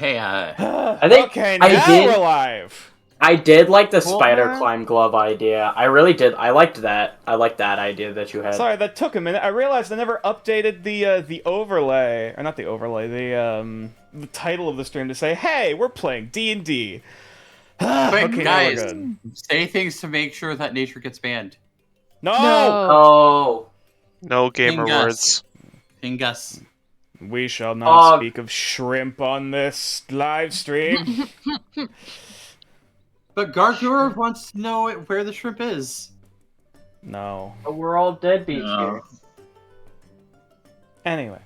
Hey, I think okay, I now did- we're live. I did like the Cool. spider climb glove idea. I really did. I liked that. I liked that idea that you had. Sorry, that took a minute. I realized I never updated the overlay, or not the overlay, the title of the stream to say, "Hey, we're playing D&D." But Okay, guys, now we're good. say things to make sure that nature gets banned. No! Oh. No gamer Pingus. words. Pingus. We shall not Oh. speak of shrimp on this live stream. But Gargura wants to know where the shrimp is. No. But we're all deadbeats No. here. Anyway.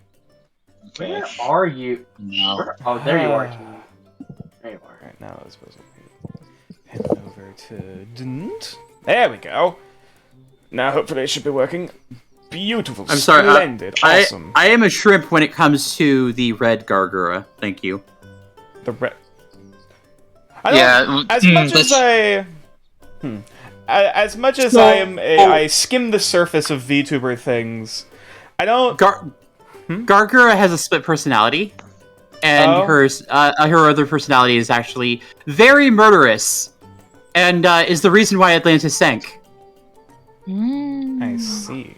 Where are you? No. Oh, there you are. There you are. Alright, now I suppose we'll head over to... There we go. Now hopefully it should be working. Beautiful, I'm sorry. splendid, awesome. I am a shrimp when it comes to the red Gargura. Thank you. The red... I don't, Yeah. as much as as much as I skim the surface of VTuber things, I don't... Gargura has a split personality, and Oh. her other personality is actually very murderous, and is the reason why Atlantis sank. I see.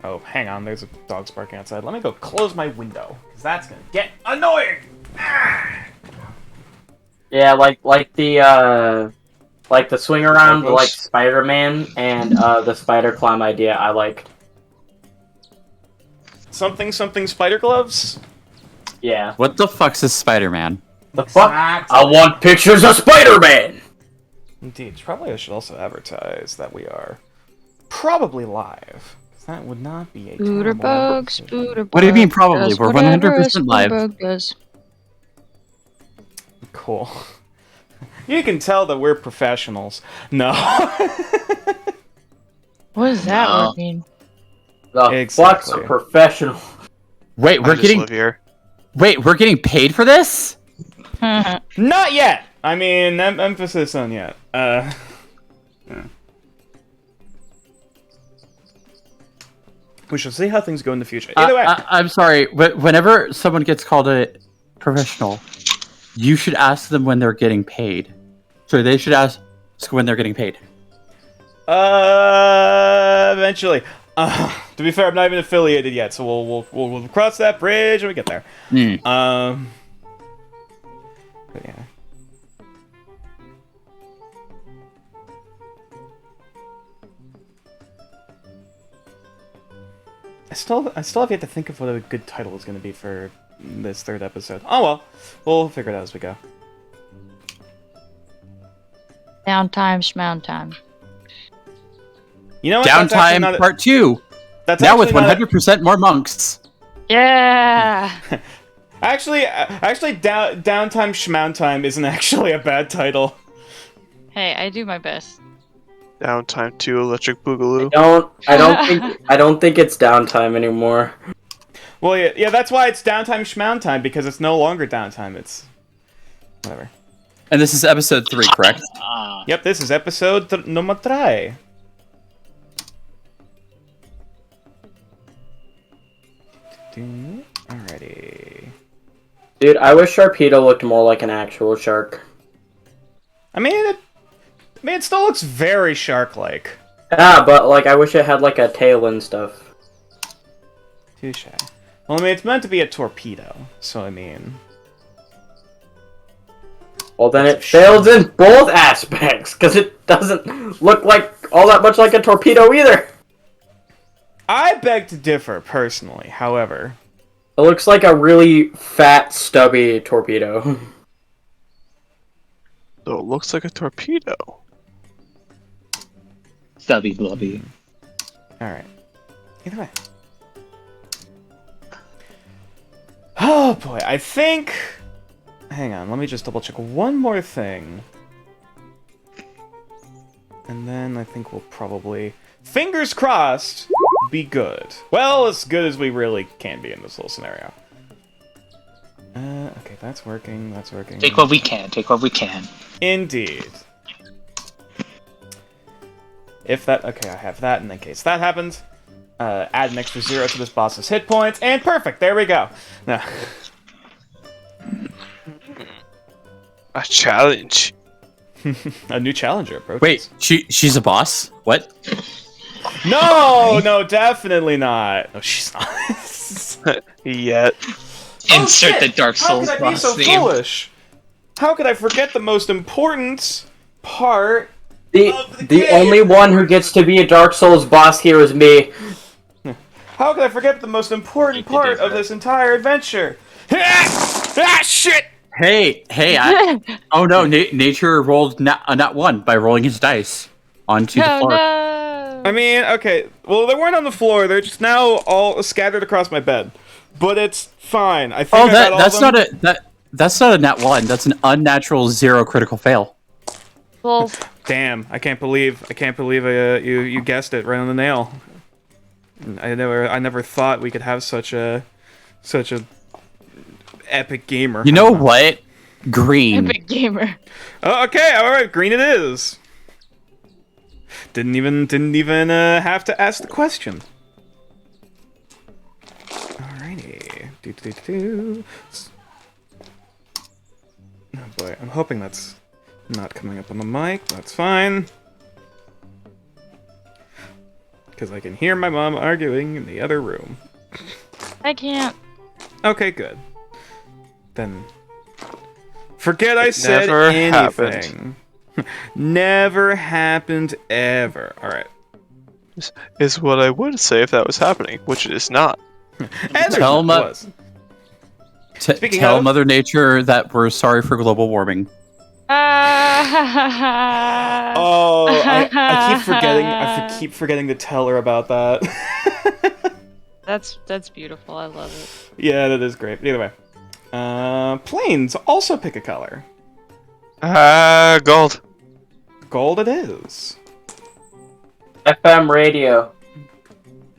Oh, hang on, there's a dog barking outside. Let me go close my window, because that's gonna get annoying! Yeah, like the swing around like Spider-Man and the spider climb idea. I like. Something spider gloves? Yeah. What the fuck's this Spider-Man? The fuck? I want pictures of Spider-Man. Indeed. Probably I should also advertise that we are probably live. That would not be a terrible decision. What do you mean probably? We're 100% live. Cool. You can tell that we're professionals. No. What does that No. word mean? The fuck's a Exactly. professional? Wait, I we're just getting live here. we're getting paid for this? Not yet! I mean, emphasis on yet. Yeah. We shall see how things go in the future. Either way. I'm sorry, but whenever someone gets called a professional, you should ask them when they're getting paid. So they should ask when they're getting paid. Eventually. To be fair, I'm not even affiliated yet, so we'll cross that bridge when we get there. But yeah. I still have yet to think of what a good title is going to be for this third episode. Oh well, we'll figure it out as we go. Downtime, schmound time. You know what? That's actually Downtime not a- part 2. That's Now with actually not a- 100% more monks. Yeah! Actually, Downtime Schmound Time isn't actually a bad title. Hey, I do my best. Downtime 2 Electric Boogaloo. I don't think it's downtime anymore. Well, yeah, that's why it's Downtime Schmound Time, because it's no longer downtime, it's... whatever. And this is episode 3, correct? Yep, this is episode number 3. Alrighty. Dude, I wish Sharpedo looked more like an actual shark. I mean, it still looks very shark-like. Yeah, but like I wish it had like a tail and stuff. Touche. Well, I mean, it's meant to be a torpedo, so I mean... Well, then it fails in both aspects, because it doesn't look like all that much like a torpedo either. I beg to differ, personally, however. It looks like a really fat, stubby torpedo. So it looks like a torpedo. Stubby blubby. Alright. Either way. Oh boy, I think... Hang on, let me just double check one more thing. And then I think we'll probably, fingers crossed, be good. Well, as good as we really can be in this little scenario. Okay, that's working, that's working. Take what we can. Take what we can. Indeed. If that... Okay, I have that in case that happens. Add an extra 0 to this boss's hit points, and perfect! There we go! No. A challenge. A new challenger approaches. Wait, she's a boss? What? No, definitely not. No, she's not. Yet. Insert shit! the Dark Souls How could I be boss so theme. foolish? How could I forget the most important part? The Of the the game. only one who gets to be a Dark Souls boss here is me. How could I forget the most important part of this entire adventure? Shit! Hey, oh no, nature rolled not one by rolling his dice onto the No, floor. no. I mean, okay. Well, they weren't on the floor. They're just now all scattered across my bed. But it's fine. I think Oh, I got all that's of them. not that's not a nat one. That's an unnatural 0 critical fail. Well, Damn! I can't believe you guessed it right on the nail. I never thought we could have such a epic gamer. You know what? Green. epic gamer. Oh, okay, all right, green it is. Didn't even have to ask the question. Alrighty. Oh boy, I'm hoping that's not coming up on the mic. That's fine. Because I can hear my mom arguing in the other room. I can't. Okay, good. Then forget I said never anything. Never happened ever. All right. Is what I would say if that was happening, which it is not. And Tell there ma- was. Speaking Tell of- Mother Nature that we're sorry for global warming. Oh, I keep forgetting. I keep forgetting to tell her about that. That's beautiful. I love it. Yeah, that is great. Either way, planes also pick a color. Gold. Gold it is. FM radio.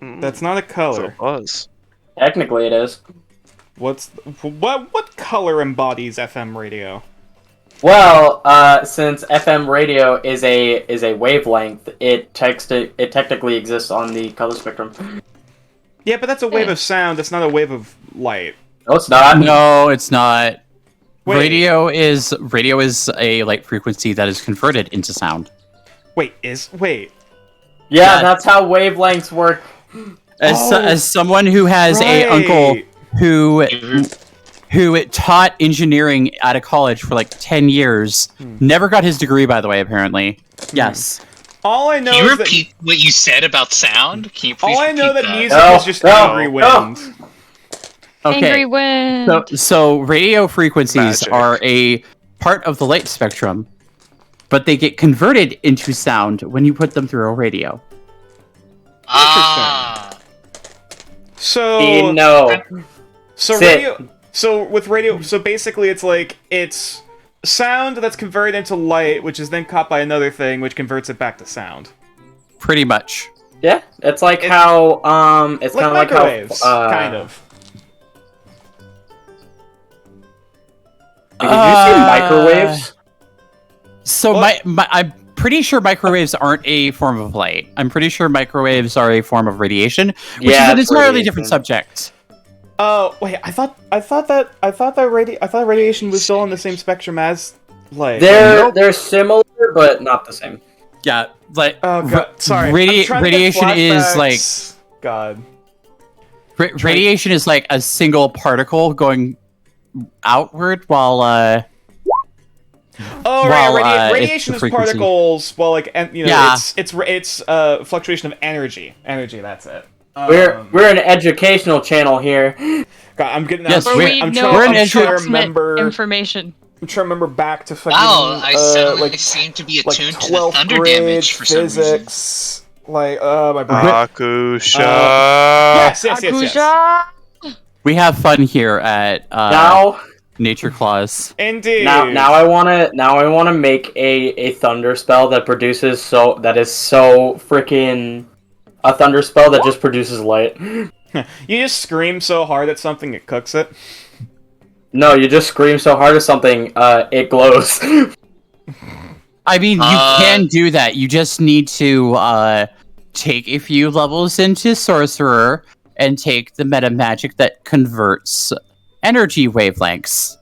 That's not a So color. it was. Technically, it is. What color embodies FM radio? Well, since FM radio is a wavelength, it technically exists on the color spectrum. Yeah, but that's a wave of sound. That's not a wave of light. No, it's not. No, it's not. Wait. Radio is a light frequency that is converted into sound. Wait. Yeah, Yeah. that's how wavelengths work. As someone who has a uncle who taught engineering at a college for like 10 years, never got his degree, by the way, apparently. Yes. All I know Can you is that repeat what you said about sound? Can you please all I know repeat that music No, is just no, angry no. wind. Okay. Angry wind. So radio frequencies Magic. are a part of the light spectrum, but they get converted into sound when you put them through a radio. Ah. So No. So Sit. radio. So with radio. So basically, it's sound that's converted into light, which is then caught by another thing, which converts it back to sound. Pretty much. Yeah, it's like It's- how it's Like kind of like microwaves, how kind of. Did you say microwaves? So What? I'm pretty sure microwaves aren't a form of light. I'm pretty sure microwaves are a form of radiation, which Yeah, is an it's entirely radiation. different subject. Oh wait, I thought radiation was still on the same spectrum as light. They're similar, but not the same. Yeah, like Oh god, sorry. I'm trying to get radiation is like flashbacks. God. radiation is like a single particle going outward, while Oh Well, right, it's radiation the is frequency. particles. Well, like you know, Yeah. it's fluctuation of energy. Energy, that's it. We're an educational channel here. God, I'm getting. Yes, Where we're- we I'm know we're an trying to edu- remember. information. I'm trying to remember back to fucking. Wow, I suddenly like seem to be like attuned to the 12th thunder grade damage for some reason. physics. Like my brain. Hakusha. Yes. Akusha! we have fun here at Now Nature Claws. Indeed. now I wanna make a thunder spell that produces that is so freaking a thunder spell that just produces light. You just scream so hard at something it cooks it. No, you just scream so hard at something, it glows. I mean, you can do that. You just need to take a few levels into Sorcerer and take the meta magic that converts energy wavelengths.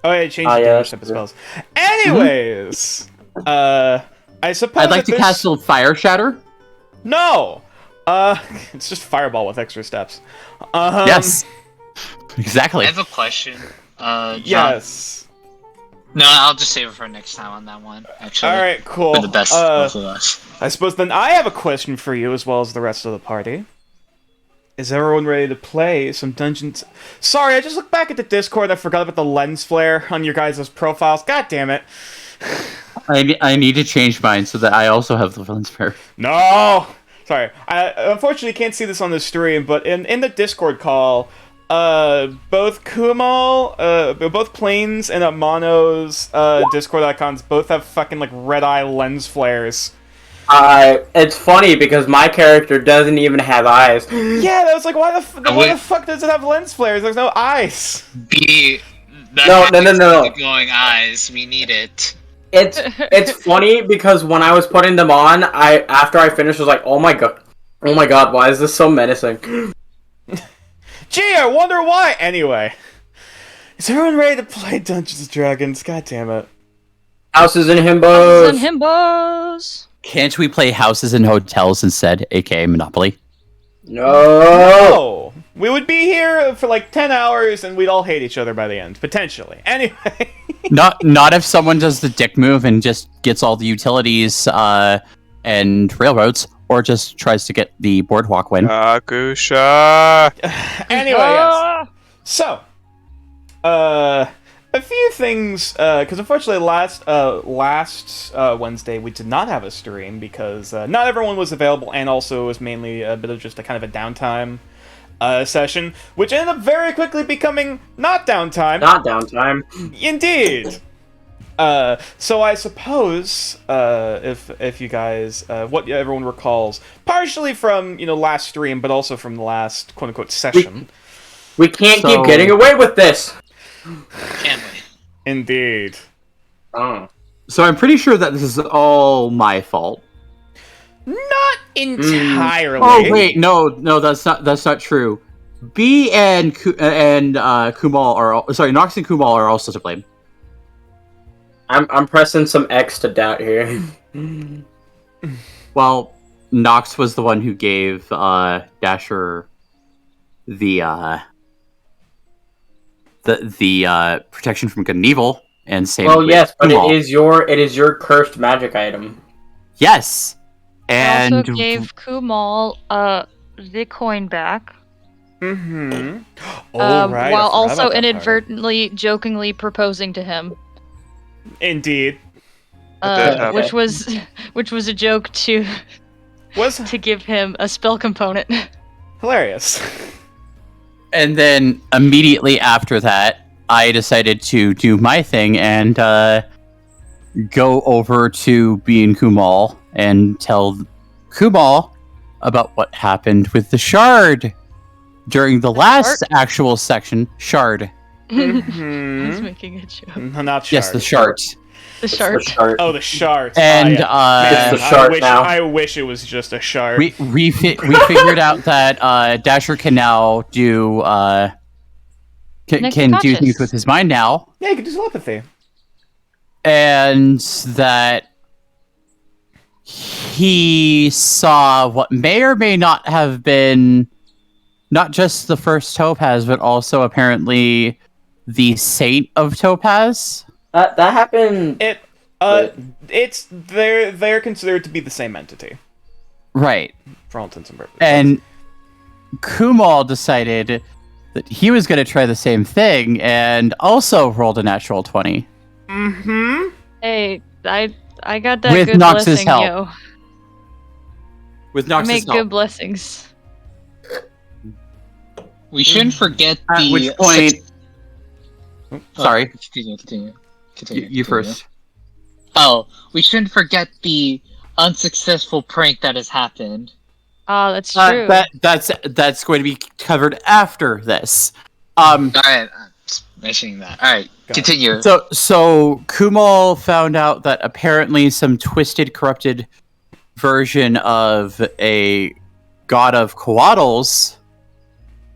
Oh, yeah, change Oh, the yeah, damage that's type of true. spells. Anyways, I suppose I'd like at to this- cast a Fire Shatter. No! It's just Fireball with extra steps. Yes. I Exactly. have a question. John. Yes. No, I'll just save it for next time on that one. Actually, Alright, cool. for the best of both of us. I suppose then I have a question for you as well as the rest of the party. Is everyone ready to play some Dungeons? Sorry, I just looked back at the Discord and I forgot about the lens flare on your guys' profiles. God damn it. I need to change mine so that I also have the lens flare. No! Sorry. I unfortunately can't see this on the stream, but in the Discord call, both Kumal, both Planes and Mono's Discord icons both have fucking like red eye lens flares. It's funny because my character doesn't even have eyes. Yeah, that was like, why the fuck does it have lens flares? There's no eyes. No. The glowing eyes. We need it. It's funny because when I was putting them on, after I finished was like, oh my god, why is this so menacing? Gee, I wonder why. Anyway, is everyone ready to play Dungeons and Dragons? God damn it. Houses and Houses and himbos. himbos. Can't we play houses and hotels instead, aka Monopoly? No. No, we would be here for like 10 hours and we'd all hate each other by the end, potentially. Anyway. Not if someone does the dick move and just gets all the utilities and railroads, or just tries to get the boardwalk win. Akusha! Anyway, yes. So, a few things, because unfortunately last Wednesday we did not have a stream because not everyone was available, and also it was mainly a bit of just a kind of a downtime session, which ended up very quickly becoming not downtime. Not downtime. Indeed. So I suppose if you guys what everyone recalls, partially from last stream, but also from the last quote unquote session. We can't So- keep getting away with this. Can't we? Indeed. Oh. So I'm pretty sure that this is all my fault. Not entirely. Oh wait, no, that's not true. B and Kumal are Nox and Kumal are also to blame. I'm pressing some X to doubt here. Well, Nox was the one who gave Dasher the protection from good and evil, and same. Well, with yes, but Kumal. it is your cursed magic item. Yes, I and also gave Kumal the coin back. Mm-hmm. Oh, right. I While forgot also about that part. inadvertently, jokingly proposing to him. Indeed. That happened. which was a joke to Was give him a spell component. hilarious. And then immediately after that, I decided to do my thing and go over to B and Kumal and tell Kumal about what happened with the shard during the last actual section. Shard. I was Mhm. making a joke. Not shard. Yes, the shard. The It's shard. the shard. Oh, the shard. And Man, It's the shard now. I wish it was just a shard. we figured out that Dasher can now do can do Conscious. things with his mind now, Yeah, you can do telepathy. and that he saw what may or may not have been not just the first Topaz, but also apparently the Saint of Topaz. That happened. It's they're considered to be the same entity Right. for all intents and purposes. And Kumal decided that he was going to try the same thing and also rolled a natural 20. Mm-hmm. Hey, I got that With good Nox's blessing, help. yo. With I Nox's make help. good blessings. We shouldn't forget At the. which point... Sorry, Continue. you first. Oh, we shouldn't forget the unsuccessful prank that has happened. Ah, that's true. That's going to be covered after this. Alright, I'm just mentioning that. Alright, continue. So Kumal found out that apparently some twisted, corrupted version of a god of Coatls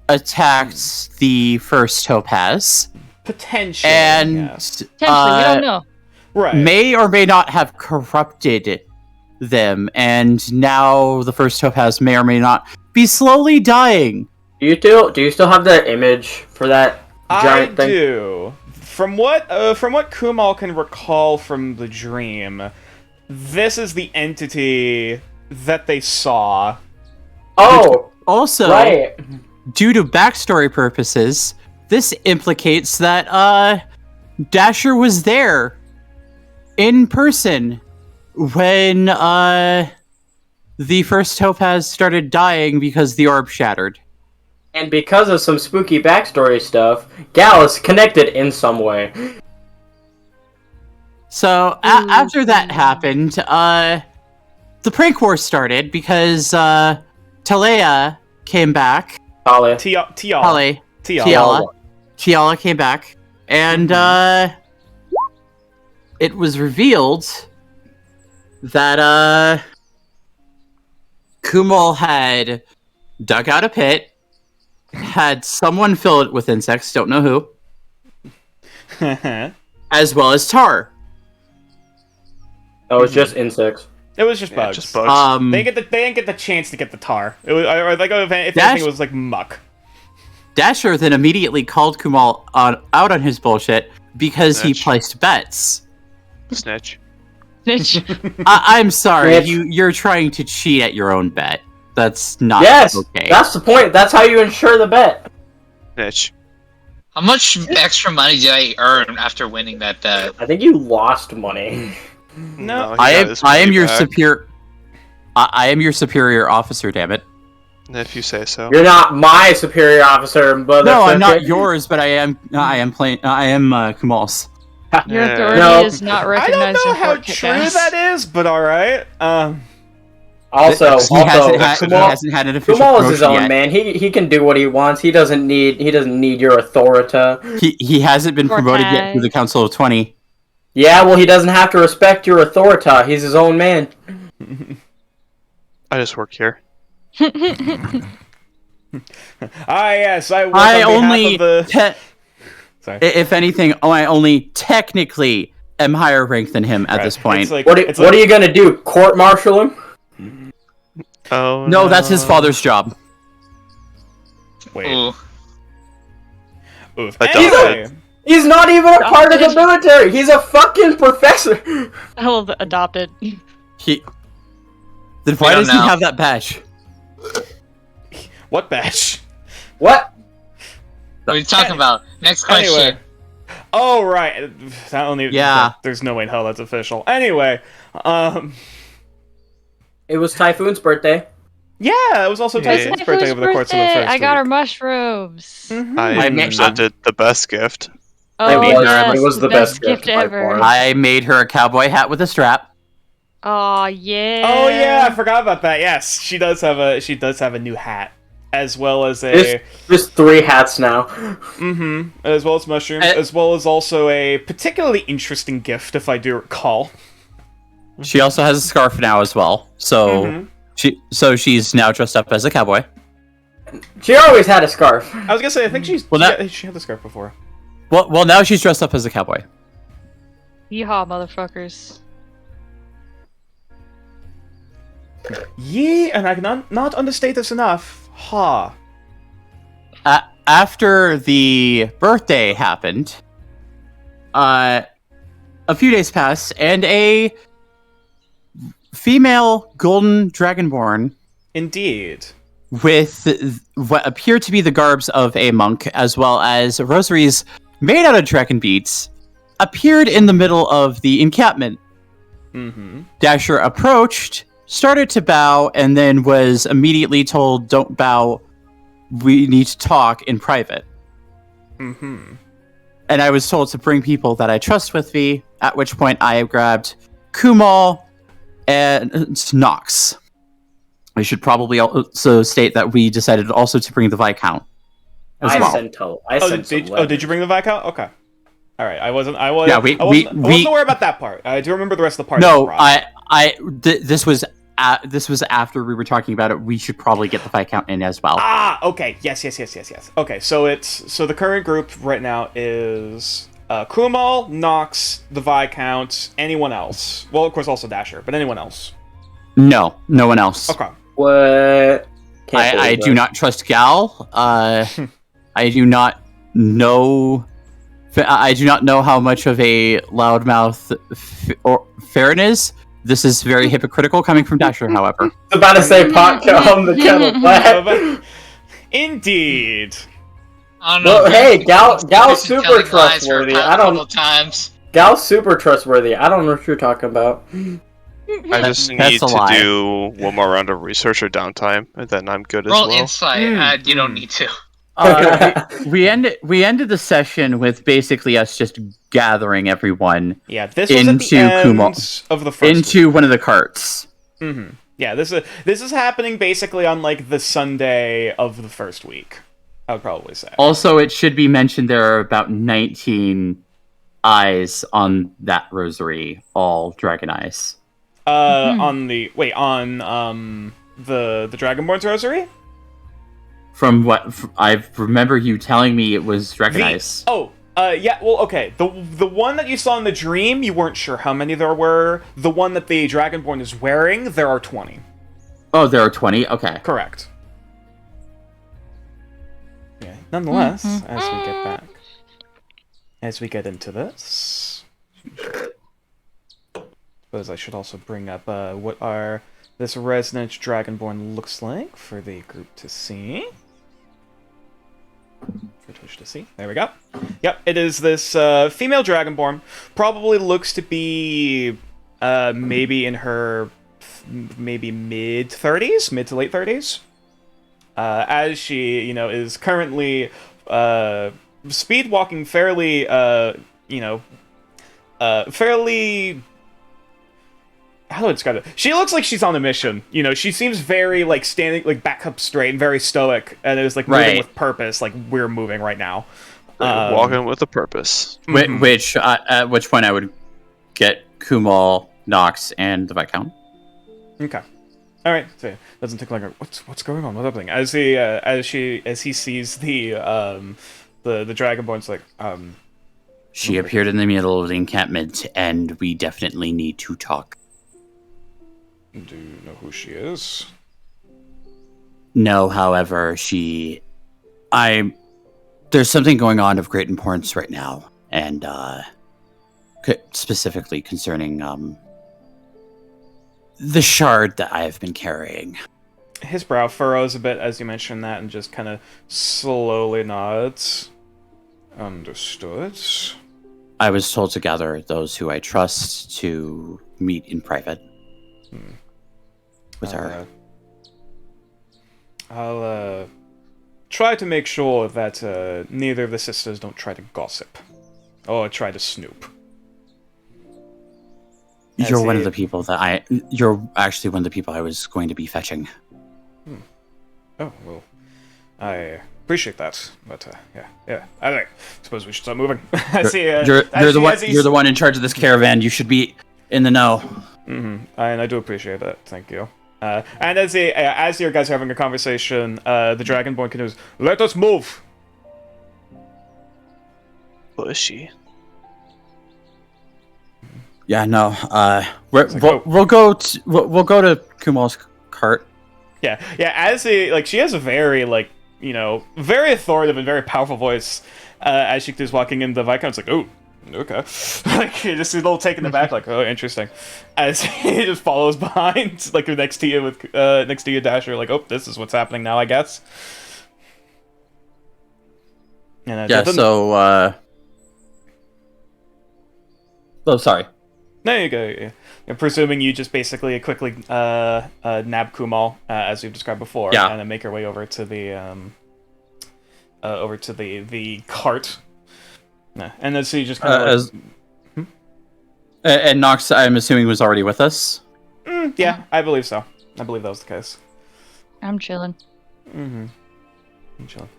attacked the first Topaz. Potentially. and yes. Potentially, we don't know. Right. may or may not have corrupted them, and now the first Topaz may or may not be slowly dying. Do you still have that image for that giant thing? I do. From what Kumal can recall from the dream, this is the entity that they saw. Oh, Also, right. due to backstory purposes, this implicates that Dasher was there in person when the first Topaz started dying because the orb shattered. And because of some spooky backstory stuff, Gal is connected in some way. So after that happened, the prank war started because Talea came back. Talia. Tiala. Tiala came back, and it was revealed that Kumal had dug out a pit, had someone fill it with insects, don't know who, as well as tar. Oh, it's just insects. It was just Yeah, bugs. just bugs. They didn't get the chance to get the tar. It was, or like if anything, it was like muck. Dasher then immediately called Kumal out on his bullshit because he Snitch. placed bets. Snitch. I'm sorry, Snitch. you're trying to cheat at your own bet. That's not Yes, okay. that's the point. That's how you ensure the bet. Snitch. How much extra money did I earn after winning that bet? I think you lost money. No, he I got am his I am money your back, superior. I am your superior officer. Damn it! if you say so. You're not my superior officer, but No, I'm not yours, but I am Kumal's. Your Yeah. authority No. is not I recognized don't know in how court, true guys. that is, but all right. Also, he hasn't had an official Kumal is his promotion own yet. man. He can do what he wants. He doesn't need your authority. He hasn't been promoted yet through the Council of 20. Yeah, well, he doesn't have to respect your authority. He's his own man. I just work here. Yes, I. Work I on behalf only, of the... Sorry. if anything, I only technically am higher ranked than him at Right. this point. It's like, What it's are like- you gonna do? Court martial him? Oh No, that's his father's job. Wait. Ooh. Oof. Adopted. Anyway, He's not even a part of the military. He's a fucking professor. I love the adopted. Then why don't does he know. have that badge? what batch? What? What are you talking about? Next question. Anyway. Oh right. That only. Yeah. There's no way in hell that's official. Anyway. It was Typhoon's birthday. Yeah, it was also Yeah. Tyson's birthday over the course of the first I got her week. mushrooms. Mhm. I I presented the best gift. Oh, made her- yes, it was the best gift by ever. far. I made her a cowboy hat with a strap. Oh yeah. Oh yeah, I forgot about that. Yes, she does have a new hat, as well as a There's 3 hats now. as well as mushrooms, Eh. as well as also a particularly interesting gift, if I do recall. She also has a scarf now as well. So Mhm. she's now dressed up as a cowboy. She always had a scarf. I was gonna say, I think she had the scarf before. Well, now she's dressed up as a cowboy. Yeehaw, motherfuckers. Yeah, and I can not understate this enough. Ha. After the birthday happened, a few days passed, and a female golden dragonborn Indeed. with what appeared to be the garbs of a monk, as well as rosaries made out of dragon beads, appeared in the middle of the encampment. Mm-hmm. Dasher approached, started to bow, and then was immediately told, "Don't bow. We need to talk in private." Mm-hmm. And I was told to bring people that I trust with me, at which point I grabbed Kumal and Nox. I should probably also state that we decided also to bring the Viscount as I well. sent some Did you bring the Viscount? Okay. All right. I wasn't Yeah, aware about that part. I do remember the rest of the part. No, this was this was after we were talking about it. We should probably get the Viscount in as well. Okay. Yes. Okay, so the current group right now is Kumal, Nox, the Viscount, anyone else. Well, of course, also Dasher, but anyone else. No one else. Okay. What? Can't I believe do that. not trust Gal. I do not know. I do not know how much of a loudmouth Farron is. This is very hypocritical coming from Dasher, however. I was about to say pot on the kettle black. Indeed. I don't know. Well, hey, Gal's Been super telling lies for trustworthy. a I couple don't. times. Gal's super trustworthy. I don't know what you're talking about. I just That's need a to lie. do one more round of research or downtime, and then I'm good as Roll well. insight. You don't need to. We ended the session with basically us just gathering everyone Yeah, this was at Into the end Kumal. of the first into one of the carts. Mm-hmm. Yeah, this is happening basically on like the Sunday of the first week. I would probably say. Also, it should be mentioned there are about 19 eyes on that rosary, all dragon eyes. On the Dragonborn's rosary. From what I remember you telling me, it was dragon eyes. Yeah, well, okay. The one that you saw in the dream, you weren't sure how many there were. The one that the Dragonborn is wearing, there are 20. Oh, there are 20? Okay. Correct. Yeah. Nonetheless, as we get into this, suppose I should also bring up what this Resonance Dragonborn looks like for the group to see. For Twitch to see. There we go. Yep, it is this female Dragonborn. Probably looks to be maybe in her mid-30s, mid to late 30s. As she, is currently speed walking fairly, fairly. How do I describe it? She looks like she's on a mission. She seems very standing back up straight and very stoic, and is moving Right. with purpose, like we're moving right now. Walking with a purpose. Which at which point I would get Kumal, Nox, and the Viscount. Okay. All right. So doesn't take longer. What's going on? What's happening? As he sees the Dragonborn's like She appeared in the middle of the encampment, and we definitely need to talk. Do you know who she is? No, however, there's something going on of great importance right now, and specifically concerning the shard that I have been carrying. His brow furrows a bit as you mention that, and just kind of slowly nods. Understood. I was told to gather those who I trust to meet in private with her. I'll try to make sure that neither of the sisters don't try to gossip or try to snoop. You're one of the people that You're actually one of the people I was going to be fetching. Oh well, I appreciate that, but yeah. I suppose we should start moving. You're the one in charge of this caravan. You should be in the know. And I do appreciate that. Thank you. And as you guys are having a conversation, the Dragonborn continues, "Let us move." Bushy. Yeah, no. We'll go to Kumal's cart. Yeah. As she has a very very authoritative and very powerful voice. As she is walking in, the Viscount's like, "Oh, okay." He just a little taken aback, like, "Oh, interesting." As he just follows behind, next to you, Dasher, like, "Oh, this is what's happening now, I guess." And, Oh, sorry. No, you go. Yeah. I'm presuming you just basically quickly nab Kumal, as we've described before, Yeah. and then make your way over to the the cart. Yeah. And then so you just kind of and Nox, I'm assuming, was already with us. yeah, I believe so. I believe that was the case. I'm chilling. I'm chilling.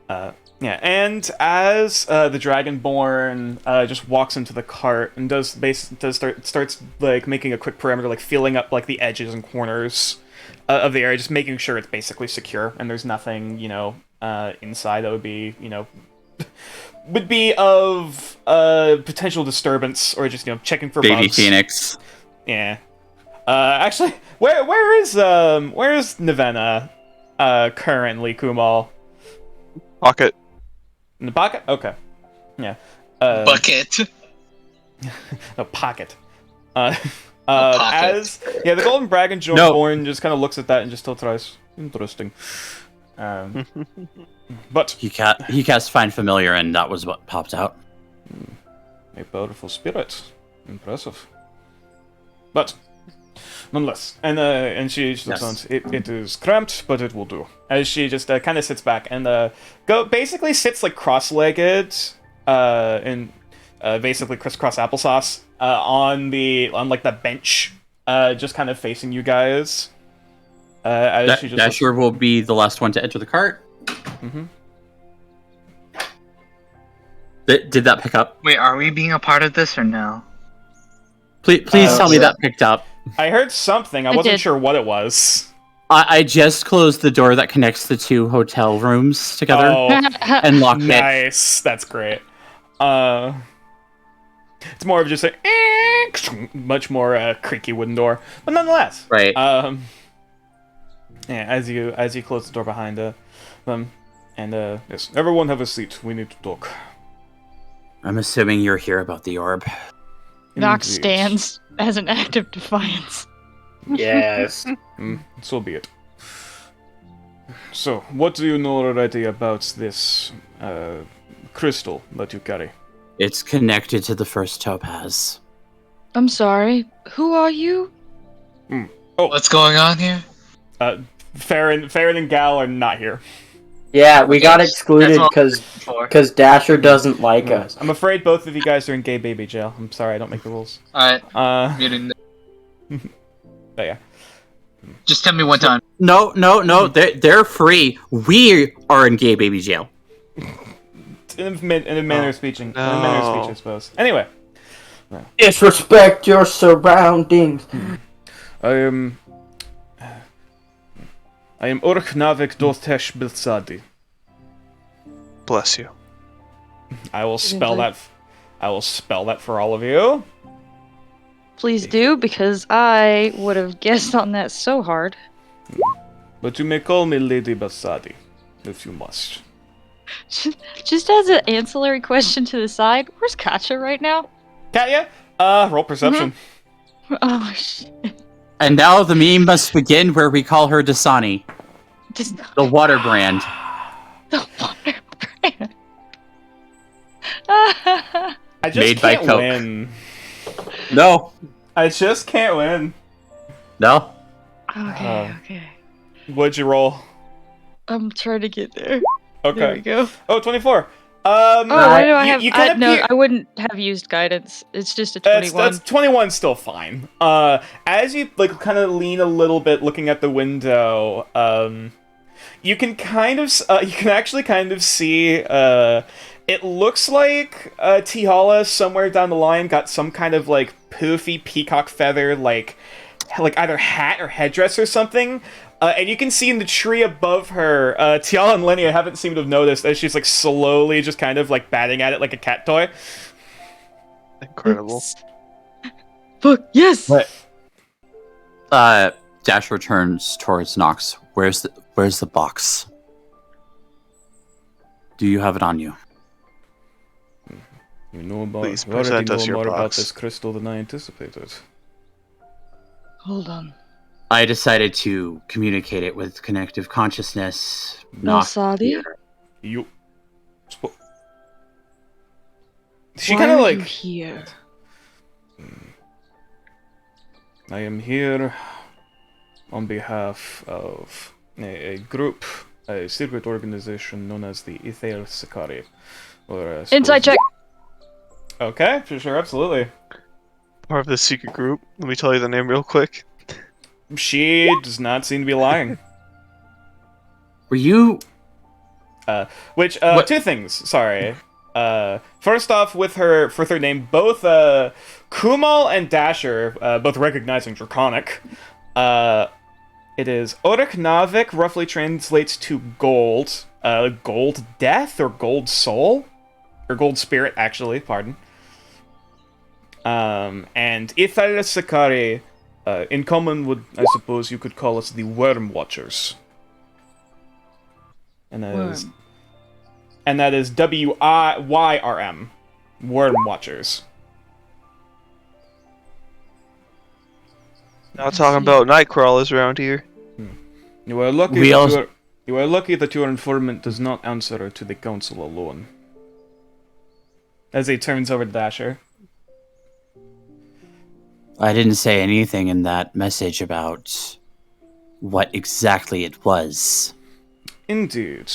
Yeah, and as the Dragonborn just walks into the cart and starts like making a quick perimeter, like feeling up like the edges and corners of the area, just making sure it's basically secure and there's nothing inside that would be would be of potential disturbance, or just checking for Baby bugs. Phoenix. Yeah. Actually, where is Nevena currently, Kumal? Pocket. In the pocket? Okay. Yeah. Bucket. No, pocket. Pocket. As the Golden Dragonborn just kind of looks at that and just still tries. Interesting. But He cast Find Familiar, and that was what popped out. a powerful spirit. Impressive. But nonetheless, and she just looks on. It is cramped, but it will do. As she just kind of sits back and basically sits like cross-legged, and basically crisscross applesauce on like the bench, just kind of facing you guys. As she just Dasher will be the last one to enter the cart. Mhm. Did that pick up? Wait, are we being a part of this or no? Please tell me yeah. that picked up. I heard something. I I wasn't did. sure what it was. I just closed the door that connects the two hotel rooms together Oh, and locked it. nice. That's great. It's more of just a much more creaky wooden door, but nonetheless. Right. Yeah, as you close the door behind them, and yes, everyone have a seat. We need to talk. I'm assuming you're here about the orb. Nox Indeed. stands as an act of defiance. Yes. So be it. So, what do you know already about this crystal that you carry? It's connected to the first topaz. I'm sorry. Who are you? What's going on here? Farron and Gal are not here. Yeah, we got That's excluded all- because For. Dasher doesn't like us. I'm afraid both of you guys are in gay baby jail. I'm sorry, I don't make the rules. Alright, But yeah. just tell me one time. No, they're free. We are in gay baby jail. In a manner of speech, I suppose. Anyway, Disrespect your surroundings. I am Urk Navik Dothesh Bilsadi. Bless you. I will spell that. I will spell that for all of you. Please do, because I would have guessed on that so hard. But you may call me Lady Basadi, if you must. Just as an ancillary question to the side, where's Katya right now? Katya, roll perception. Oh shit. And now the meme must begin where we call her Dasani, Does not the water brand. the water brand. I just Made by can't Coke. win. No. I just can't win. No? Okay. What'd you roll? I'm trying to get there. There we Okay. go. Oh, 24. Oh, why do I have? You kind of no, I wouldn't have used guidance. It's just a That's 21. 21 still fine. As you like kind of lean a little bit, looking at the window, you can actually kind of see. It looks like Tihala somewhere down the line got some kind of like poofy peacock feather, like either hat or headdress or something. And you can see in the tree above her, Tiala and Lenny haven't seemed to have noticed as she's like slowly just kind of like batting at it like a cat toy. Incredible. Look, yes. What? Dash returns towards Nox. Where's the box? Do you have it on you? You know about. Please you already present know us your more about box. this crystal than I anticipated. Hold on. I decided to communicate it with connective consciousness. Balsadia? You. She Why kind of are like. you here? I am here on behalf of a group, a secret organization known as the Ithael Sakari. Or, Inside check. Okay, for sure, absolutely. Part of the secret group. Let me tell you the name real quick. She does not seem to be lying. Were you Which What- two things? Sorry. First off, with her third name, both Kumal and Dasher, both recognizing Draconic. It is Oriknavik, roughly translates to gold. Gold death or gold soul, or gold spirit, actually. Pardon. And Ithar Sakari, in common would, I suppose, you could call us the Worm Watchers. And that is WIYRM, Worm Watchers. Not talking about night crawlers around here. You are lucky. We also- You are lucky that your informant does not answer to the council alone. As he turns over to Dasher. I didn't say anything in that message about what exactly it was. Indeed.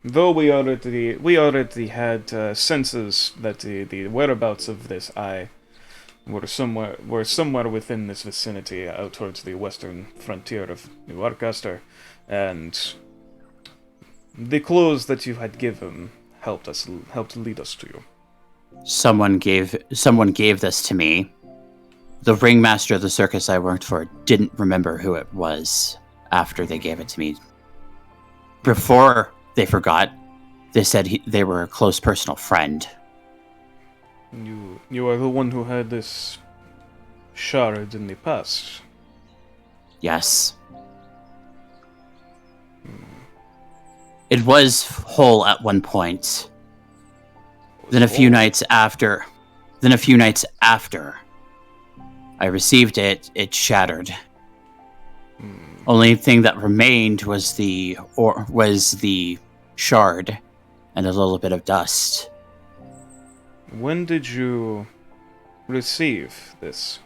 Though we already had senses that the whereabouts of this eye were somewhere within this vicinity, out towards the western frontier of New Arcaster, and the clues that you had given helped lead us to you. Someone gave this to me. The ringmaster of the circus I worked for didn't remember who it was after they gave it to me. Before they forgot, they said they were a close personal friend. You are the one who had this shard in the past. Yes. It was whole at one point. Then a few nights after I received it, it shattered. Only thing that remained was the shard and a little bit of dust. When did you receive this?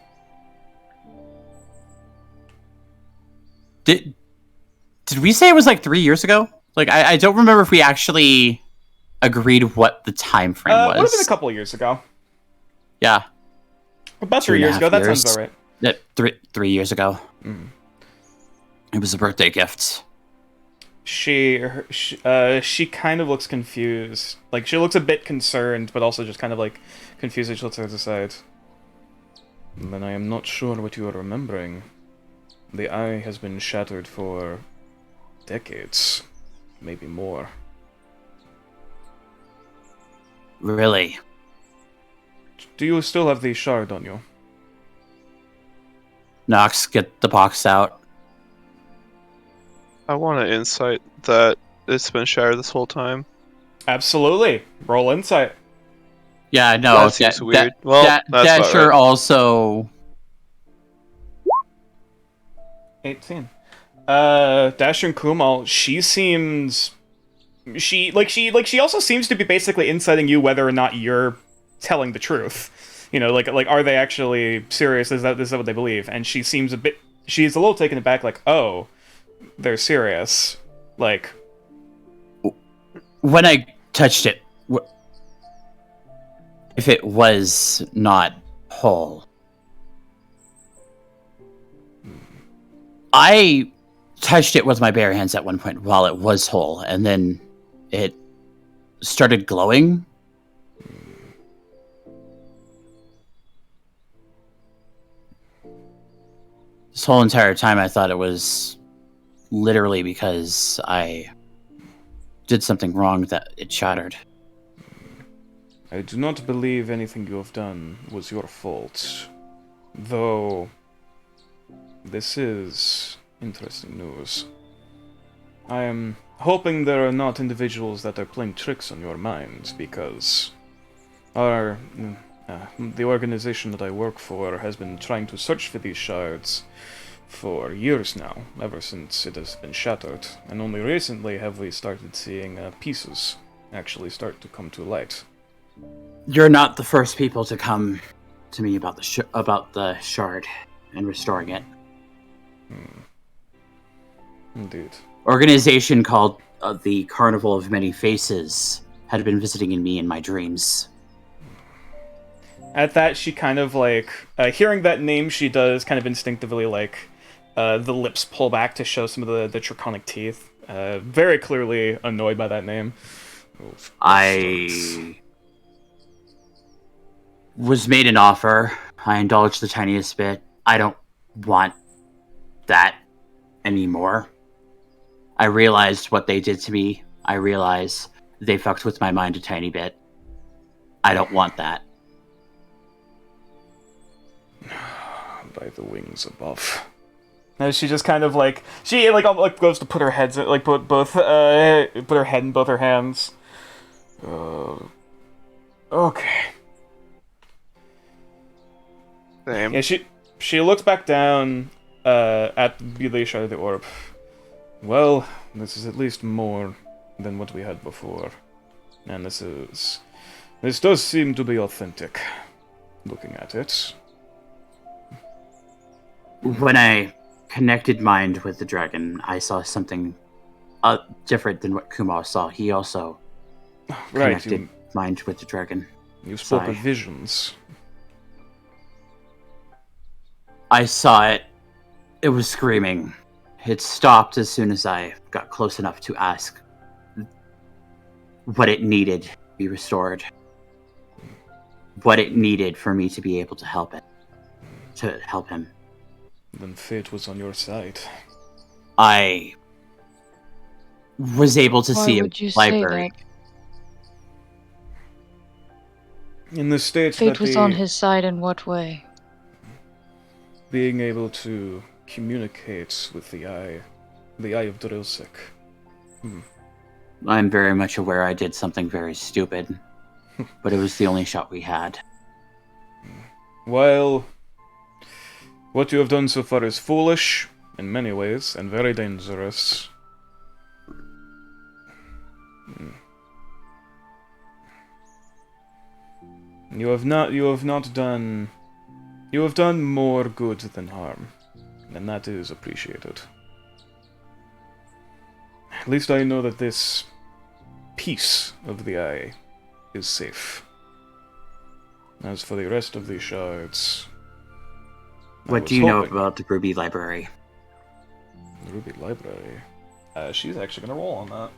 Did we say it was like 3 years ago? Like I don't remember if we actually agreed what the time frame Would have was. been a couple of years ago. Yeah, About 2.5 3 years ago. That years. sounds about right. that 3 years ago. It was a birthday gift. She kind of looks confused. Like, she looks a bit concerned, but also just kind of, like, confused as she looks aside. Then I am not sure what you are remembering. The eye has been shattered for decades. Maybe more. Really? Do you still have the shard on you? Nox, get the box out. I want an insight that it's been shattered this whole time. Absolutely. Roll insight. Yeah, no. That seems weird. Well, that's about Dasher right. also. 18. Dasher and Kumal, she also seems to be basically inciting you whether or not you're telling the truth. You know, like are they actually serious? Is that what they believe? And she's a little taken aback, like, oh, they're serious. Like, When I touched it, if it was not whole, I touched it with my bare hands at one point while it was whole, and then it started glowing. This whole entire time I thought it was literally because I did something wrong that it shattered. I do not believe anything you have done was your fault. Though, this is interesting news. I am hoping there are not individuals that are playing tricks on your minds, because the organization that I work for has been trying to search for these shards for years now, ever since it has been shattered, and only recently have we started seeing pieces actually start to come to light. You're not the first people to come to me about the shard and restoring it. Indeed. Organization called the Carnival of Many Faces had been visiting me in my dreams. At that, she kind of like, hearing that name, she does kind of instinctively like, the lips pull back to show some of the draconic teeth. very clearly annoyed by that name. Oh, I was made an offer. I indulged the tiniest bit. I don't want that anymore. I realized what they did to me. I realized they fucked with my mind a tiny bit. I don't want that. By the wings above. And she just kind of like goes to put her heads like put her head in both her hands. Okay. Same. Yeah, she looks back down at the shard of the orb. Well, this is at least more than what we had before, and this does seem to be authentic. Looking at it. When I connected mind with the dragon, I saw something different than what Kumar saw. He also Right, connected mind with the dragon. you spoke Sorry. of visions. I saw it. It was screaming. It stopped as soon as I got close enough to ask what it needed to be restored. What it needed for me to be able to help it. To help him. Then fate was on your side. I was able to Why see would a you say library. that? In the state Fate that was on his side in what way? being able to communicate with the eye of Drilsik. I'm very much aware I did something very stupid, but it was the only shot we had. While what you have done so far is foolish in many ways and very dangerous. You have done more good than harm, and that is appreciated. At least I know that this piece of the eye is safe. As for the rest of the shards, What do you know about the Ruby Library? the Ruby Library? She's actually gonna roll on that.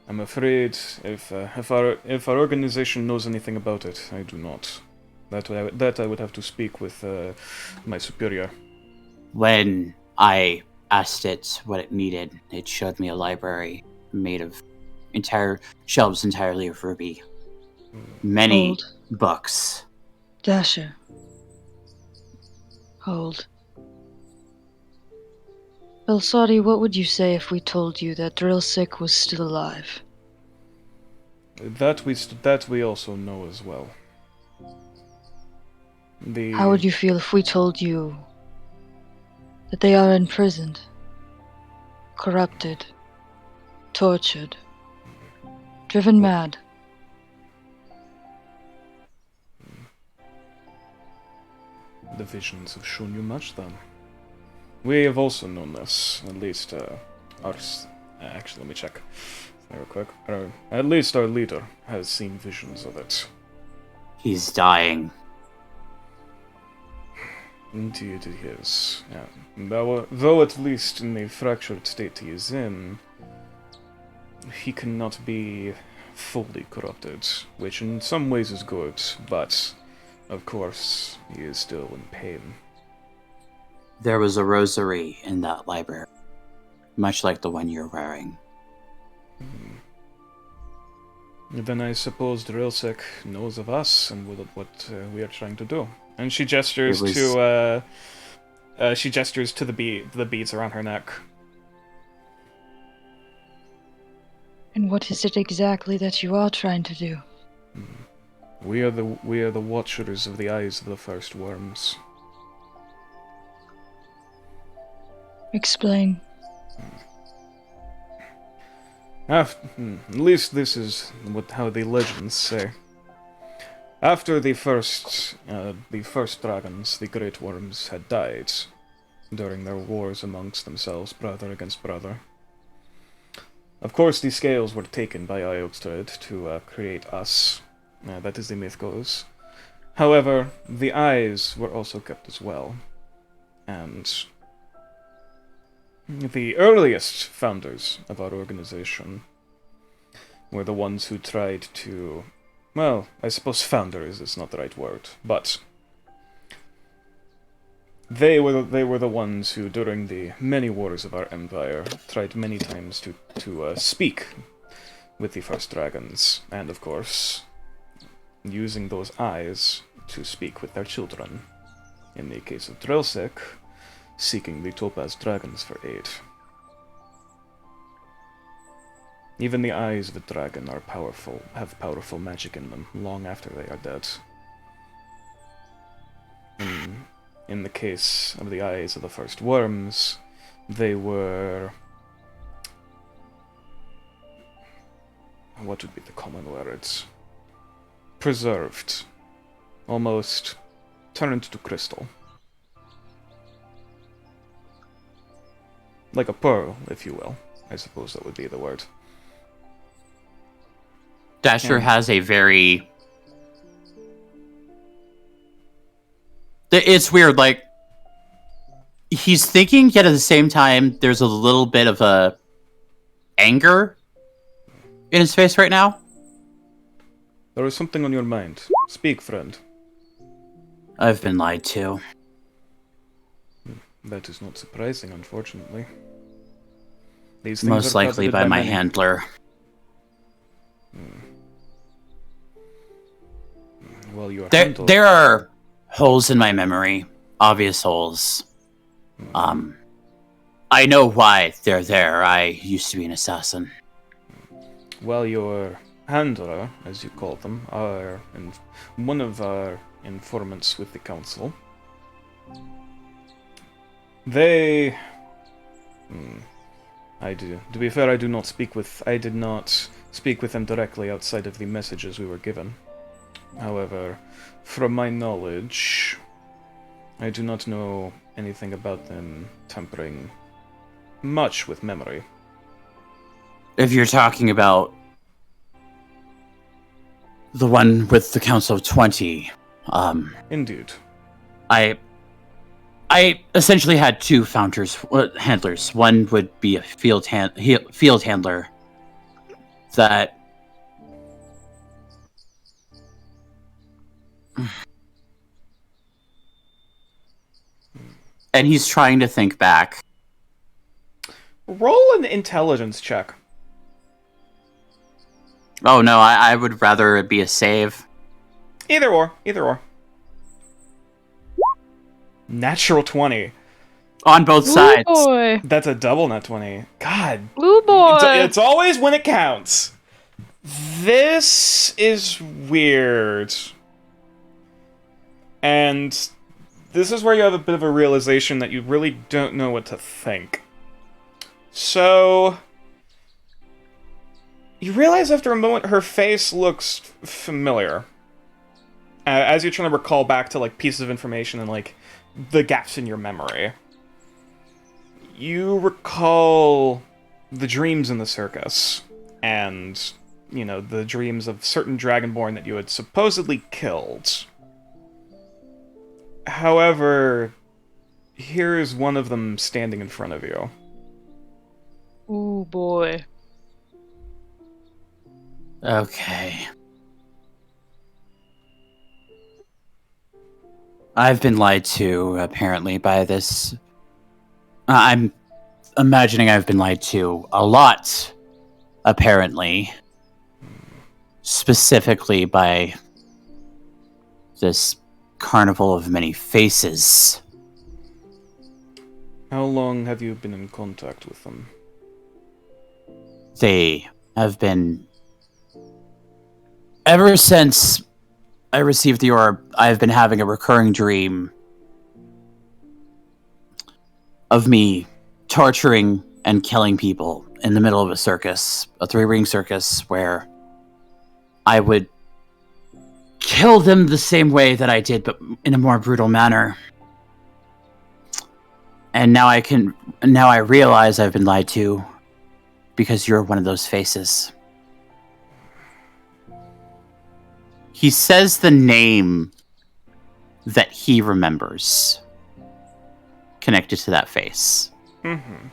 I'm afraid if our organization knows anything about it, I do not. That I would have to speak with my superior. When I asked it what it needed, it showed me a library made of shelves entirely of ruby. Many Hold. books. Dasher. Hold. Belsadi, what would you say if we told you that Drillsick was still alive? That we also know as well. How would you feel if we told you that they are imprisoned, corrupted, tortured, driven mad? The visions have shown you much, then. We have also known this. At least, actually, let me check real quick. At least our leader has seen visions of it. He's dying. Indeed, he is. Yeah. Though at least in the fractured state he is in, he cannot be fully corrupted, which in some ways is good, but of course he is still in pain. There was a rosary in that library, much like the one you're wearing. Then I suppose Drilsek knows of us and what we are trying to do. And she gestures to the beads around her neck. And what is it exactly that you are trying to do? We are the watchers of the eyes of the first worms. Explain. At least this is how the legends say. After the first dragons, the great worms, had died during their wars amongst themselves, brother against brother. Of course, the scales were taken by Iogstred to create us. That is the myth goes. However, the eyes were also kept as well. and the earliest founders of our organization were the ones who tried to... Well, I suppose founders is not the right word, but... They were the ones who, during the many wars of our empire, tried many times to speak with the first dragons, and of course, using those eyes to speak with their children. In the case of Drelsek, seeking the Topaz dragons for aid. Even the eyes of a dragon are powerful, have powerful magic in them, long after they are dead. In the case of the eyes of the first worms, they were... What would be the common words? Preserved. Almost turned to crystal. Like a pearl, if you will. I suppose that would be the word. Dasher has a very... It's weird, like... He's thinking, yet at the same time, there's a little bit of a... anger in his face right now. There is something on your mind. Speak, friend. I've been lied to. That is not surprising, unfortunately. These things Most are likely coveted by my many. handler. Well, your There, handle... there are holes in my memory. Obvious holes. I know why they're there. I used to be an assassin. Well, your handler, as you call them, are one of our informants with the council. They... To be fair, I did not speak with them directly outside of the messages we were given. However, from my knowledge, I do not know anything about them tampering much with memory. If you're talking about the one with the Council of 20, Indeed. I essentially had two handlers. One would be a field handler that and he's trying to think back. Roll an intelligence check. Oh no, I would rather it be a save. Either or. Natural 20. On both sides. Ooh boy. That's a double nat 20. God. Ooh boy. It's always when it counts. This is weird. And this is where you have a bit of a realization that you really don't know what to think. So... You realize after a moment her face looks familiar. As you're trying to recall back to, like, pieces of information and, like, the gaps in your memory. You recall the dreams in the circus. And, you know, the dreams of certain Dragonborn that you had supposedly killed. However, here's one of them standing in front of you. Ooh boy. Okay. I've been lied to, apparently, by this. I'm imagining I've been lied to a lot, apparently. Specifically by this carnival of many faces. How long have you been in contact with them? They have been... Ever since I received the orb, I've been having a recurring dream of me torturing and killing people in the middle of a circus, a three-ring circus, where I would kill them the same way that I did, but in a more brutal manner. And now I realize I've been lied to because you're one of those faces. He says the name that he remembers. connected to that face. Mm-hmm.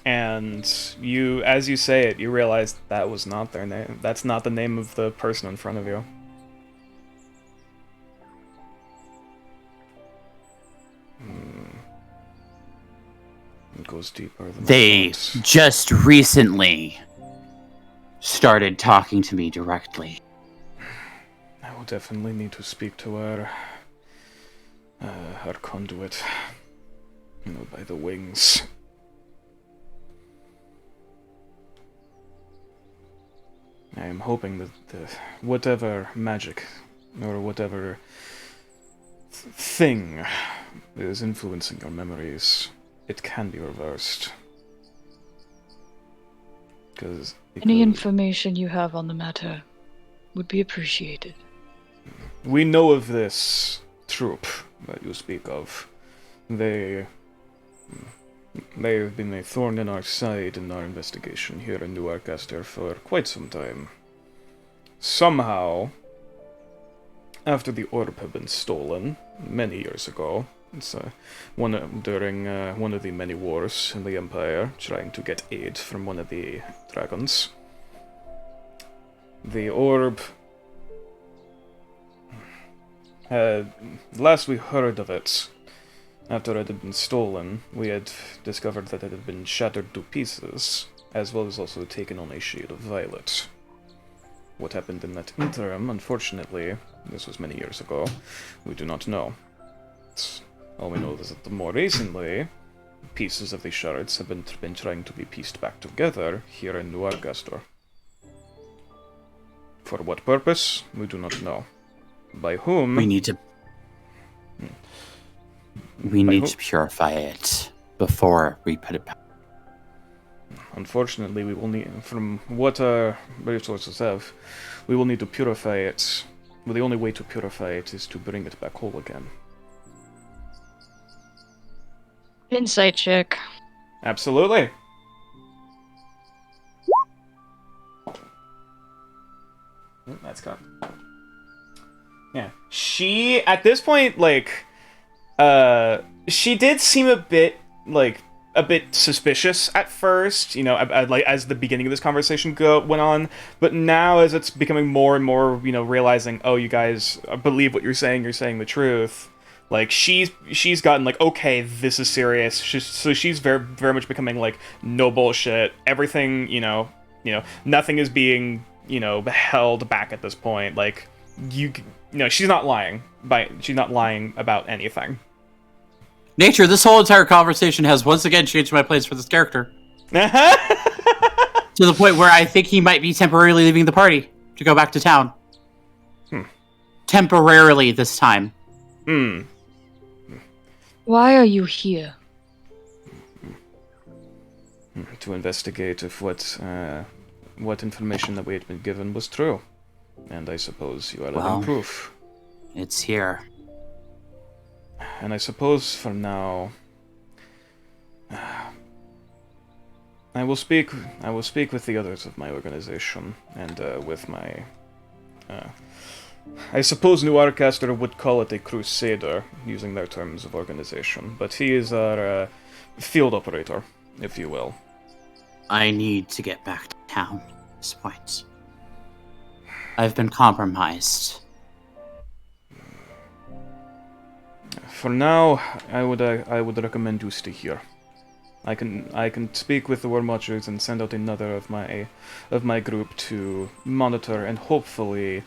And you, as you say it, you realize that was not their name. That's not the name of the person in front of you. It goes deeper than I They thought. just recently started talking to me directly. I will definitely need to speak to our conduit. You know, by the wings. I am hoping that whatever magic or whatever thing is influencing your memories, it can be reversed. Because Any information you have on the matter would be appreciated. we know of this troop that you speak of. They have been a thorn in our side in our investigation here in New Arcaster for quite some time. Somehow, after the orb had been stolen many years ago, during one of the many wars in the Empire, trying to get aid from one of the dragons, the orb. Last we heard of it, after it had been stolen, we had discovered that it had been shattered to pieces, as well as also taken on a shade of violet. What happened in that interim, unfortunately, this was many years ago, we do not know. All we know is that more recently, pieces of the shards have been trying to be pieced back together here in New Arcaster. For what purpose, we do not know. By whom? We need to purify it before we put it back. Unfortunately, we will need, from what our resources have, we will need to purify it. Well, the only way to purify it is to bring it back whole again. Insight check. Absolutely. That's got. Yeah. She, at this point, like, she did seem a bit suspicious at first, you know, like as the beginning of this conversation went on, but now as it's becoming more and more, you know, realizing, oh, you guys believe what you're saying the truth. Like she's gotten like, okay, this is serious. So she's very very much becoming like, no bullshit. Everything, you know, nothing is being, you know, held back at this point. Like she's not lying about anything. Nature, this whole entire conversation has once again changed my plans for this character. To the point where I think he might be temporarily leaving the party to go back to town. Temporarily this time. Why are you here? To investigate if what information that we had been given was true. And I suppose you are living proof. It's here. And I suppose for now, I will speak with the others of my organization and with my. I suppose New Arcaster would call it a crusader, using their terms of organization, but he is our field operator, if you will. I need to get back to town at this point. I've been compromised. For now, I would recommend you stay here. I can speak with the Worm Watchers and send out another of my group to monitor and hopefully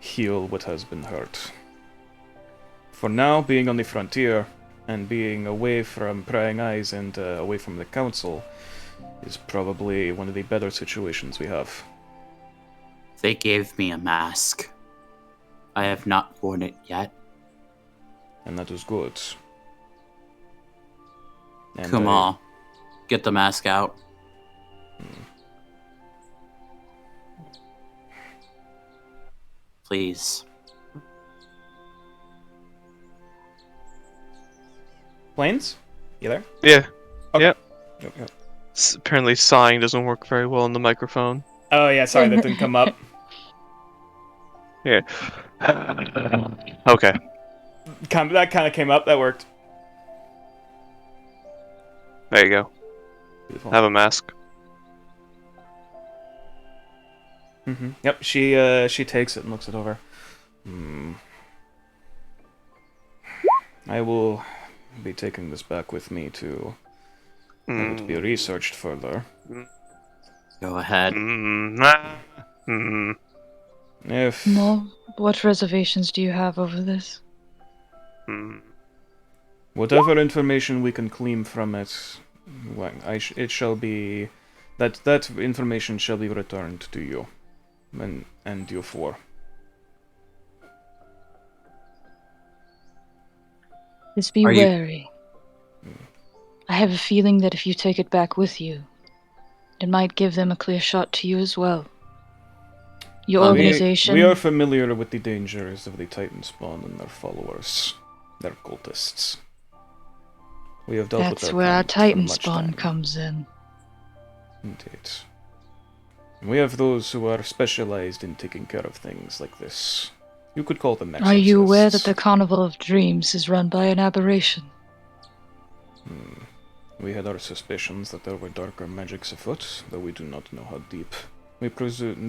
heal what has been hurt. For now, being on the frontier and being away from prying eyes and away from the council is probably one of the better situations we have. They gave me a mask. I have not worn it yet. And that is good. And Kumal, get the mask out. Please. Planes? You there? Yeah. Okay. Yep. Yep. Apparently sighing doesn't work very well on the microphone. Oh yeah, sorry, that didn't come up. Yeah. Okay. That kind of came up. That worked. There you go. Beautiful. Have a mask. Yep, she takes it and looks it over. I will be taking this back with me to have it be researched further. Go ahead. If No. What reservations do you have over this? whatever information we can glean from it, it shall be that information shall be returned to you, and you four. Just be Are you- wary. I have a feeling that if you take it back with you, it might give them a clear shot to you as well. Your organization. We are familiar with the dangers of the Titan Spawn and their followers, their cultists. We have dealt with That's their where our kind for Titan much spawn time. comes in. Indeed. We have those who are specialized in taking care of things like this. You could call them Are you aware that exorcists. the Carnival of Dreams is run by an aberration? We had our suspicions that there were darker magics afoot, though we do not know how deep. We presume,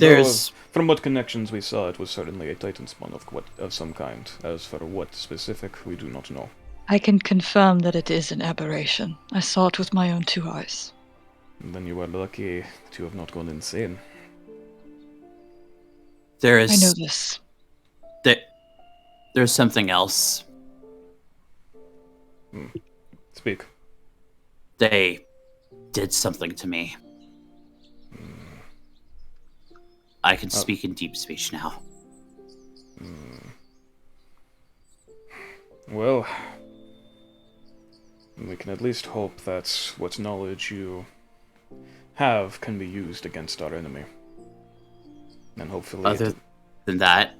from what connections we saw, it was certainly a Titan spawn of some kind. As for what specific, we do not know. I can confirm that it is an aberration. I saw it with my own 2 eyes. And then you are lucky that you have not gone insane. There I know is this. there's something else. Speak. They did something to me. I can speak in deep speech now. Well, we can at least hope that what knowledge you have can be used against our enemy. And hopefully... Other than that,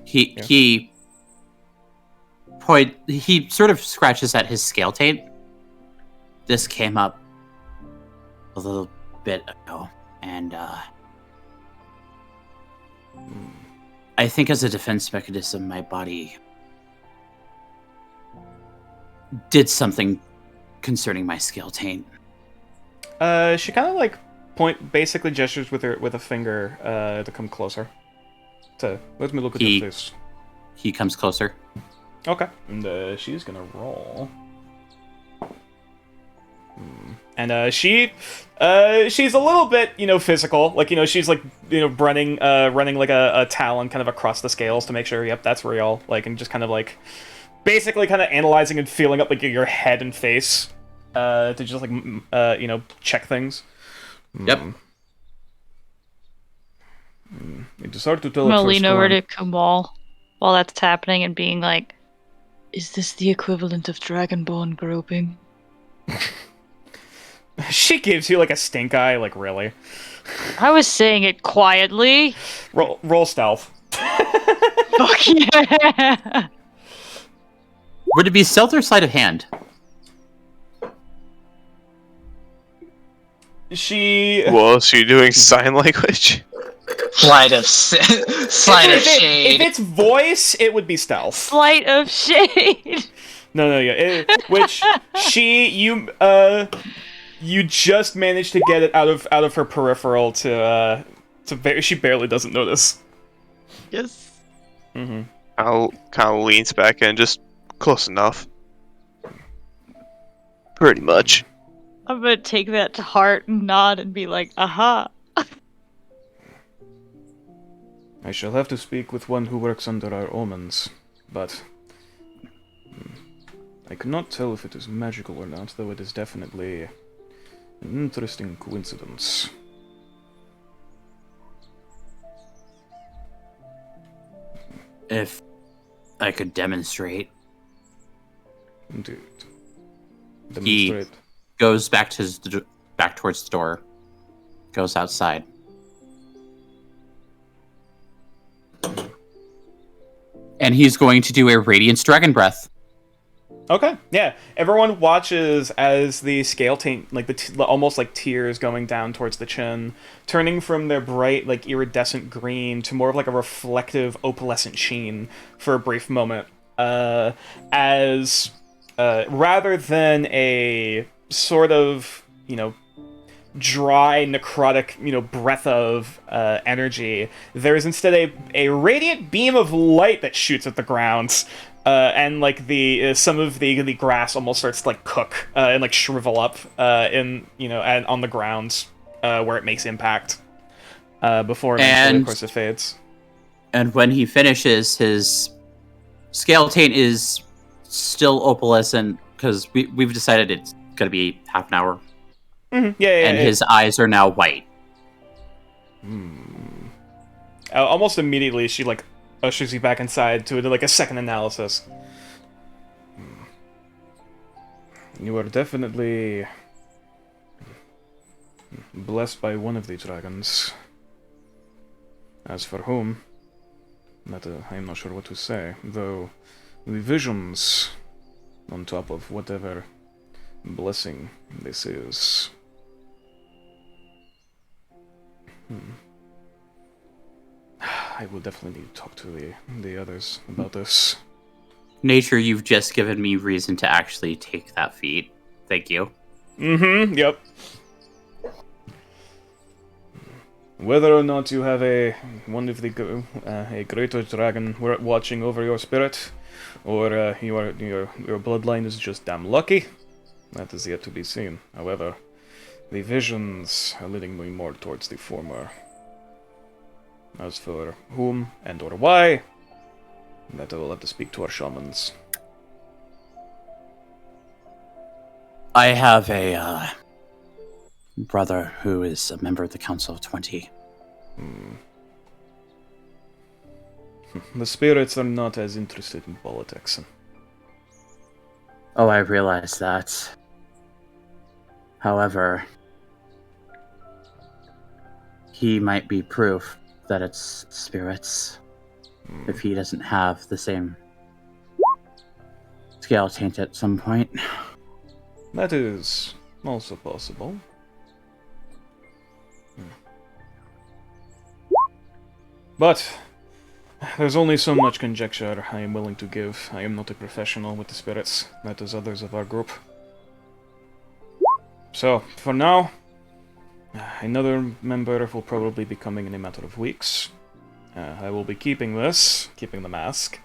he sort of scratches at his scale tape. This came up a little bit ago, and I think as a defense mechanism, my body did something concerning my scale taint. She kind of like basically gestures with a finger to come closer. To let me look at your face. He comes closer. Okay, and she's gonna roll. And she's a little bit, physical. Like, she's like, running like a talon kind of across the scales to make sure, yep, that's real. Like, and just kind of like, basically kind of analyzing and feeling up like your head and face, to just like, check things. Yep. It's hard to tell. I'm gonna lean over to Kamal while that's happening and being like, is this the equivalent of Dragonborn groping? She gives you like a stink eye, like really. I was saying it quietly. Roll stealth. Fuck yeah! Would it be stealth or sleight of hand? Was you doing sign language? Sleight of shade. If it's voice, it would be stealth. Sleight of shade. No, yeah. You just managed to get it out of her peripheral to she barely doesn't notice. Yes. Mm-hmm. I'll kind of leans back and just close enough. Pretty much. I'm gonna take that to heart and nod and be like, aha. I shall have to speak with one who works under our omens, but I cannot tell if it is magical or not, though it is definitely an interesting coincidence. If I could demonstrate. Indeed. He Demonstrate. goes back towards the door. Goes outside. And he's going to do a Radiance Dragon Breath. Okay, yeah. Everyone watches as the scale taint, like almost like tears going down towards the chin, turning from their bright, like iridescent green to more of like a reflective opalescent sheen for a brief moment. As rather than a sort of, dry, necrotic, breath of energy, there is instead a radiant beam of light that shoots at the ground. And like the some of the grass almost starts to like cook and like shrivel up and on the ground where it makes impact before eventually, of course, it fades. And when he finishes, his scale taint is still opalescent because we've decided it's gonna be half an hour. Mm-hmm. Yeah, and his eyes are now white. Almost immediately, she like ushers you back inside to like a second analysis. You are definitely blessed by one of the dragons. As for whom, that I am not sure what to say. Though the visions, on top of whatever blessing this is. I will definitely need to talk to the others about this. Nature, you've just given me reason to actually take that feat. Thank you. Mm-hmm, yep. Whether or not you have a greater dragon watching over your spirit, or your bloodline is just damn lucky, that is yet to be seen. However, the visions are leading me more towards the former. As for whom and or why, that I will have to speak to our shamans. I have a brother who is a member of the Council of 20. The spirits are not as interested in politics. Oh, I realize that. However, he might be proof that it's spirits if he doesn't have the same scale taint at some point. That is also possible. But there's only so much conjecture I am willing to give. I am not a professional with the spirits, that is others of our group. So, for now, another member will probably be coming in a matter of weeks. I will be keeping the mask.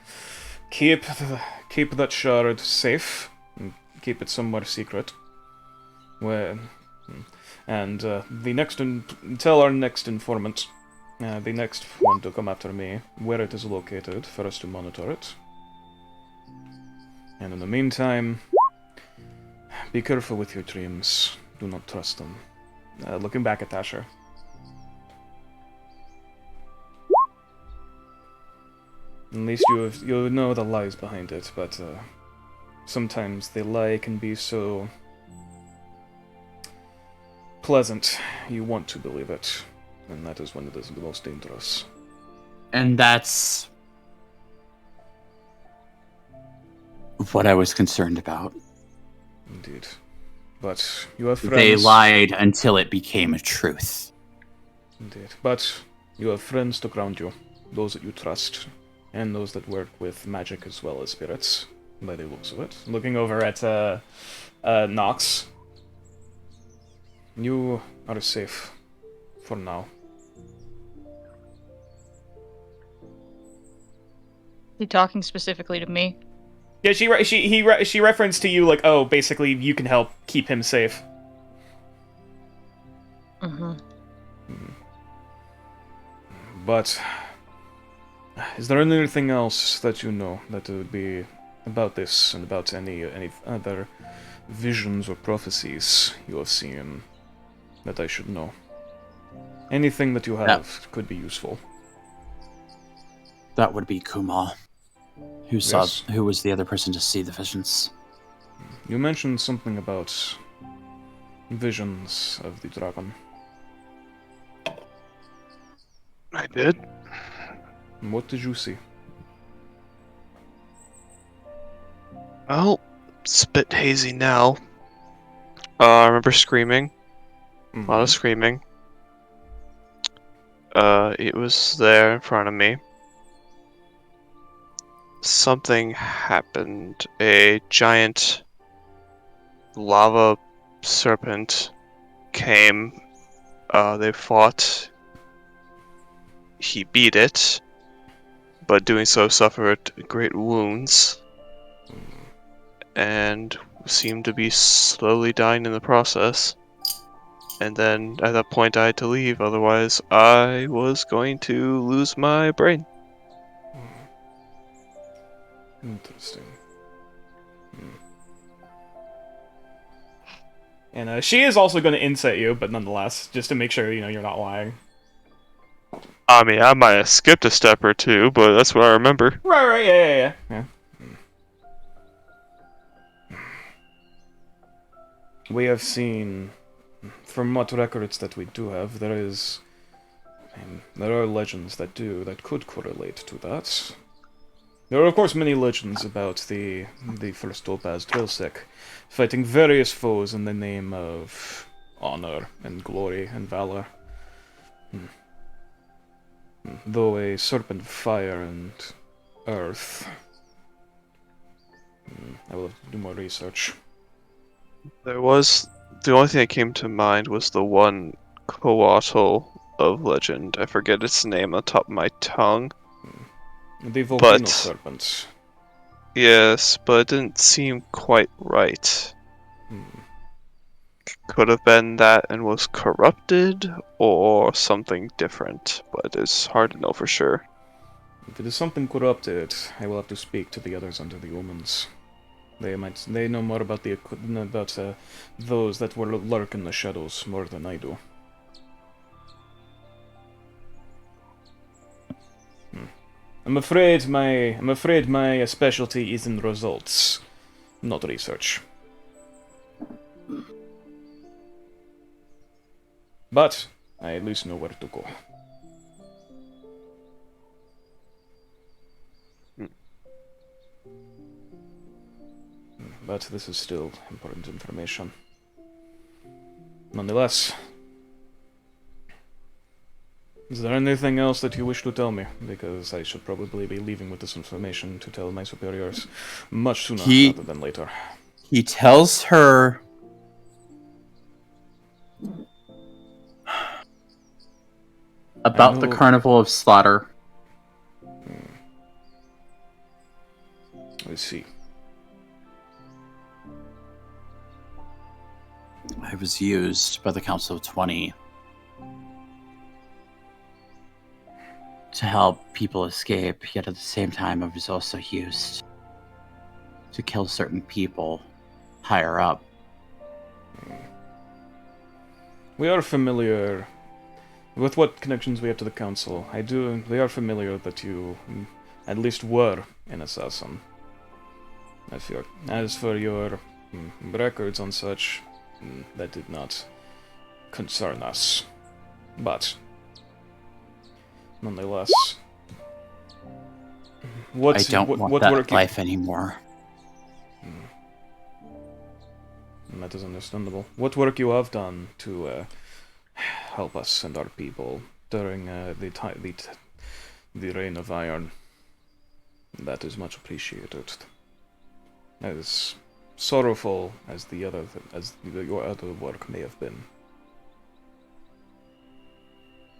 Keep that shard safe, and keep it somewhere secret. And tell our next informant, the next one to come after me, where it is located for us to monitor it. And in the meantime, be careful with your dreams. Do not trust them. Looking back at Asher. At least you know the lies behind it, but sometimes the lie can be so pleasant you want to believe it, and that is when it is the most dangerous. And that's what I was concerned about. Indeed. But you have friends. They lied until it became a truth. Indeed. But you have friends to ground you. Those that you trust. And those that work with magic as well as spirits. By the looks of it. Looking over at Nox. You are safe. For now. He talking specifically to me? Yeah, she referenced to you like, oh, basically you can help keep him safe. Mm-hmm. But is there anything else that you know that would be about this and about any other visions or prophecies you have seen that I should know? Anything that you have could be useful. That would be Kumal. Who was the other person to see the visions? You mentioned something about visions of the dragon. I did. What did you see? Well, it's a bit hazy now. I remember screaming. A lot of screaming. It was there in front of me. something happened. A giant lava serpent came. They fought. He beat it, but doing so suffered great wounds and seemed to be slowly dying in the process. And then at that point I had to leave, otherwise I was going to lose my brain. Interesting. And she is also going to insight you, but nonetheless, just to make sure you're not lying. I mean, I might have skipped a step or two, but that's what I remember. Right, yeah. We have seen, from what records that we do have, there are legends that could correlate to that. There are, of course, many legends about the first Topaz Trailsick fighting various foes in the name of honor and glory and valor. Though a serpent of fire and earth. I will have to do more research. The only thing that came to mind was the one Coatl of legend. I forget its name on the top of my tongue. The volcano serpents. Yes, but it didn't seem quite right. Could have been that and was corrupted, or something different, but it's hard to know for sure. If it is something corrupted, I will have to speak to the others under the omens. They know more about those that will lurk in the shadows more than I do. I'm afraid my specialty is in results, not research. But I at least know where to go. But this is still important information. Nonetheless, is there anything else that you wish to tell me? Because I should probably be leaving with this information to tell my superiors much sooner rather than later. He tells her about the Carnival of Slaughter. I see. I was used by the Council of 20 to help people escape, yet at the same time I was also used to kill certain people higher up. We are familiar with what connections we have to the Council. We are familiar that you at least were an assassin. As for your records on such, that did not concern us. But nonetheless, I don't want that life anymore. That is understandable. What work you have done to help us and our people during the Reign of Iron, that is much appreciated. As sorrowful as your other work may have been,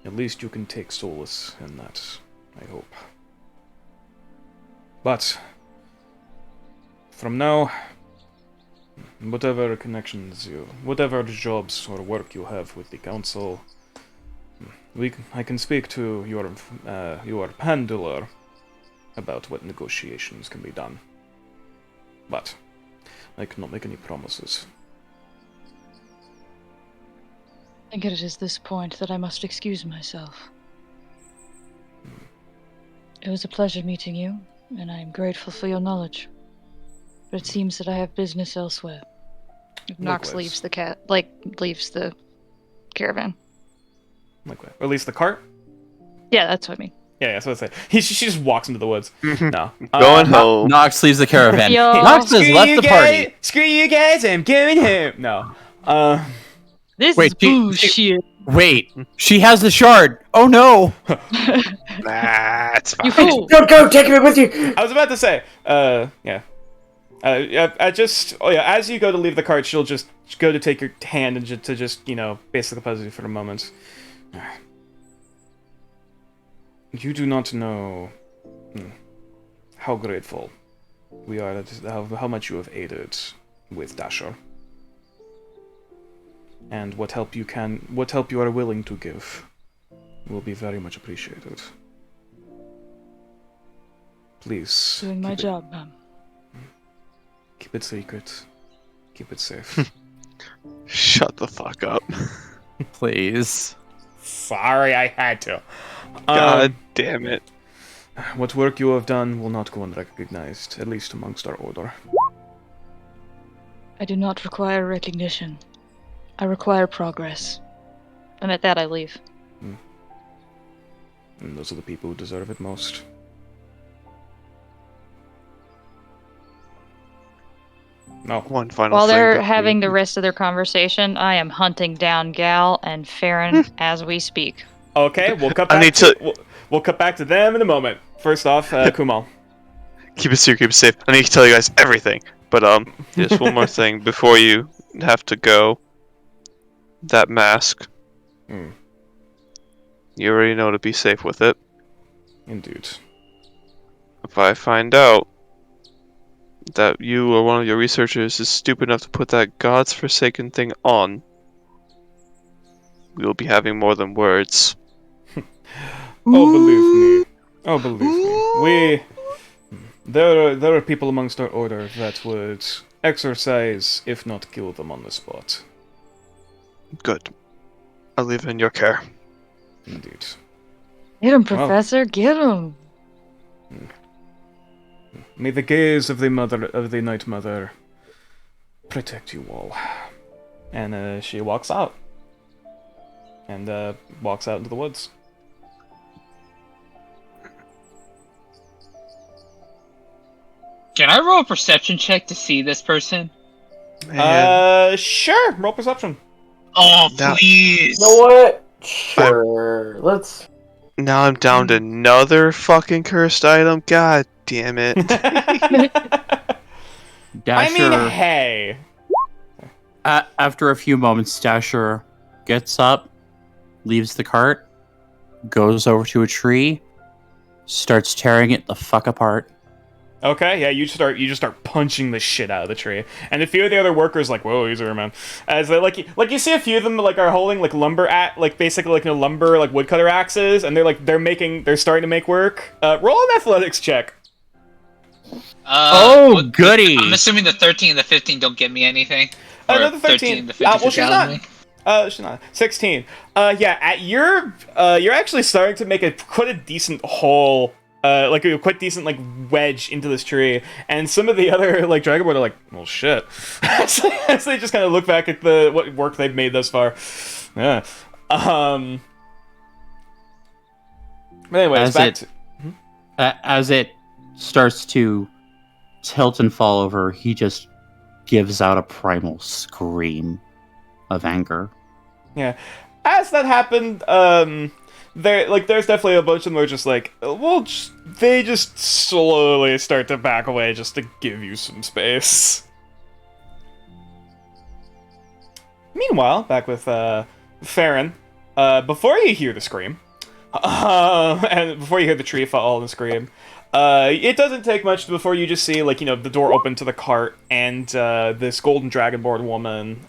at least you can take solace in that, I hope. But from now, whatever jobs or work you have with the Council, I can speak to your handler about what negotiations can be done. But I cannot make any promises. I think it is this point that I must excuse myself. It was a pleasure meeting you, and I am grateful for your knowledge. But it seems that I have business elsewhere. Nox leaves the caravan. Likewise. Or at least the cart? Yeah, that's what I mean. Yeah, that's what I said. She just walks into the woods. No. Going home. Nox leaves the caravan. Yo. Nox has left the party. Screw you guys, I'm going home. No. This Wait, is bullshit. Wait, she has the shard. Oh no! That's fine. You fool! Go, take me with you. I was about to say, yeah. As you go to leave the cart, she'll just go to take your hand and just basically pose you for a moment. You do not know how grateful we are how much you have aided with Dasher. And what help you are willing to give will be very much appreciated. Please. Doing my job, ma'am. Keep it secret. Keep it safe. Shut the fuck up. Please. Sorry, I had to. God damn it. What work you have done will not go unrecognized, at least amongst our order. I do not require recognition. I require progress. And at that, I leave. And those are the people who deserve it most. No. One final While thing. they're that having we- the rest of their conversation, I am hunting down Gal and Farron as we speak. Okay, we'll cut I back need to to- we'll cut back to them in a moment. First off, Kumal. Keep it secret, keep it safe. I need to tell you guys everything. But just one more thing before you have to go. That mask. Hmm. You already know to be safe with it. Indeed. If I find out that you or one of your researchers is stupid enough to put that God's forsaken thing on, we'll be having more than words. Oh, believe me. Oh, believe me. There are people amongst our order that would exorcise, if not kill them on the spot. Good. I'll leave it in your care. Indeed. Get him, Professor, get him! May the gaze of the Night Mother protect you all. And she walks out. And walks out into the woods. Can I roll a perception check to see this person? Man, Sure. Roll perception. Oh, No. please! You know what? Sure. Let's. now I'm down to another fucking cursed item. God damn it. Dasher, hey. after a few moments, Dasher gets up, leaves the cart, goes over to a tree, starts tearing it the fuck apart. Okay, yeah, you just start punching the shit out of the tree, and a few of the other workers like, whoa, easier, man. As they you see a few of them are holding basically lumber woodcutter axes, and they're starting to make work. Roll an athletics check. Goody! I'm assuming the 13 and the 15 don't get me anything. No, Or the 13. and the 15 Well, should she's challenge not. me. She's not. 16. You're actually starting to make quite a decent hole, a quite decent wedge into this tree, and some of the other Dragonborn are like, well, shit. as they just kind of look back at what work they've made thus far. Yeah. But anyways, As it starts to tilt and fall over, he just gives out a primal scream of anger. Yeah. As that happened, there's definitely a bunch of them who are just they just slowly start to back away just to give you some space. Meanwhile, back with Farron, before you hear the scream, and before you hear the tree fall and scream, it doesn't take much before you just see the door open to the cart and this golden dragonborn woman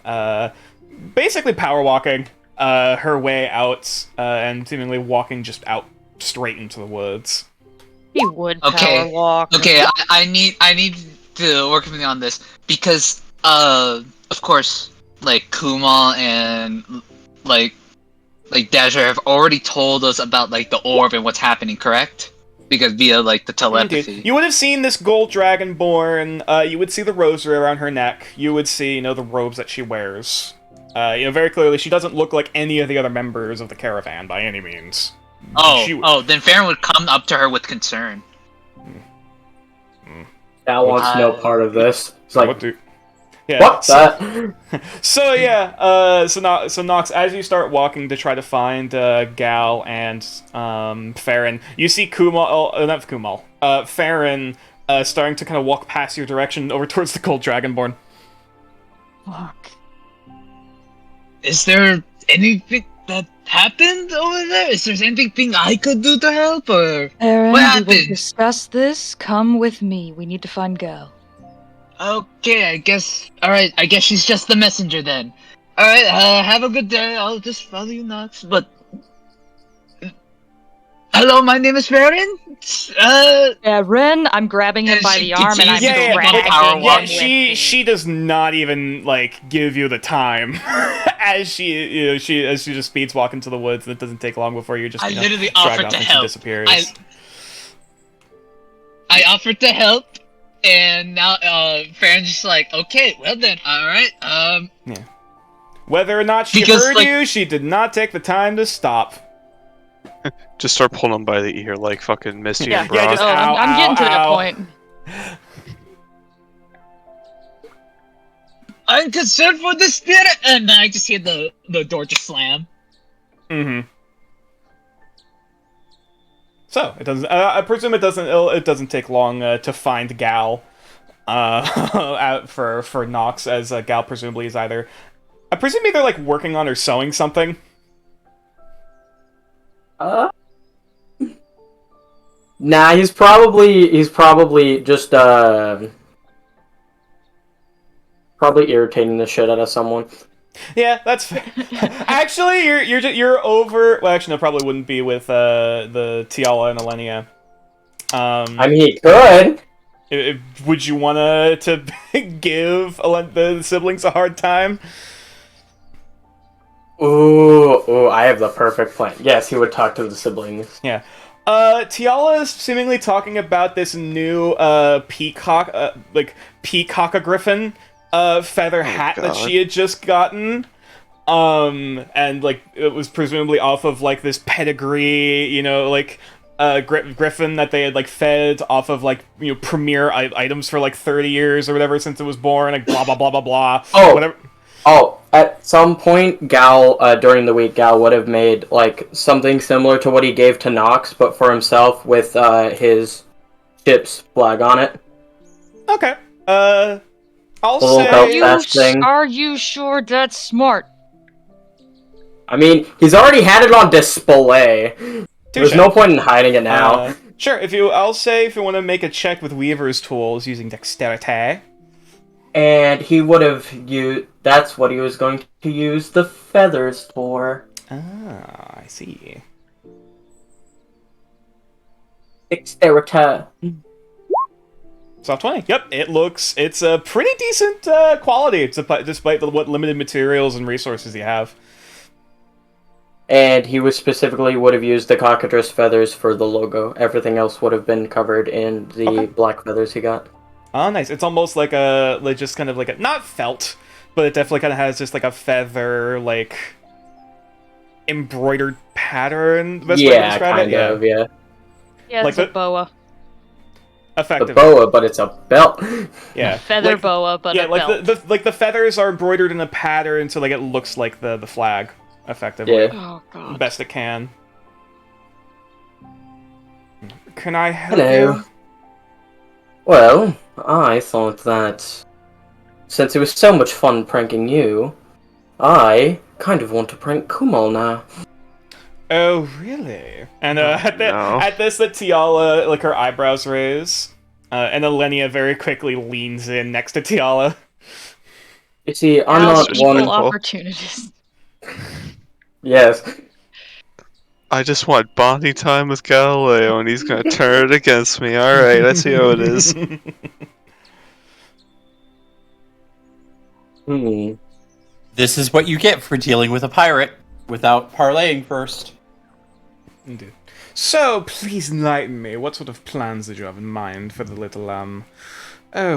basically power walking her way out and seemingly walking just out straight into the woods. He would Okay, power walk. Okay, I need to work with me on this because of course Kumal and Dasher have already told us about the orb and what's happening, correct? Because via the telepathy. Indeed. You would have seen this gold dragonborn. You would see the rosary around her neck. You would see the robes that she wears. Very clearly, she doesn't look like any of the other members of the caravan by any means. Then Farron would come up to her with concern. That wants no part of this. It's like, What do? Yeah. What So, the? so Nox, as you start walking to try to find Gal and Farron, you see not Kumal, Farron starting to kind of walk past your direction over towards the Gold Dragonborn. Fuck. Is there anything that happened over there? Is there anything I could do to help, or Aaron, what we will happened? discuss this. Come with me. We need to find Gal. Okay, I guess. All right, I guess she's just the messenger then. All right, have a good day. I'll just follow you nuts. But hello, my name is Farron. Ren, I'm grabbing him And by she the arm and I'm continues to dragging power him walk. with she me. she does not even like give you the time as she just speeds walk into the woods, and it doesn't take long before you just I literally drag offered off to and help. she disappears. I offered to help, and now Farron's just like, okay, well then, all right. Whether or not she Because, heard like- you, she did not take the time to stop. Just start pulling him by the ear like fucking Misty Yeah, and Brock. just- oh, ow, I'm getting to that ow. point. I'm concerned for the spirit, and then I just hear the door just slam. Mm-hmm. So it doesn't. I presume it doesn't. It doesn't take long to find Gal. Out for Nox, as Gal presumably is either. I presume either like working on or sewing something. Nah, he's probably just probably irritating the shit out of someone. Yeah, that's fair. Actually, you're over. Well, actually, no, probably wouldn't be with the Tiala and Elenia. I mean, he could. Would you want to give the siblings a hard time? Ooh, I have the perfect plan. Yes, he would talk to the siblings. Yeah. Tiala is seemingly talking about this new peacock, peacock-a-griffin feather hat that God. she had just gotten. And like it was presumably off of like this pedigree, you know, like griffin that they had like fed off of like, you know, premier items for like 30 years or whatever since it was born, like blah blah blah blah blah. Oh. Whatever. Oh, at some point, Gal, during the week, Gal would have made, like, something similar to what he gave to Nox, but for himself with, his ship's flag on it. Okay. I'll Little belt say. vest thing. Are you sure that's smart? I mean, he's already had it on display. There's Touche. no point in hiding it now. Sure. I'll say if you want to make a check with Weaver's tools using dexterity. And he would have used... That's what he was going to use the feathers for. Ah, I see. Dexterity. Soft 20. Yep, it's a pretty decent quality, despite what limited materials and resources you have. And he would have used the cockatrice feathers for the logo. Everything else would have been covered in the Okay. black feathers he got. Oh, nice. It's almost like just kind of like a, not felt, but it definitely kind of has just like a feather, like, embroidered pattern. Best way to Yeah, describe kind it? of, yeah. Yeah, Like it's a the- boa. The Effectively. boa, but it's a belt. Yeah. Feather Like- boa, but yeah, a like belt. the feathers are embroidered in a pattern, so like it looks like the flag, effectively. Yeah. Oh god. Best it can. Can I help Hello. you? Well, I thought that since it was so much fun pranking you, I kind of want to prank Kumal now. Oh, really? And no. at this, the Tiala, like her eyebrows raise, and Elenia very quickly leans in next to Tiala. You see, I'm Now not equal one. opportunities. Yes. I just want bonding time with Galileo, and he's gonna turn it against me. Alright, I see how it is. This is what you get for dealing with a pirate without parlaying first. Indeed. So, please enlighten me. What sort of plans did you have in mind for the little,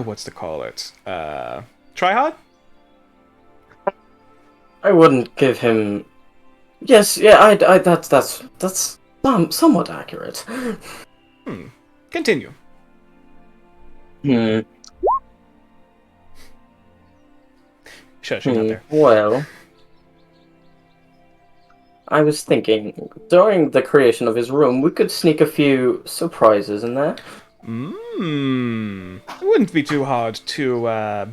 what's to call it? Trihard? I wouldn't give him. Yes, yeah, that's somewhat accurate. Continue. Sure, she's not there. Well, I was thinking, during the creation of his room, we could sneak a few surprises in there. It wouldn't be too hard to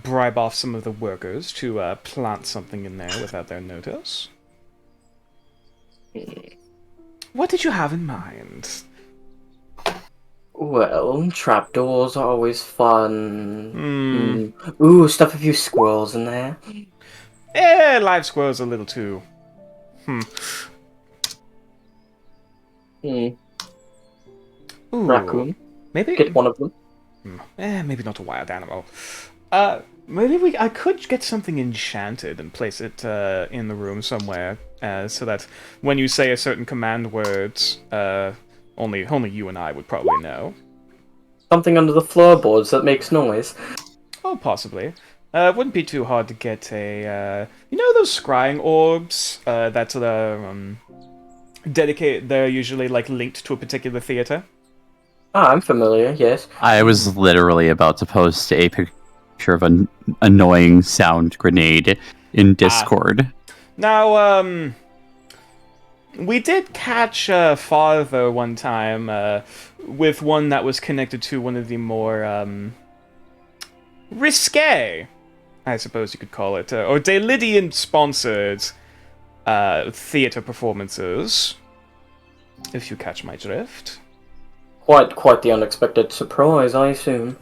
bribe off some of the workers to plant something in there without their notice. What did you have in mind? Well, trapdoors are always fun. Ooh, stuff a few squirrels in there. Live squirrels a little too. Hmm. Ooh, Raccoon. maybe. Get one of them. Maybe not a wild animal. Maybe I could get something enchanted and place it in the room somewhere, so that when you say a certain command word, only you and I would probably know. Something under the floorboards that makes noise. Oh, possibly. It wouldn't be too hard to get a, those scrying orbs that they're usually like linked to a particular theater. Ah, I'm familiar, yes. I was literally about to post a picture of an annoying sound grenade in Discord. Now, we did catch Father one time with one that was connected to one of the more risque, I suppose you could call it, or Delidian-sponsored theater performances, if you catch my drift. Quite the unexpected surprise, I assume.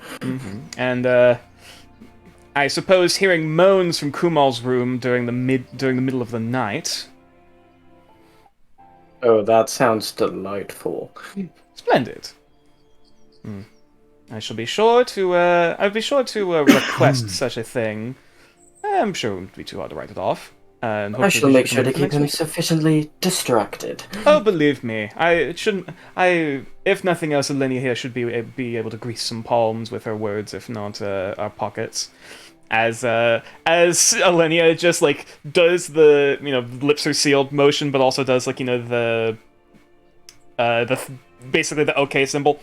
And I suppose hearing moans from Kumal's room during the middle of the night. Oh, that sounds delightful. Splendid. I shall be sure to. I'll be sure to request such a thing. I'm sure it wouldn't be too hard to write it off. And I shall hopefully make she sure can to make it keep him next week. sufficiently distracted. Oh, believe me, if nothing else, Elenia here should be able to grease some palms with her words, if not our pockets. As Elenia just like does the lips are sealed motion, but also does like the basically the OK symbol.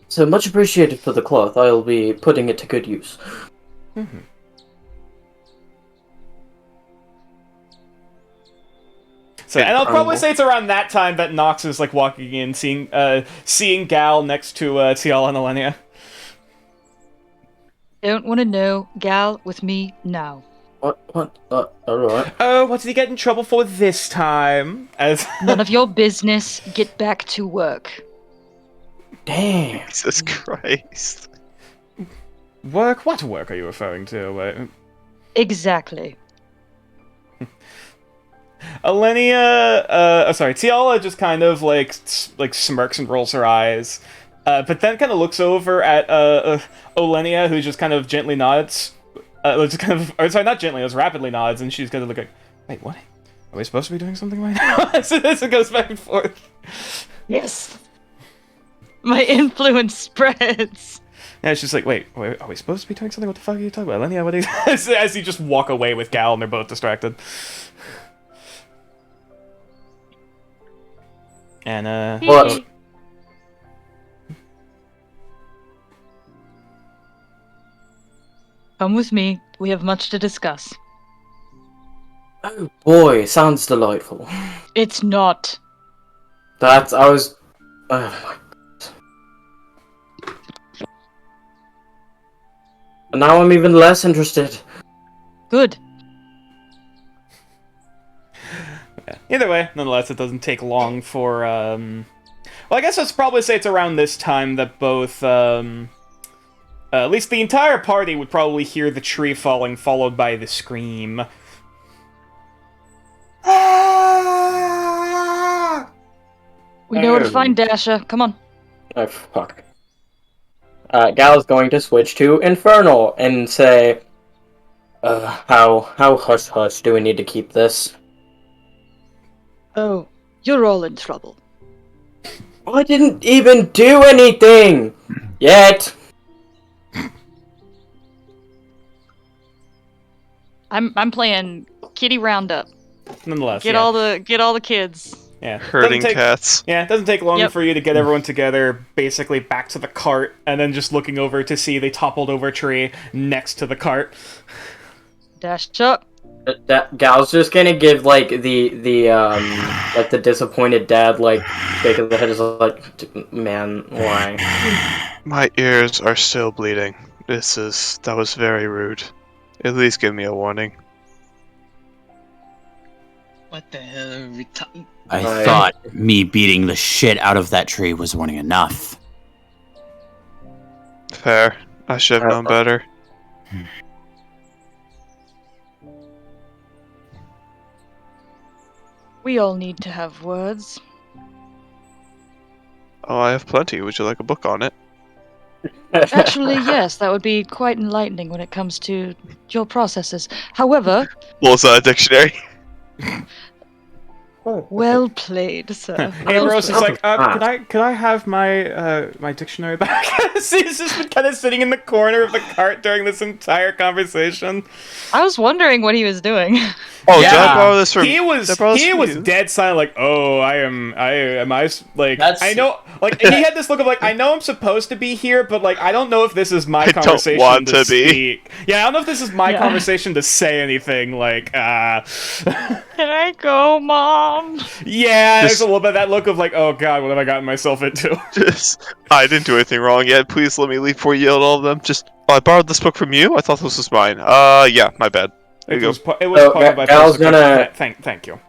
So much appreciated for the cloth. I'll be putting it to good use. So, and I'll probably say it's around that time that Nox is like walking in, seeing Gal next to Tiala and Elenia. Don't want to know. Gal, with me now. What? Alright. Oh, what did he get in trouble for this time? As None of your business. Get back to work. Damn. Jesus Christ. work? What work are you referring to? Exactly. Elenia, sorry, Tiala just kind of like smirks and rolls her eyes, but then kind of looks over at Olenia, who just kind of gently nods. Just kind of, or sorry, not gently, it was rapidly nods, and she's kind of looking. Wait, what? Are we supposed to be doing something right now? So this it goes back and forth. Yes. My influence spreads. Yeah, she's like, wait, are we supposed to be doing something? What the fuck are you talking about, Elenia? What are you? As you just walk away with Gal, and they're both distracted. And What? Come with me. We have much to discuss. Oh boy, sounds delightful. It's not. Oh my god. And now I'm even less interested. Good. Either way, nonetheless, it doesn't take long for, well, I guess I'd probably say it's around this time that both, at least the entire party would probably hear the tree falling, followed by the scream. We know where to find Dasha. Come on. Oh fuck. Gal's going to switch to Infernal and say, how hush hush do we need to keep this? Oh, you're all in trouble. I didn't even do anything! Yet! I'm playing Kitty Roundup. Nonetheless, Get yeah. all the kids. Yeah. Herding Doesn't take- cats. Yeah, it doesn't take long Yep. for you to get everyone together, basically back to the cart, and then just looking over to see they toppled over a tree next to the cart. Dasha. Gal's just gonna give like the like the disappointed dad like shake of the head is like, man, why? My ears are still bleeding. That was very rude. At least give me a warning. What the hell are we talking? I Right. thought me beating the shit out of that tree was warning enough. Fair. I should have known better. We all need to have words. Oh, I have plenty. Would you like a book on it? Actually, yes, that would be quite enlightening when it comes to your processes. However, Well, it's not a dictionary. well played, sir. Ambrose is like, Ah. could I have my my dictionary back? See, he's just been kind of sitting in the corner of the cart during this entire conversation. I was wondering what he was doing. Oh, Yeah. did I borrow this from? He was did I borrow this from you? dead silent, like, oh, like, That's- I know, like, he had this look of like, I know I'm supposed to be here, but like, I don't know if this is my I don't conversation want to be. speak. Yeah, I don't know if this is my Yeah. conversation to say anything. Like, Can I go, Mom? yeah, there's Just- a little bit of that look of like, oh god, what have I gotten myself into? I didn't do anything wrong yet. Please let me leave before you yell at all of them. Oh, I borrowed this book from you? I thought this was mine. Yeah, my bad. There It you was, go. it was So, part of my Gal's first- gonna- Thank you.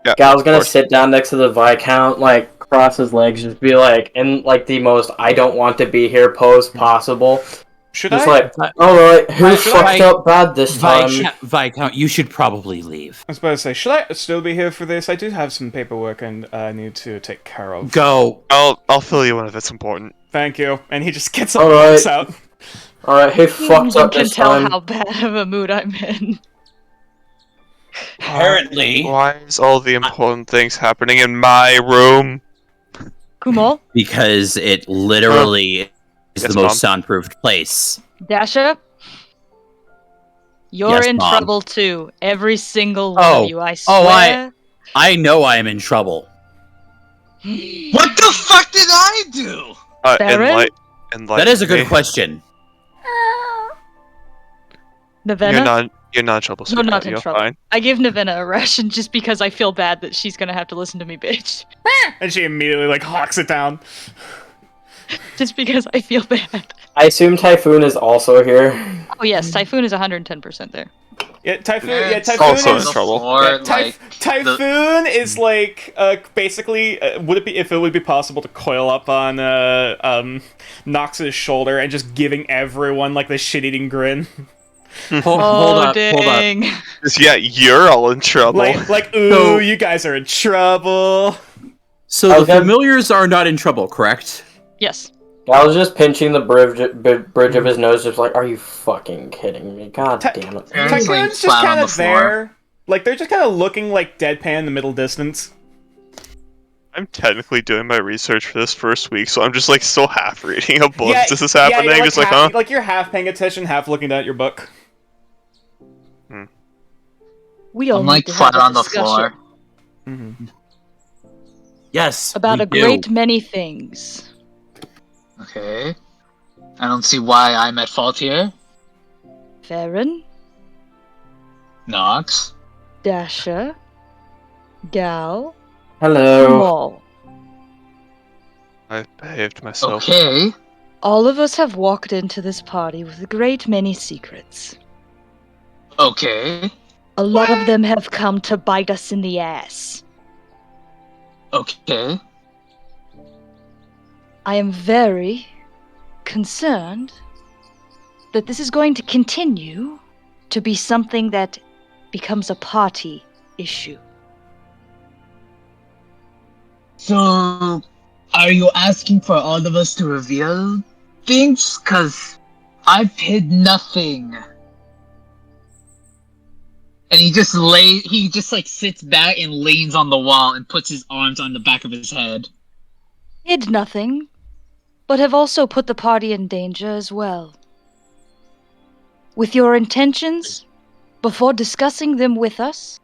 Yeah, Gal's of gonna course. sit down next to the Viscount, like cross his legs, just be like in like the most I don't want to be here pose possible. Should Just I? like, alright, who Should fucked I- up bad this time? Viscount, you should probably leave. I was about to say, should I still be here for this? I do have some paperwork and I need to take care of. Go. I'll fill you in if it's important. Thank you. And he just gets up All and right. walks out. Alright, who fucked You up can this tell time? how bad of a mood I'm in. Apparently, Why is all the important things happening in my room? Kumal, because it literally is Yes, the most Mom. soundproofed place. Dasha, you're Yes, in Mom. trouble too. Every single one Oh. of you, I Oh, swear. I know I am in trouble. What the fuck did I do? Baron? That is a good me. question. Navenna? You're not in trouble. You're not sweetheart. in You're trouble. fine. I give Navenna a ration just because I feel bad that she's gonna have to listen to me bitch. And she immediately, like, hawks it down. Just because I feel bad. I assume Typhoon is also here. Oh yes, Typhoon is 110% there. Yeah, Typhoon, It's Typhoon Also is... in trouble. Floor, Yeah, like, Typhoon is like basically would it be if it would be possible to coil up on Nox's shoulder and just giving everyone like the shit-eating grin, Hold Oh up, hold up. dang. Yeah, you're all in trouble. like ooh, So- you guys are in trouble. So I the was gonna- familiars are not in trouble, correct? Yes. I was just pinching the bridge of his nose, just like, are you fucking kidding me? God Ty- damn it. Aaron's laying Typhoon's just flat on kind the of floor. there, like they're just kind of looking like deadpan in the middle distance. I'm technically doing my research for this first week, so I'm just like still half reading a book. Yeah, This is yeah, happening. you're, Just like, half, huh? like you're half paying attention, half looking down at your book. We all I'm need like to flat have a on the discussion floor. Mm-hmm. Yes. about we a do. great many things. Okay. I don't see why I'm at fault here. Farron, Nox. Dasha, Gal, Hello. Kumal. I've behaved myself. Okay. All of us have walked into this party with a great many secrets. Okay. A lot of them have come to bite us in the ass. Okay. I am very concerned that this is going to continue to be something that becomes a party issue. So, are you asking for all of us to reveal things? Cause I've hid nothing. And he just like sits back and leans on the wall and puts his arms on the back of his head. Hid nothing, but have also put the party in danger as well. With your intentions, before discussing them with us,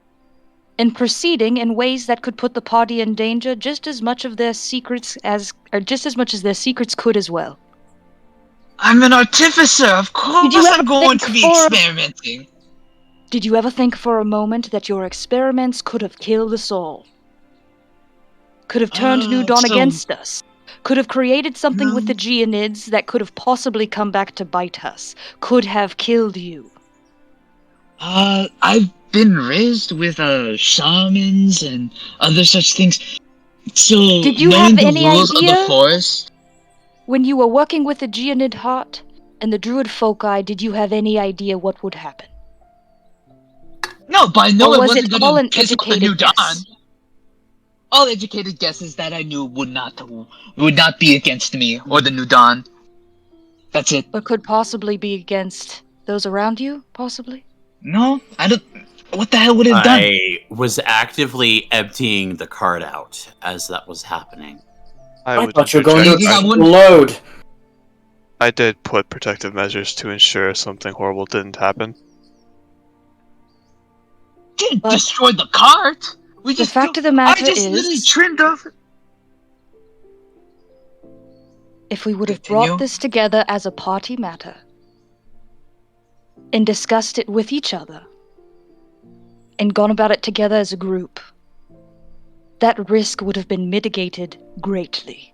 and proceeding in ways that could put the party in danger just as much as their secrets could as well. I'm an artificer, of course you ever I'm going think to be for- experimenting. Did you ever think for a moment that your experiments could have killed us all? Could have turned New Dawn against us? Could have created something with the Geonids that could have possibly come back to bite us? Could have killed you? I've been raised with shamans and other such things. So Did you knowing have the any rules of idea? the forest. When you were working with the Geonid heart and the Druid foci, did you have any idea what would happen? No, but I know Or I was wasn't it all going an to piss off the educated New Dawn. guess? All educated guesses that I knew would not be against me or the New Dawn. That's it. But could possibly be against those around you, possibly? No, I don't. What the hell would it have done? I was actively emptying the card out as that was happening. I would thought you were going to You think I wouldn't- explode. I did put protective measures to ensure something horrible didn't happen. Didn't But- destroy the cart. We The just fact of the matter I just literally is, trimmed off. if we would have Continue. brought this together as a party matter and discussed it with each other and gone about it together as a group, that risk would have been mitigated greatly.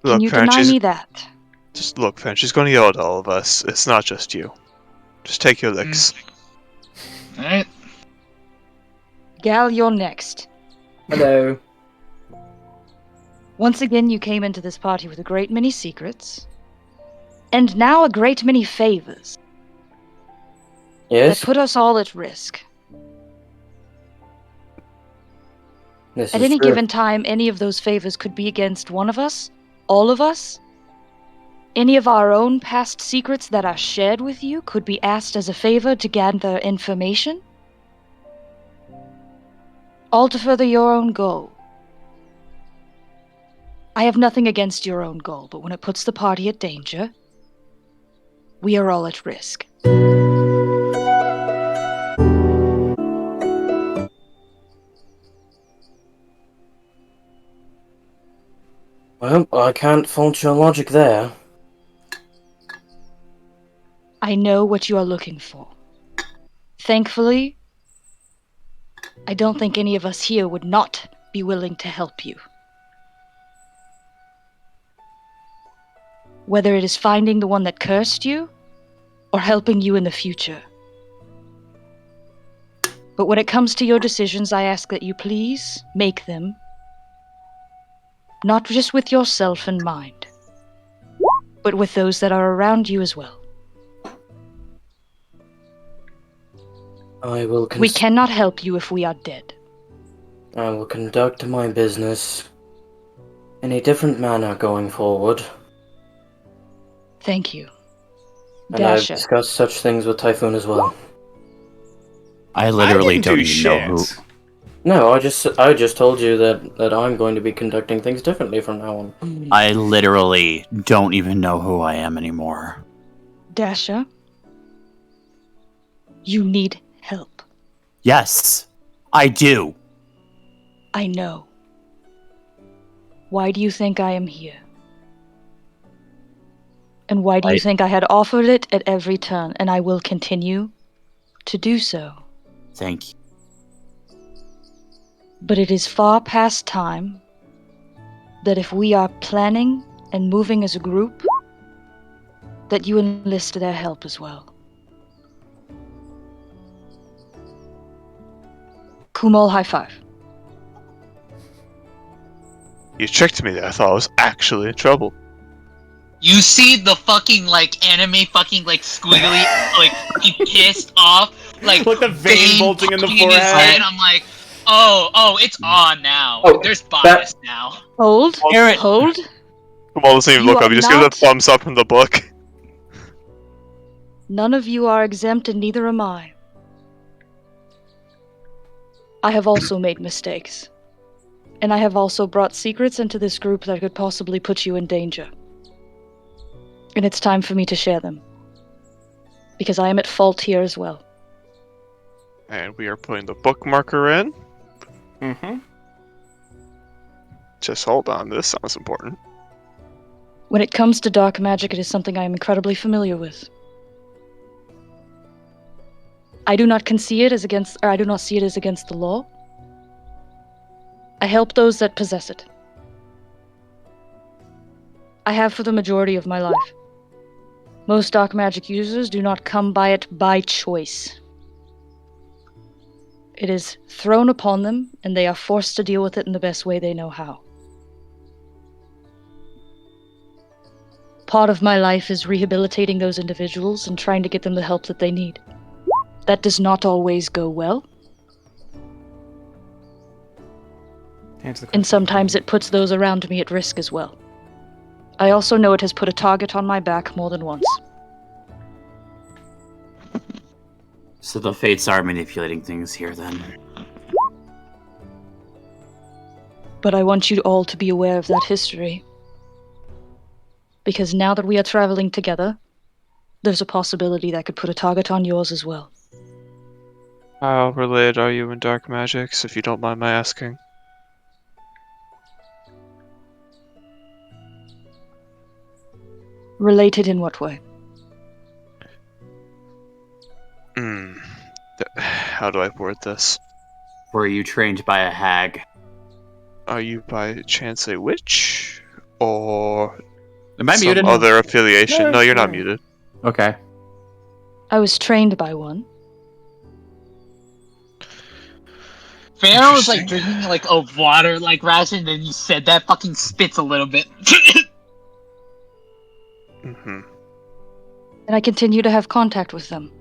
Can Look, you Farron, deny me that? just look, Farron, she's going to yell at all of us. It's not just you. Just take your licks. All right. Gal, you're next. Hello. Once again, you came into this party with a great many secrets, and now a great many favors Yes? that put us all at risk. This At is any true. given time, any of those favors could be against one of us, all of us. Any of our own past secrets that are shared with you could be asked as a favor to gather information. All to further your own goal. I have nothing against your own goal, but when it puts the party at danger, we are all at risk. Well, I can't fault your logic there. I know what you are looking for. Thankfully, I don't think any of us here would not be willing to help you. Whether it is finding the one that cursed you, or helping you in the future. But when it comes to your decisions, I ask that you please make them not just with yourself in mind, but with those that are around you as well. I will We cannot help you if we are dead. I will conduct my business in a different manner going forward. Thank you. And I've Dasha, discussed such things with Typhoon as well. I literally I didn't don't do even know shit. who. No, I just told you that I'm going to be conducting things differently from now on. I literally don't even know who I am anymore. Dasha, you need help. Yes, I do. I know. Why do you think I am here? And why do you think I had offered it at every turn, and I will continue to do so? Thank you. But it is far past time that if we are planning and moving as a group, that you enlist their help as well. Kumal, high five. You tricked me there. I thought I was actually in trouble. You see the fucking anime fucking squiggly fucking pissed off Like the vein bulging in the fucking his forehead. head. I'm like, oh, it's on now. Oh, There's bias now. Hold. Aaron- Hold. Come on, doesn't even You look are up. You just give not- the thumbs up in the book. None of you are exempt, and neither am I. I have also made mistakes. And I have also brought secrets into this group that could possibly put you in danger. And it's time for me to share them. Because I am at fault here as well. And we are putting the bookmarker in. Mm-hmm. Just hold on. This sounds important. When it comes to dark magic, it is something I am incredibly familiar with. I do not see it as against the law. I help those that possess it. I have for the majority of my life. Most dark magic users do not come by it by choice. It is thrown upon them, and they are forced to deal with it in the best way they know how. Part of my life is rehabilitating those individuals and trying to get them the help that they need. That does not always go well, Answer the question. and sometimes it puts those around me at risk as well. I also know it has put a target on my back more than once. So the fates are manipulating things here, then. But I want you all to be aware of that history. Because now that we are traveling together, there's a possibility that could put a target on yours as well. How related are you in dark magics, if you don't mind my asking? Related in what way? How do I word this? Were you trained by a hag? Are you by chance a witch? Or Am I some muted? other affiliation? No, you're not No. muted. Okay. I was trained by one. Pharaoh was like Interesting. drinking like a water like ration, and then you said that fucking spits a little bit. Mm-hmm. And I continue to have contact with them.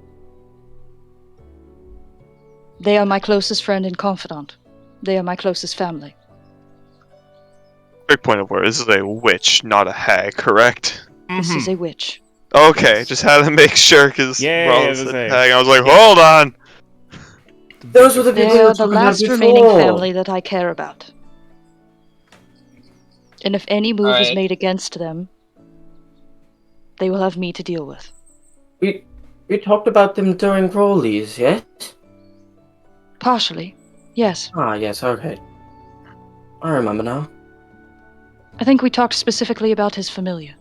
They are my closest friend and confidant. They are my closest family. Quick point of order. This is a witch, not a hag, correct? This is a witch. Okay, Yes. just had to make sure because Yeah, Roll it was said a- hag. I was like, hold on. Those were the people They we were are the talking about last remaining before. family that I care about. And if any move is Alright. made against them, they will have me to deal with. We talked about them during Rollies, yes? Partially, yes. Ah, yes, okay. I remember now. I think we talked specifically about his familiar.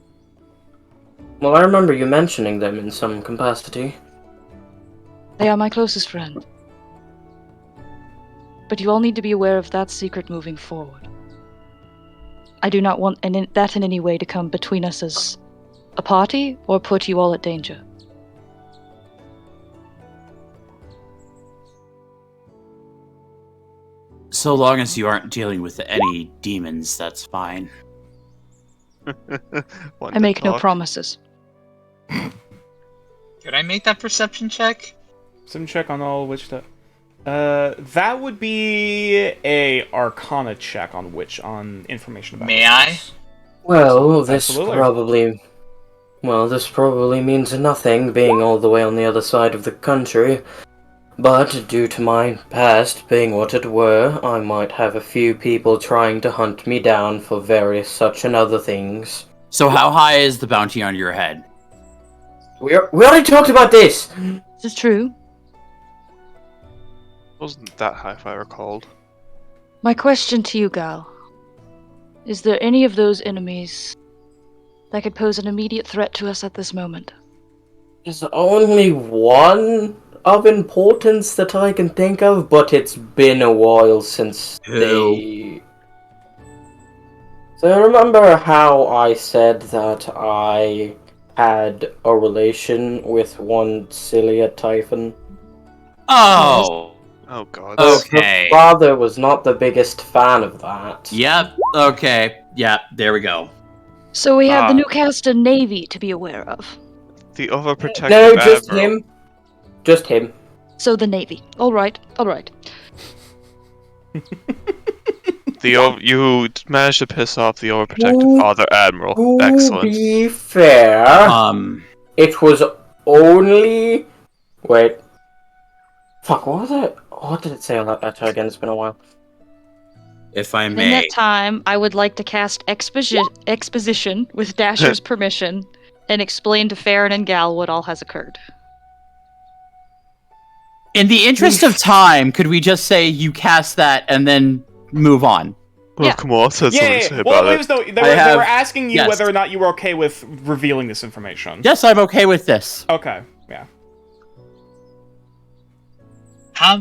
Well, I remember you mentioning them in some capacity. They are my closest friend. But you all need to be aware of that secret moving forward. I do not want that in any way to come between us as a party or put you all at danger. So long as you aren't dealing with any demons, that's fine. I make no promises. Could I make that perception check? Some check on all witch stuff. That would be a Arcana check on information about. May I? witches. Well, this Absolutely. probably means nothing, being all the way on the other side of the country. But due to my past being what it were, I might have a few people trying to hunt me down for various such and other things. So how high is the bounty on your head? We already talked about this! This is true. Wasn't that high if I recalled. My question to you, Gal. Is there any of those enemies that could pose an immediate threat to us at this moment? There's only one of importance that I can think of, but it's been a while since they... So remember how I said that I had a relation with one Cilia Typhon? Oh! Oh god. Okay. Her father was not the biggest fan of that. Yep, okay. Yep, there we go. So we have the Ah. Newcastle Navy to be aware of. The overprotective No, just admiral. him. Just him. So the Navy. Alright, alright. You managed to piss off the overprotective Ooh. father admiral. To Excellent. be fair, it was only... Wait. Fuck, what was it? What did it say on that letter again? It's been a while. If I In may. that time, I would like to cast exposition with Dasher's permission and explain to Farron and Gal what all has occurred. In the interest of time, could we just say you cast that and then move on? Well, Yeah. Kamal said something to say Well, about it it. was they have- were asking you yes. whether or not you were okay with revealing this information. Yes, I'm okay with this. Okay. Yeah.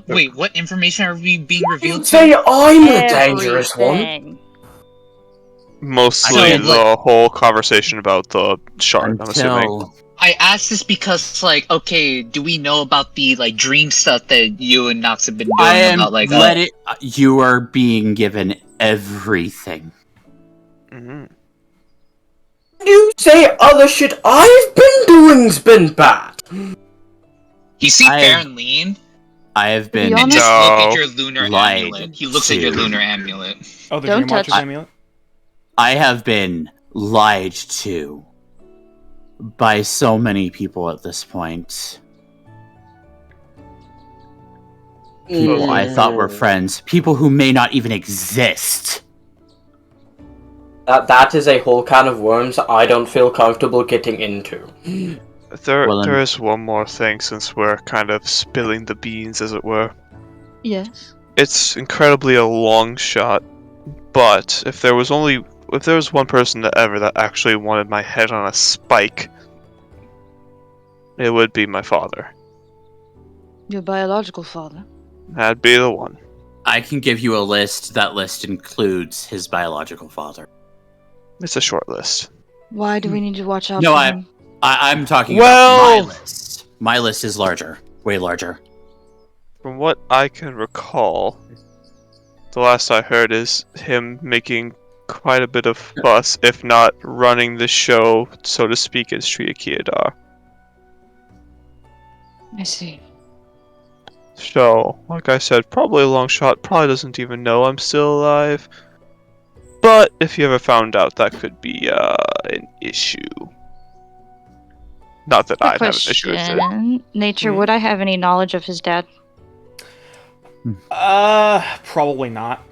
Wait, what information are we being revealed to? Say I'm the dangerous one. Everything. Mostly So, the whole conversation about the shard, I'm assuming. Until I asked this because, like, okay, do we know about the, like, dream stuff that you and Nox have been doing I am about, like, you are being given everything. Mhm. You say other shit I've been doing's been bad. you see I- Baron lean I have be been and honest- just No. look at your lunar Lied amulet. He looks at your to. lunar amulet. Oh, the Don't Dream Watcher's touch- amulet. I have been lied to by so many people at this point. People I thought were friends, people who may not even exist. That is a whole can of worms I don't feel comfortable getting into. Well, then- There is one more thing since we're kind of spilling the beans, as it were. Yes. It's incredibly a long shot, but if there was one person that actually wanted my head on a spike, it would be my father. Your biological father. That'd be the one. I can give you a list. That list includes his biological father. It's a short list. Why do we need to watch out No, for I- him? I'm talking Well- about my list. My list is larger. Way larger. From what I can recall, the last I heard is him making quite a bit of fuss, if not running the show, so to speak, in Street of Kiadar. I see. So, like I said, probably a long shot, probably doesn't even know I'm still alive. But if you ever found out, that could be an issue. Not that I'd have an issue with it. Question. Nature, Hmm? would I have any knowledge of his dad? Probably not.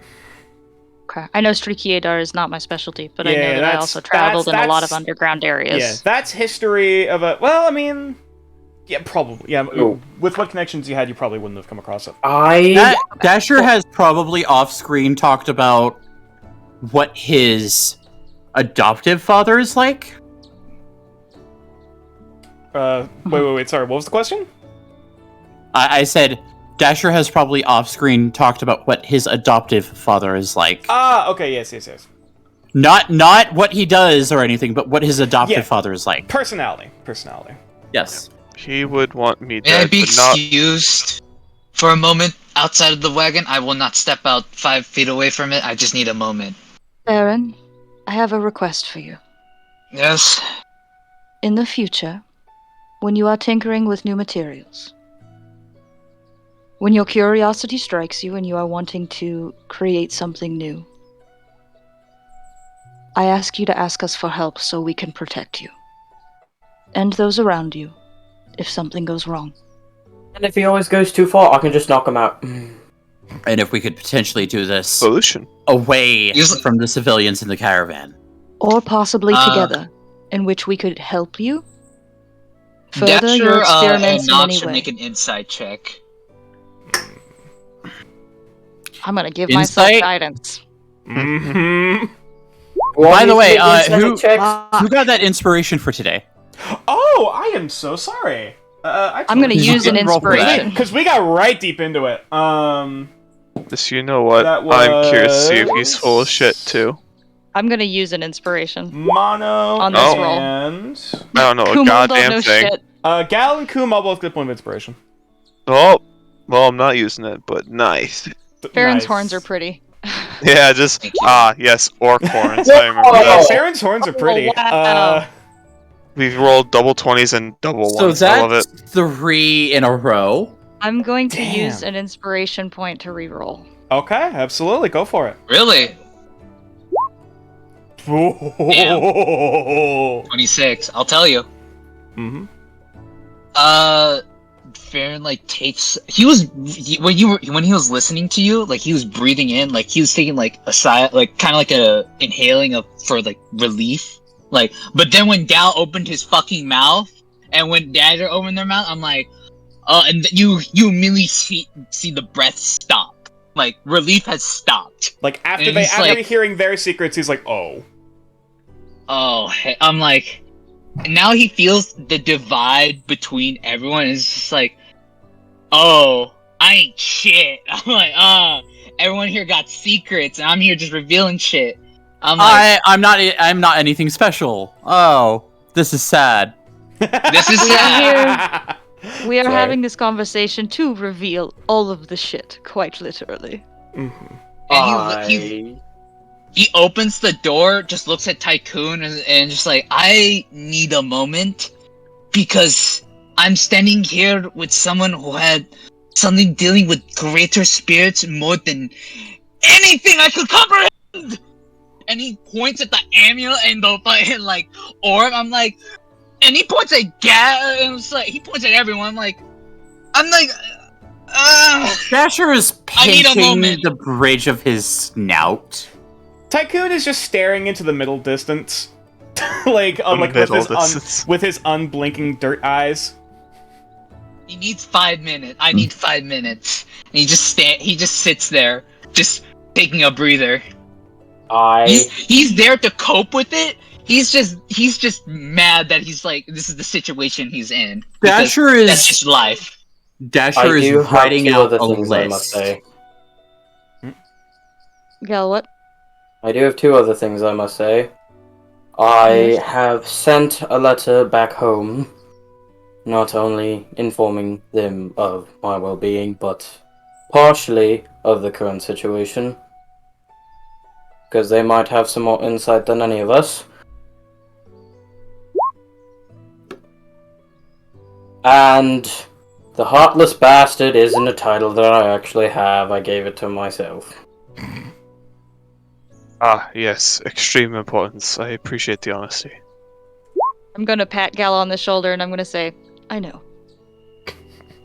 Okay. I know Streakiadar is not my specialty, but I Yeah, know that I that's- also traveled in a lot of that's- underground areas. Yeah, that's history of a. Well, I mean, yeah, probably. Yeah, Oh. with what connections you had, you probably wouldn't have come across it. Dasher has probably off-screen talked about what his adoptive father is like. Wait. Sorry, what was the question? I said Dasher has probably off-screen talked about what his adoptive father is like. Ah, okay, yes. Not what he does or anything, but what his adoptive Yeah. father is like. Personality. Yes. He would want me May I dead, be but not. excused for a moment outside of the wagon? I will not step out 5 feet away from it. I just need a moment. Baron, I have a request for you. Yes? In the future, when you are tinkering with new materials, when your curiosity strikes you and you are wanting to create something new, I ask you to ask us for help so we can protect you. And those around you, if something goes wrong. And if he always goes too far, I can just knock him out. And if we could potentially do this Solution. away Use- from the civilians in the caravan. Or possibly Uh, together, in which we could help you further your Dasher experiments and in Nox any should way. make an insight check. I'm gonna give myself Insight? guidance. Mm-hmm. By the way, who? who got that inspiration for today? Oh, I am so sorry. I'm gonna You use an didn't roll for that. inspiration. because we got right deep into it. Just you know what? That I'm curious to see if he's was- full of shit too. I'm gonna use an inspiration. Mono On this roll. and I don't know a Kumal don't goddamn know thing. shit. Gal and Kumal both get a point of inspiration. Oh, well, I'm not using it, but nice. Baron's Nice. horns are pretty. Yeah, just Thank you. yes, orc horns. I remember Oh. Yeah, that. Baron's horns are pretty. wow. We've rolled double 20s and double So ones. I love that's it. 3 in a row. I'm going to Damn. use an inspiration point to reroll. Okay, absolutely, go for it. Really? 26. I'll tell you. Mm-hmm. Farron takes. When he was listening to you, he was breathing in, he was taking a sigh, kind of like a inhaling for relief. But then when Gal opened his fucking mouth, and when Dasher opened their mouth, I'm like, and you immediately see the breath stop. like relief has stopped. Like after And he's after like- hearing their secrets, he's like, oh. I'm like, now he feels the divide between everyone is just like, oh, I ain't shit. I'm like, everyone here got secrets, and I'm here just revealing shit. I'm like, I'm not anything special. Oh, this is sad. this is We are sad. We are Sorry. having this conversation to reveal all of the shit, quite literally. Mhm. And he opens the door, just looks at Tycoon, and just like, I need a moment because I'm standing here with someone who had something dealing with greater spirits more than anything I could comprehend. And he points at the amulet and the fucking like orb. I'm like, and he points at and it's like he points at everyone. I'm like, Dasher is I need a pinching moment. the bridge of his snout. Tycoon is just staring into the middle distance, like Middle distance. with his unblinking dirt eyes. He needs 5 minutes. I need 5 minutes. And he just sits there, just taking a breather. He's there to cope with it. He's just mad that he's like, this is the situation he's in. Because Dasher that's is just life. Dasher is writing out a I must list. say. Gal, what? I do have 2 other things I must say. I have sent a letter back home, not only informing them of my well-being, but partially of the current situation. Because they might have some more insight than any of us. And the Heartless Bastard isn't a title that I actually have, I gave it to myself. Ah, yes, extreme importance. I appreciate the honesty. I'm gonna pat Gal on the shoulder and I'm gonna say, I know.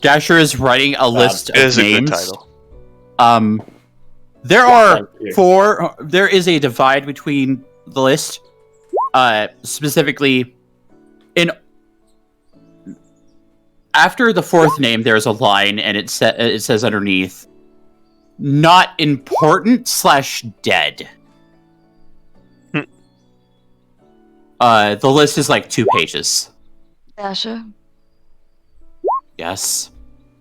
Dasher is writing a list It of is a good names. title. There are Thank you. 4. There is a divide between the list. Specifically, after the 4th name, there's a line, and it says underneath, "Not important / dead." The list is like 2 pages. Dasher, Yes.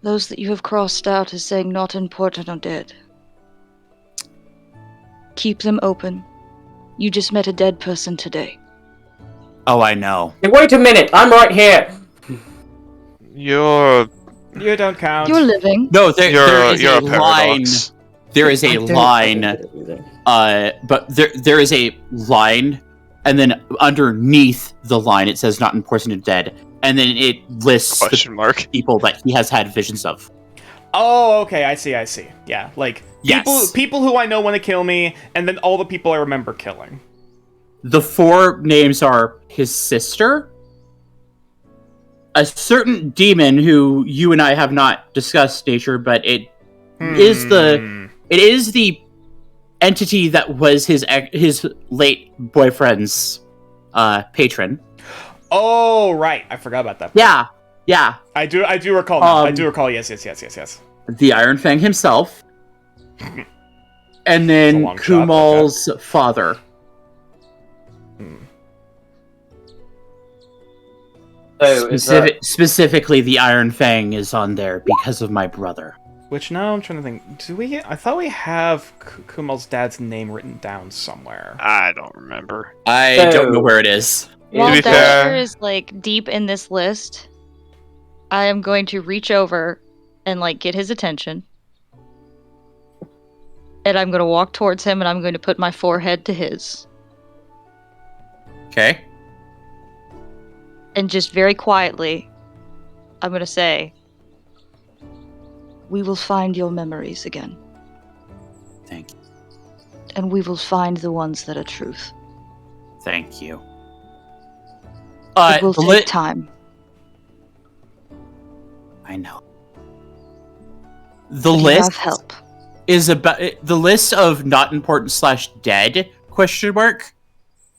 those that you have crossed out as saying not important or dead. Keep them open. You just met a dead person today. Oh, I know. Hey, wait a minute! I'm right here! You're You don't count. You're living. No, there is you're a a line. paradox. There is a line. But there is a line, and then underneath the line it says "not important and dead," and then it lists the Question mark. people that he has had visions of. Oh, okay, I see. Yeah, like Yes. people who I know want to kill me, and then all the people I remember killing. The 4 names are his sister, a certain demon who you and I have not discussed, Nature, but it is the entity that was his late boyfriend's patron. Oh, right, I forgot about that. Yeah. I do recall. Now. I Um, do recall. Yes. The Iron Fang himself, and It's a then long shot, Kumal's father. So, is that... Specifically, the Iron Fang is on there because of my brother. Which now I'm trying to think. Do we? I thought we have Kumal's dad's name written down somewhere. I don't remember. I So- don't know where it is. While be Dasher fair- is like deep in this list, I am going to reach over and like get his attention. And I'm gonna walk towards him and I'm going to put my forehead to his. Okay. And just very quietly, I'm gonna say, we will find your memories again. Thank you. And we will find the ones that are truth. Thank you. It will the take time. I know. The but you list have help. is about the list of not important / dead ?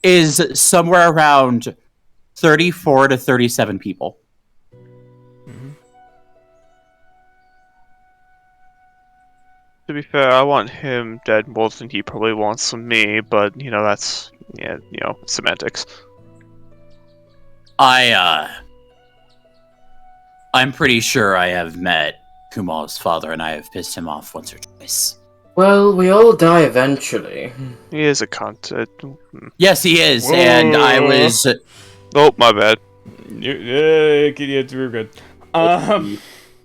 Is somewhere around 34 to 37 people. To be fair, I want him dead more than he probably wants me, but that's semantics. I'm pretty sure I have met Kumal's father, and I have pissed him off once or twice. Well, we all die eventually. He is a cunt. Yes, he is, and I was. Oh, my bad. We're good.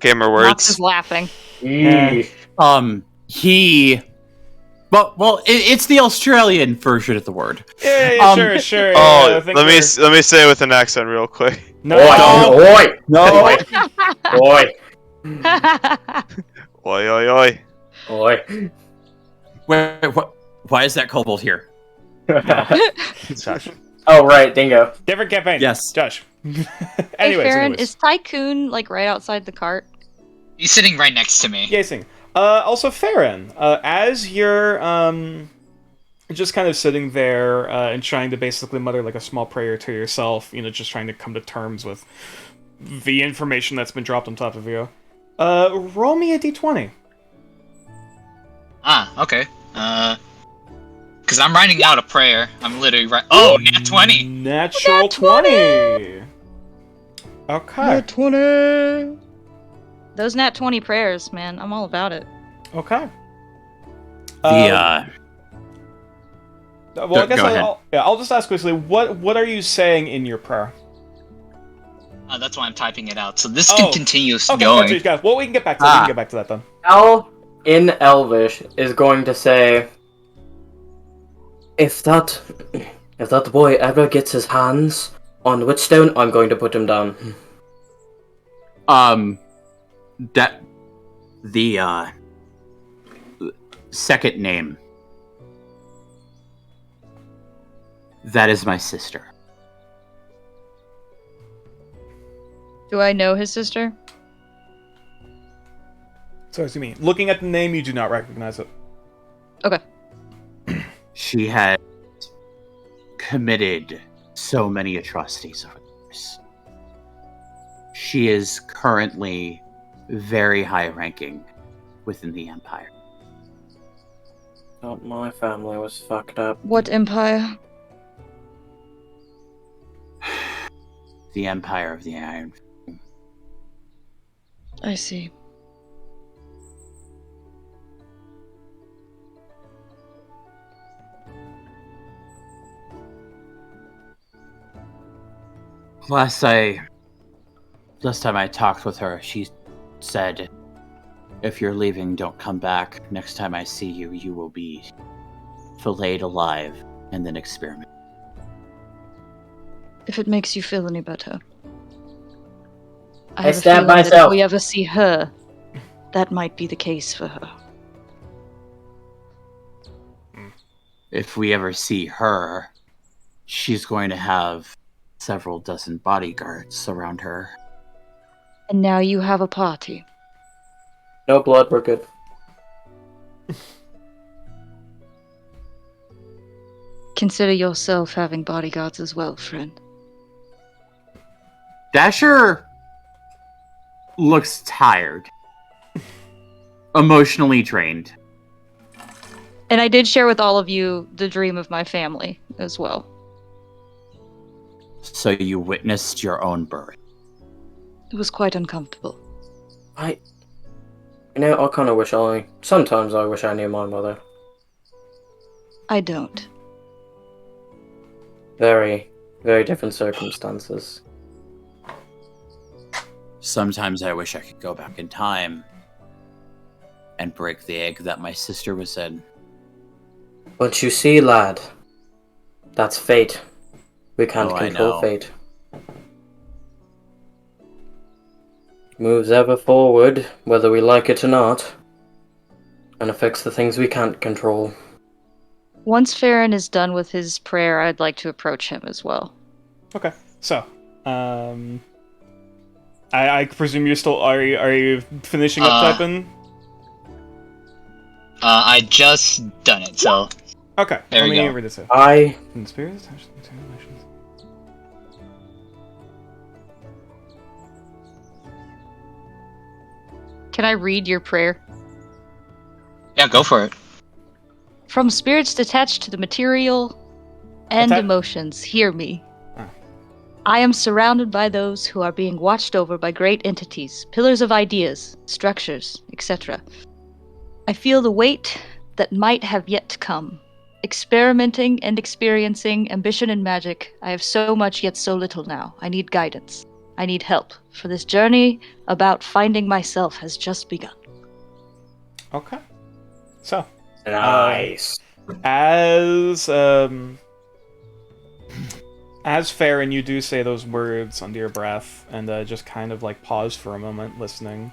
Gamer Nox words. is laughing. Eesh. It's the Australian version of the word. Yeah, sure. Oh, I think let me say it with an accent real quick. No, Oi! No. Oi! Oi, oi, oi. Oi! Wait, what? Why is that kobold here? Josh. Oh, right, dingo. Different campaign. Yes. Josh. Hey, anyways, Farron, is Tycoon like right outside the cart? He's sitting right next to me. Yasing. Also, Farron, as you're just kind of sitting there and trying to basically mutter like a small prayer to yourself, just trying to come to terms with the information that's been dropped on top of you. Roll me a d20. Okay. Because I'm writing out a prayer. I'm literally right. Oh, nat 20. Natural 20. Okay. 20. Those nat 20 prayers, man. I'm all about it. Okay. The Well, I guess Go ahead. I'll just ask quickly. What are you saying in your prayer? That's why I'm typing it out. So this can continue Okay, going. gotcha. Well, we can get back to that. We can get back to that then. Al in Elvish is going to say, if that boy ever gets his hands on the Witchstone, I'm going to put him down. That the second name. That is my sister. Do I know his sister? So, excuse me. Looking at the name, you do not recognize it. Okay. She had committed so many atrocities over the years. She is currently very high ranking within the Empire. Thought my family was fucked up. What empire? The Empire of the Iron. I see. Last time I talked with her, she said, if you're leaving, don't come back. Next time I see you, you will be filleted alive and then experiment. If it makes you feel any better. I have a stab feeling that myself. if we ever see her, that might be the case for her. If we ever see her, she's going to have several dozen bodyguards around her. And now you have a party. No blood, we're good. Consider yourself having bodyguards as well, friend. Dasher looks tired. Emotionally drained. And I did share with all of you the dream of my family as well. So you witnessed your own birth. It was quite uncomfortable. I kind of wish sometimes I wish I knew my mother. I don't. Very, very different circumstances. Sometimes I wish I could go back in time and break the egg that my sister was in. But you see, lad, that's fate. We can't Oh, I control know. fate. Moves ever forward, whether we like it or not, and affects the things we can't control. Once Farron is done with his prayer, I'd like to approach him as well. Okay. So, I presume you're still are you finishing up typing? I just done it, so Okay. There let we me go. read this out. I Spirits, relations. Can I read your prayer? Yeah, go for it. From spirits detached to the material and Attack- emotions, hear me. Ah. I am surrounded by those who are being watched over by great entities, pillars of ideas, structures, etc. I feel the weight that might have yet to come. Experimenting and experiencing ambition and magic, I have so much yet so little now. I need guidance. I need help, for this journey about finding myself has just begun. Okay. So, Nice. as Farron, you do say those words under your breath, and just kind of like pause for a moment, listening.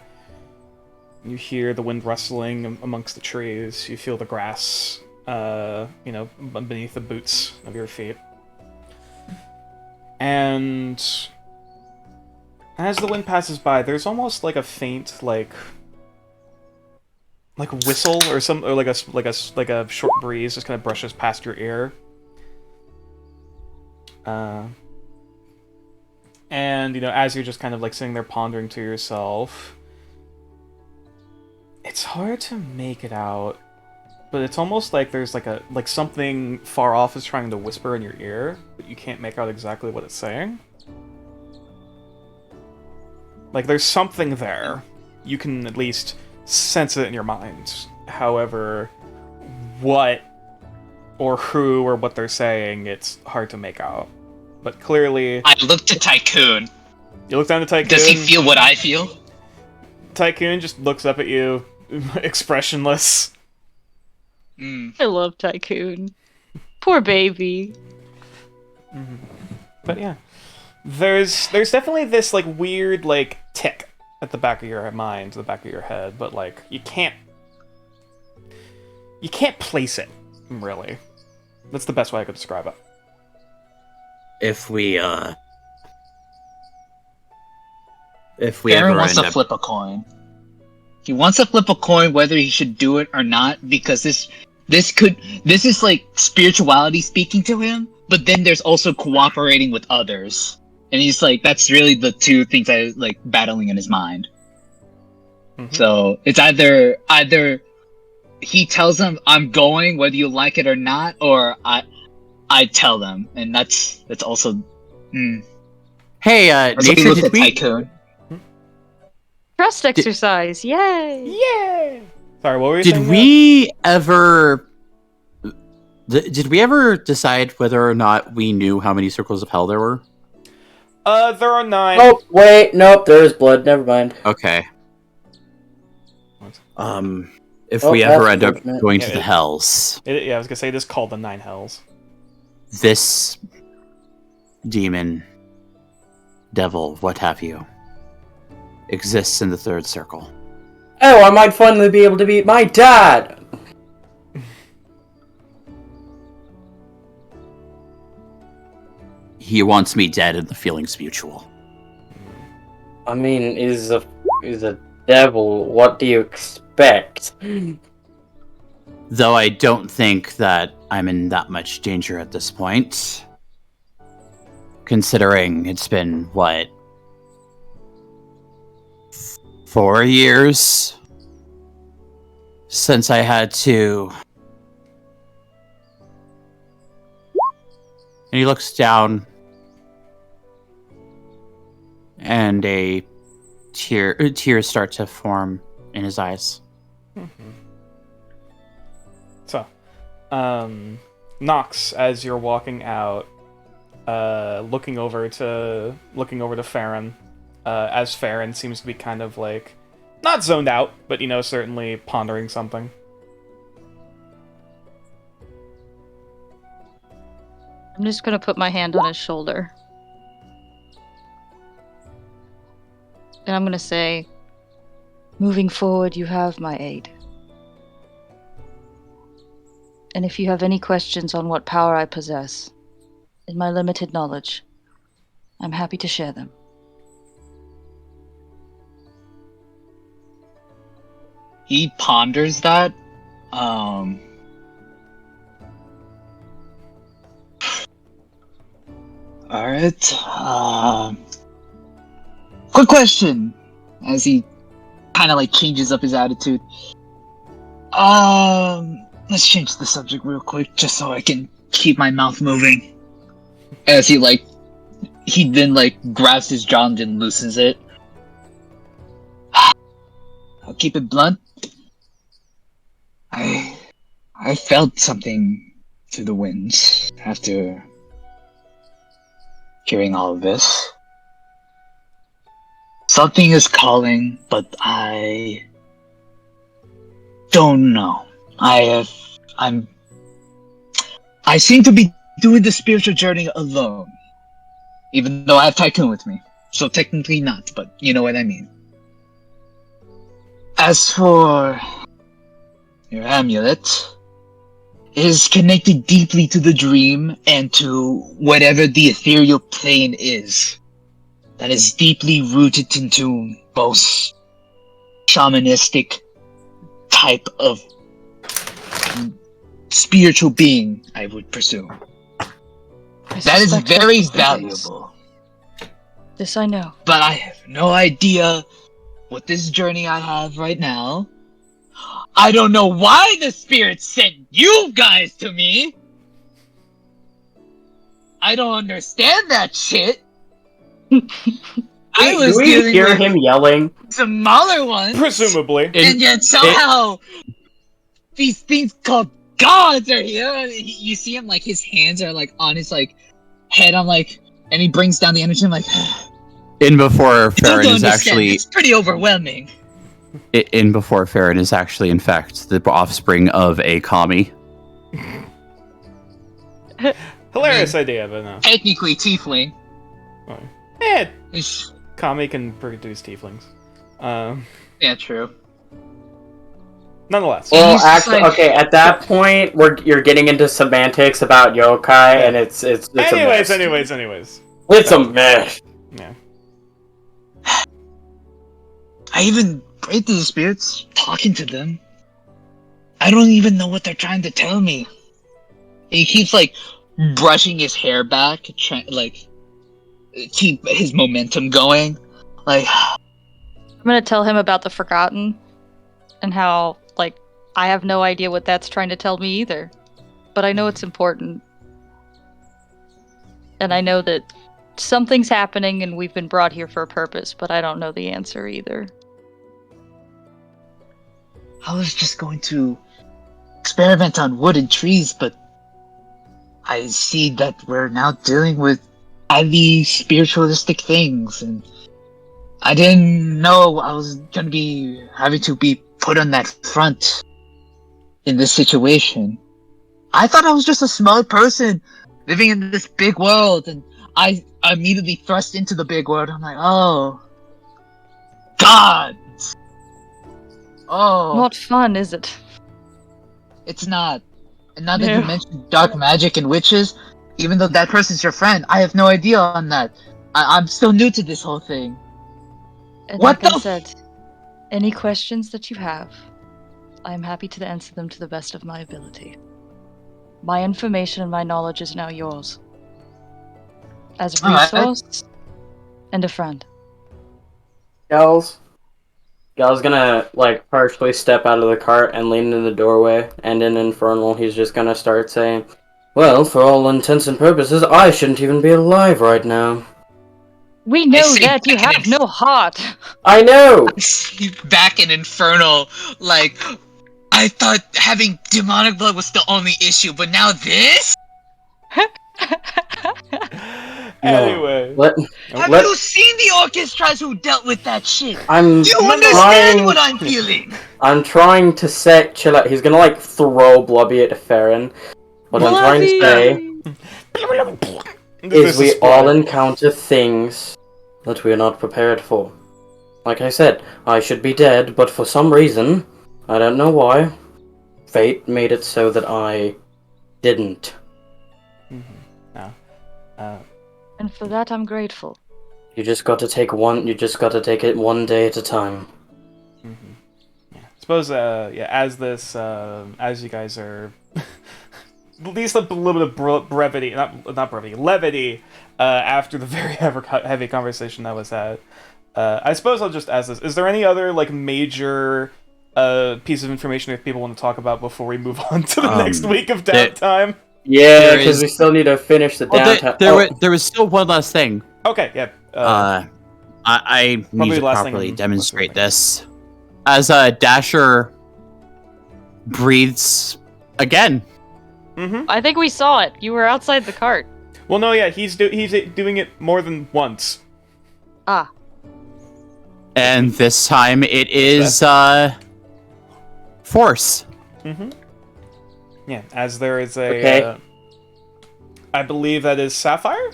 You hear the wind rustling amongst the trees. You feel the grass, beneath the boots of your feet. And as the wind passes by, there's almost like a faint, like whistle or like a short breeze just kind of brushes past your ear. And as you're just kind of like sitting there pondering to yourself, it's hard to make it out, but it's almost like there's like something far off is trying to whisper in your ear, but you can't make out exactly what it's saying. Like there's something there. You can at least sense it in your mind. However, what or who or what they're saying, it's hard to make out. But clearly, I look to Tycoon. you look down to Tycoon. Does he feel what I feel? Tycoon just looks up at you, expressionless. I love Tycoon. Poor baby. But yeah, there's definitely this like weird like tick at the back of your mind, the back of your head, but like you can't place it really. That's the best way I could describe it. If we Farron ever wants end to up, flip a coin. He wants to flip a coin whether he should do it or not, because this is like spirituality speaking to him, but then there's also cooperating with others. And he's like, that's really the two things that is like battling in his mind. Mhm. So it's either he tells them I'm going whether you like it or not, or I tell them, and that's also. hey, That's what he nature, looked did at we? Tycoon. Trust exercise, yay! Yay! Sorry, what were you saying? Did Matt? we ever? Did we ever decide whether or not we knew how many circles of hell there were? There are 9. Oh, wait, nope, there is blood, never mind. Okay. What? If Oh, we ever that's end up unfortunate. going Yeah, to the it- hells, Yeah, I was gonna say it is called the 9 Hells. this demon, devil, what have you, exists in the third circle. Oh, I might finally be able to beat my dad! He wants me dead, and the feeling's mutual. I mean, is a devil, what do you expect? Though I don't think that I'm in that much danger at this point. Considering it's been, what, 4 years since I had to... And he looks down, and tears start to form in his eyes. So, Nox, as you're walking out, looking over to Farron, as Farron seems to be kind of like not zoned out, but certainly pondering something. I'm just gonna put my hand on his shoulder. And I'm gonna say, moving forward, you have my aid. And if you have any questions on what power I possess, in my limited knowledge, I'm happy to share them. He ponders that. Alright. Quick question. As he kind of like changes up his attitude. Let's change the subject real quick, just so I can keep my mouth moving. As he then grabs his jaw and then loosens it. I'll keep it blunt. I felt something through the winds after hearing all of this. Something is calling, but I don't know. I seem to be doing the spiritual journey alone. Even though I have Tycoon with me. So technically not, but you know what I mean. As for your amulet, it is connected deeply to the dream and to whatever the ethereal plane is. That is deeply rooted into both shamanistic type of spiritual being, I would presume. That is very valuable. This I know. But I have no idea what this journey I have right now. I don't know why the spirit sent you guys to me. I don't understand that shit. I was Do we dealing hear with him yelling? smaller ones. Presumably. And yet somehow these things called gods are here. You see him his hands are on his head. I'm and he brings down the energy. I'm In before I don't Farron is understand. actually It's pretty overwhelming. in before Farron is actually in fact the offspring of a kami. Hilarious idea, but no. Technically tiefling. It's- Kami can produce tieflings. Yeah, true. Nonetheless. Well, He's just actually, okay. At that point, you're getting into semantics about yokai, and it's a mess. Anyways. It's a mess. Yeah. I even prayed to the spirits, talking to them. I don't even know what they're trying to tell me. He keeps brushing his hair back, trying keep his momentum going. I'm gonna tell him about the Forgotten, and how I have no idea what that's trying to tell me either, but I know it's important, and I know that something's happening, and we've been brought here for a purpose, but I don't know the answer either. I was just going to experiment on wood and trees, but I see that we're now dealing with highly spiritualistic things, and I didn't know I was gonna be having to be put on that front in this situation. I thought I was just a small person living in this big world, and I immediately thrust into the big world. I'm oh, God! Oh, Not fun, is it? it's not. And now that No. you mentioned dark magic and witches, even though that person's your friend, I have no idea on that. I'm still new to this whole thing. And What like I the said, any questions that you have, I am happy to answer them to the best of my ability. My information and my knowledge is now yours. As a Alright. resource and a friend. Gal's gonna partially step out of the cart and lean in the doorway, and in Infernal he's just gonna start saying, "Well, for all intents and purposes, I shouldn't even be alive right now." We know see that you back have in- no heart. I know. Back in Infernal, I thought having demonic blood was the only issue, but now this? Anyway. Have Let- you seen the orchestras who dealt with that shit? I'm Do you understand trying. what I'm feeling? I'm trying to say, chill out. He's gonna throw Blubby at Farron. What I'm trying to say is we all encounter things that we're not prepared for. Like I said, I should be dead, but for some reason, I don't know why, fate made it so that I didn't. And for that I'm grateful. You just got to take it one day at a time. Suppose, as this, as you guys are, at least a little bit of brevity, not brevity, levity, after the very heavy conversation that was had. I suppose I'll just ask this: is there any other major piece of information if people want to talk about before we move on to the Um, next week of there- downtime? Yeah, There because is- we still need to finish the Well, downtime. there was still one last thing. Okay, yeah. I Probably need to the last thing properly I'm demonstrate listening. this. As Dasher breathes again. Mm-hmm. I think we saw it. You were outside the cart. Well, no, yeah, he's doing it more than once. Ah. And this time it is Force. Mm-hmm. Yeah, as there is a. Okay. I believe that is Sapphire.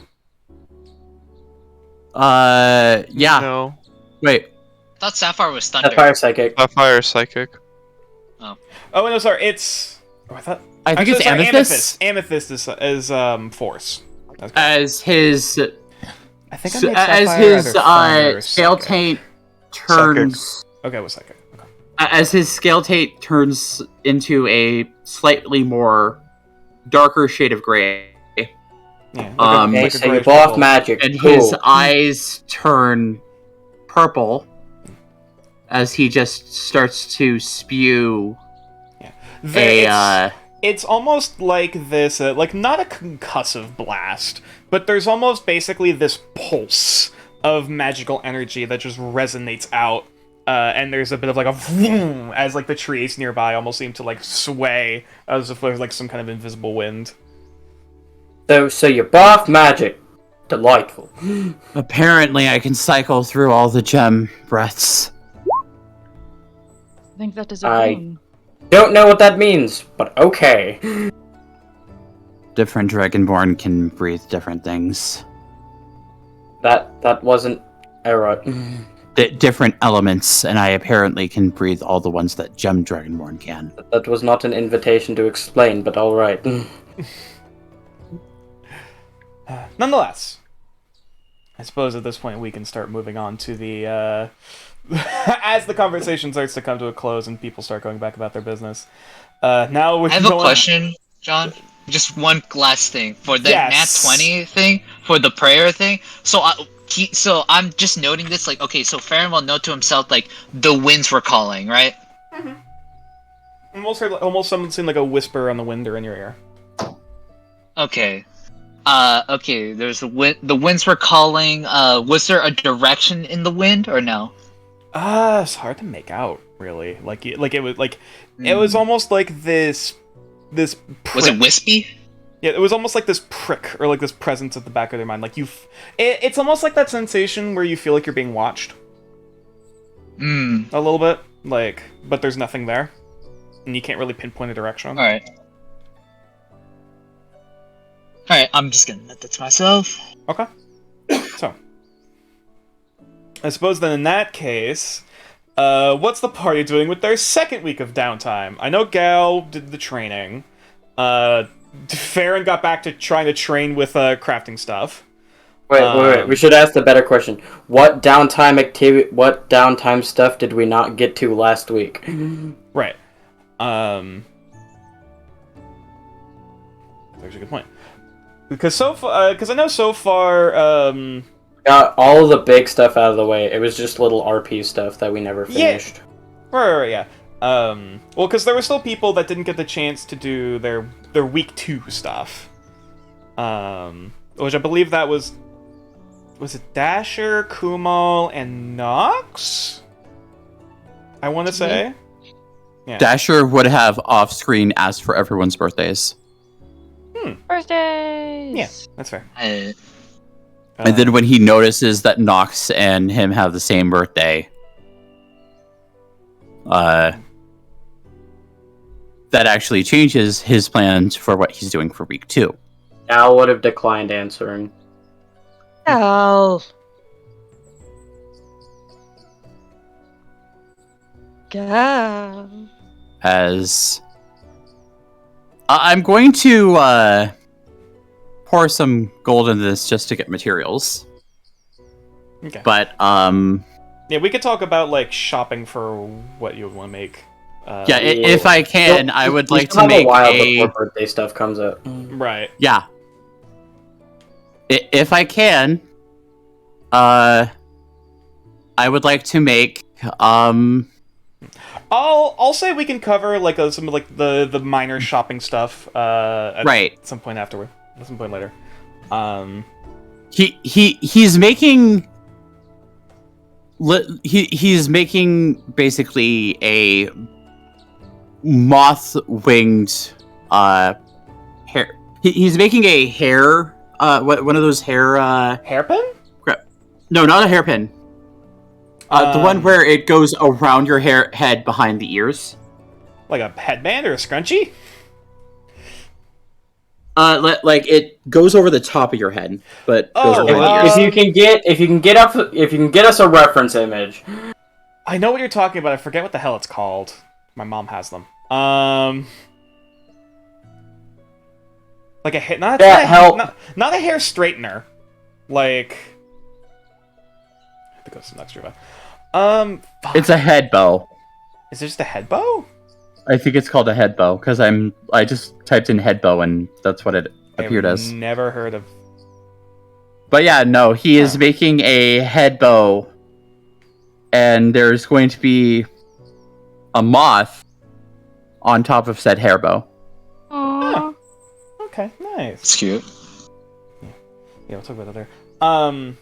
Yeah. No. Wait. I thought Sapphire was Thunder. Sapphire Psychic. Sapphire Psychic. Oh no, sorry, it's. Oh, I thought. I think Actually, it's sorry, Amethyst. Amethyst is Force. That's correct. As his I think I so, made as Sapphire his either Thunder or scale Psychic. taint turns Okay, what's second? Okay. as his scale taint turns into a slightly more darker shade of gray, Yeah. Um, Okay, a so you're grayish both purple. magic. and Cool. his eyes turn purple as he just starts to spew It's almost like this, like not a concussive blast, but there's almost basically this pulse of magical energy that just resonates out, and there's a bit of like a vroom as like the trees nearby almost seem to like sway as if there's like some kind of invisible wind. So you're both magic. Delightful. apparently I can cycle through all the gem breaths. I think that is a I- boon. Don't know what that means, but okay. Different Dragonborn can breathe different things. That wasn't error. Different elements, and I apparently can breathe all the ones that Gem Dragonborn can. That was not an invitation to explain, but alright. Nonetheless, I suppose at this point we can start moving on to the as the conversation starts to come to a close and people start going back about their business. Now we I have a question, John. Just one last thing for the Yes. Nat 20 thing, for the prayer thing. So I'm just noting this, like, okay, so Farron will note to himself, like, the winds were calling, right? Almost something seemed like a whisper on the wind or in your ear. Okay. Okay, there's the wind. The winds were calling. Was there a direction in the wind or no? It's hard to make out, really. It was almost like this prick. Was it wispy? Yeah, it was almost like this prick or like this presence at the back of their mind. Like it's almost like that sensation where you feel like you're being watched Hmm. a little bit, like, but there's nothing there, and you can't really pinpoint a direction. All right. All right. I'm just gonna note that to myself. Okay. So, I suppose then in that case, what's the party doing with their second week of downtime? I know Gal did the training. Farron got back to trying to train with crafting stuff. Wait. We should ask the better question. What downtime stuff did we not get to last week? Right. There's a good point. Because I know so far, Got all the big stuff out of the way. It was just little RP stuff that we never Yeah. finished. right, yeah. Well, because there were still people that didn't get the chance to do their week 2 stuff. Which I believe that was it Dasher, Kumal, and Nox? I want to say. Yeah. Dasher would have off-screen asked for everyone's birthdays. Birthdays! Yeah, that's fair. And then when he notices that Nox and him have the same birthday, that actually changes his plans for what he's doing for week 2. Al would have declined answering. Gal. Gal. As I'm going to pour some gold into this just to get materials. Okay. But Yeah, we could talk about like shopping for what you would want to make. yeah, if I can, I would We like still to have make a while a before birthday stuff comes up. Right. yeah. If I can, I would like to make I'll say we can cover like some of like the minor shopping stuff at Right. some point afterward, at some point later. He's making he's making basically a moth-winged hair. He's making a hair one of those hair Hairpin? no, not a hairpin. The one where it goes around your head behind the ears. Like a headband or a scrunchie? Like it goes over the top of your head, but goes Oh, around the ears. If you can get us a reference image. I know what you're talking about. I forget what the hell it's called. My mom has them. Like a hair, not That a, help. not a hair straightener. Like, I have to go to some extra. Fuck. It's a head bow. Is it just a head bow? I think it's called a head bow because I just typed in head bow and that's what it appeared as. Never heard of. But yeah, no, he is making a head bow, and there's going to be a moth on top of said hair bow. Aww. Okay, nice. It's cute. Yeah, we'll talk about that later.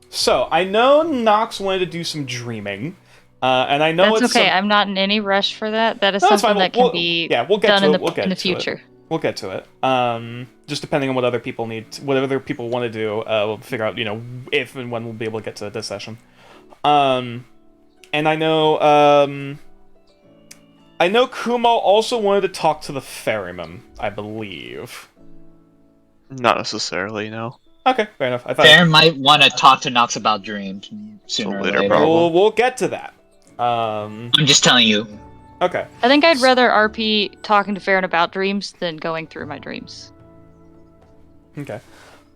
So I know Nox wanted to do some dreaming, and I know That's it's okay. I'm not in any rush for that. That is No, it's something fine. that can We'll- be yeah, we'll get done to in it. the We'll get in the to it. future. We'll get to it. Just depending on what other people need, what other people want to do, we'll figure out, if and when we'll be able to get to this session. And I know Kumo also wanted to talk to the ferryman, I believe. Not necessarily, no. Okay, fair enough. I thought Baron might want to talk to Nox about dreams sooner or Later, later. probably. we'll get to that. I'm just telling you. Okay. I think I'd rather RP talking to Farron about dreams than going through my dreams. Okay.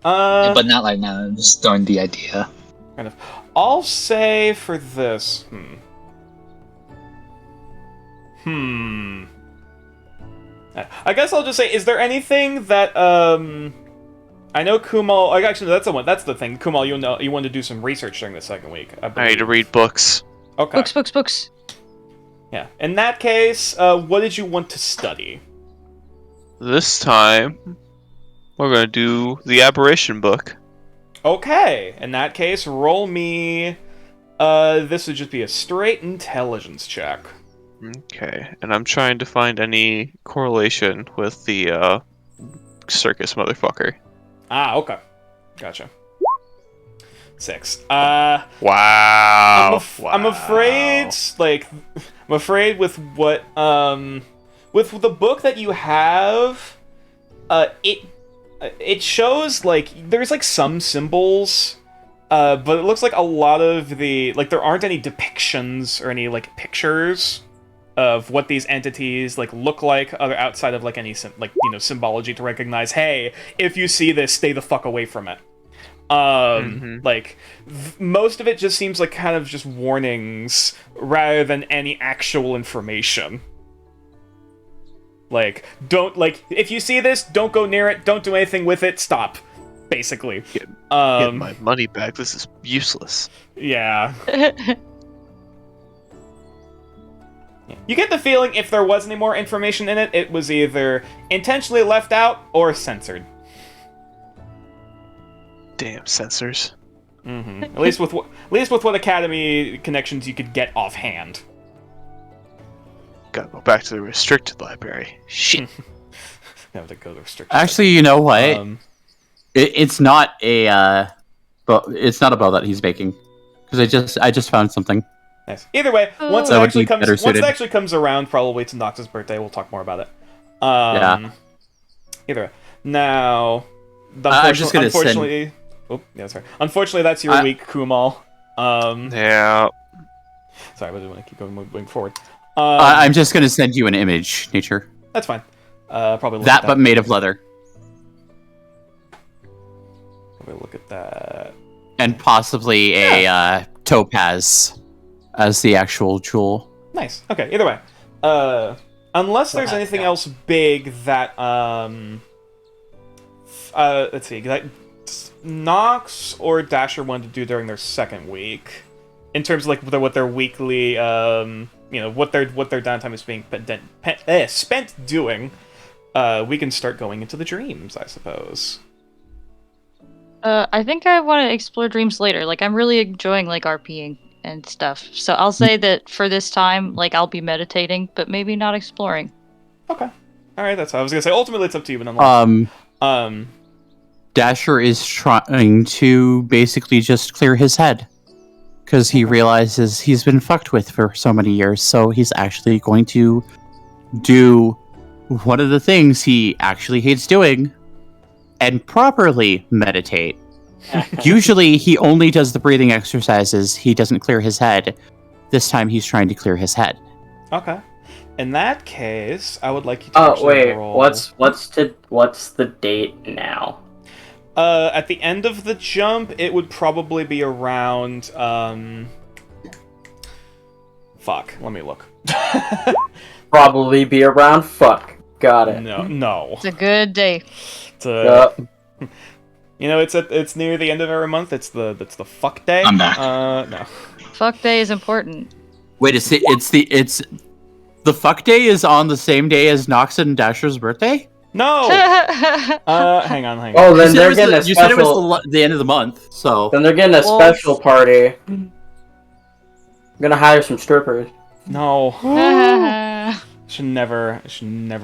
But not right now. I'm just throwing the idea. Kind of. I'll say for this. I guess I'll just say, is there anything that I know Kumal. Actually, that's the one. That's the thing. Kumal, you wanted to do some research during the second week. I need to read books. Okay. Books. Yeah. In that case, what did you want to study? This time, we're gonna do the Aberration book. Okay. In that case, roll me. This would just be a straight intelligence check. Okay, and I'm trying to find any correlation with the circus motherfucker. Ah, okay. Gotcha. 6. Wow. I'm afraid, I'm afraid with what, with the book that you have, it shows, there's, some symbols, but it looks like a lot of the, there aren't any depictions or any, pictures of what these entities, look like, other outside of, any, symbology to recognize, hey, if you see this, stay the fuck away from it. Most of it just seems like kind of just warnings rather than any actual information. Don't, if you see this, don't go near it, don't do anything with it, stop. Basically. Get my money back, this is useless. Yeah. You get the feeling if there was any more information in it, it was either intentionally left out or censored. Damn censors. At least with what Academy connections you could get offhand. Gotta go back to the restricted library. Shit. Have to go to restricted. Actually, you know what? It's not a it's not a bow that he's making, because I just found something. Nice. Either way, once That it would actually be comes, better once it suited. actually comes around, probably to Nox's birthday, we'll talk more about it. Yeah. Either way. Now, I'm just gonna unfortunately, oh yeah, sorry. Unfortunately, that's your week, Kumal. Yeah. Sorry, I really want to keep going forward. I'm just gonna send you an image, Nature. That's fine. Probably look That, at but made of leather, Probably look at that. and possibly a topaz as the actual jewel. Nice. Okay. Either way, unless there's anything else big that let's see, that Nox or Dasher wanted to do during their second week. in terms of like what their weekly, what their downtime is being spent doing, we can start going into the dreams, I suppose. I think I want to explore dreams later. Like, I'm really enjoying, like, RPing and stuff. So I'll say that for this time, like, I'll be meditating, but maybe not exploring. Okay. Alright, that's what I was gonna say. Ultimately, it's up to you, but nonetheless. Dasher is trying to basically just clear his head. Because he realizes he's been fucked with for so many years, so he's actually going to do one of the things he actually hates doing, and properly meditate. Usually, he only does the breathing exercises. He doesn't clear his head. This time, he's trying to clear his head. Okay. In that case, I would like you to actually roll... what's the date now? At the end of the jump, it would probably be around, Fuck, let me look. Probably be around fuck. Got it. No. It's a good day. Yep. It's near the end of every month. It's the fuck day. I'm back. No. Fuck day is important. Wait, it's the fuck day is on the same day as Nox and Dasher's birthday? No! Hang on. Oh, then they're getting a You said it special. was the end of the month, so... Then they're getting a special party. I'm gonna hire some strippers. No. Uh, Should never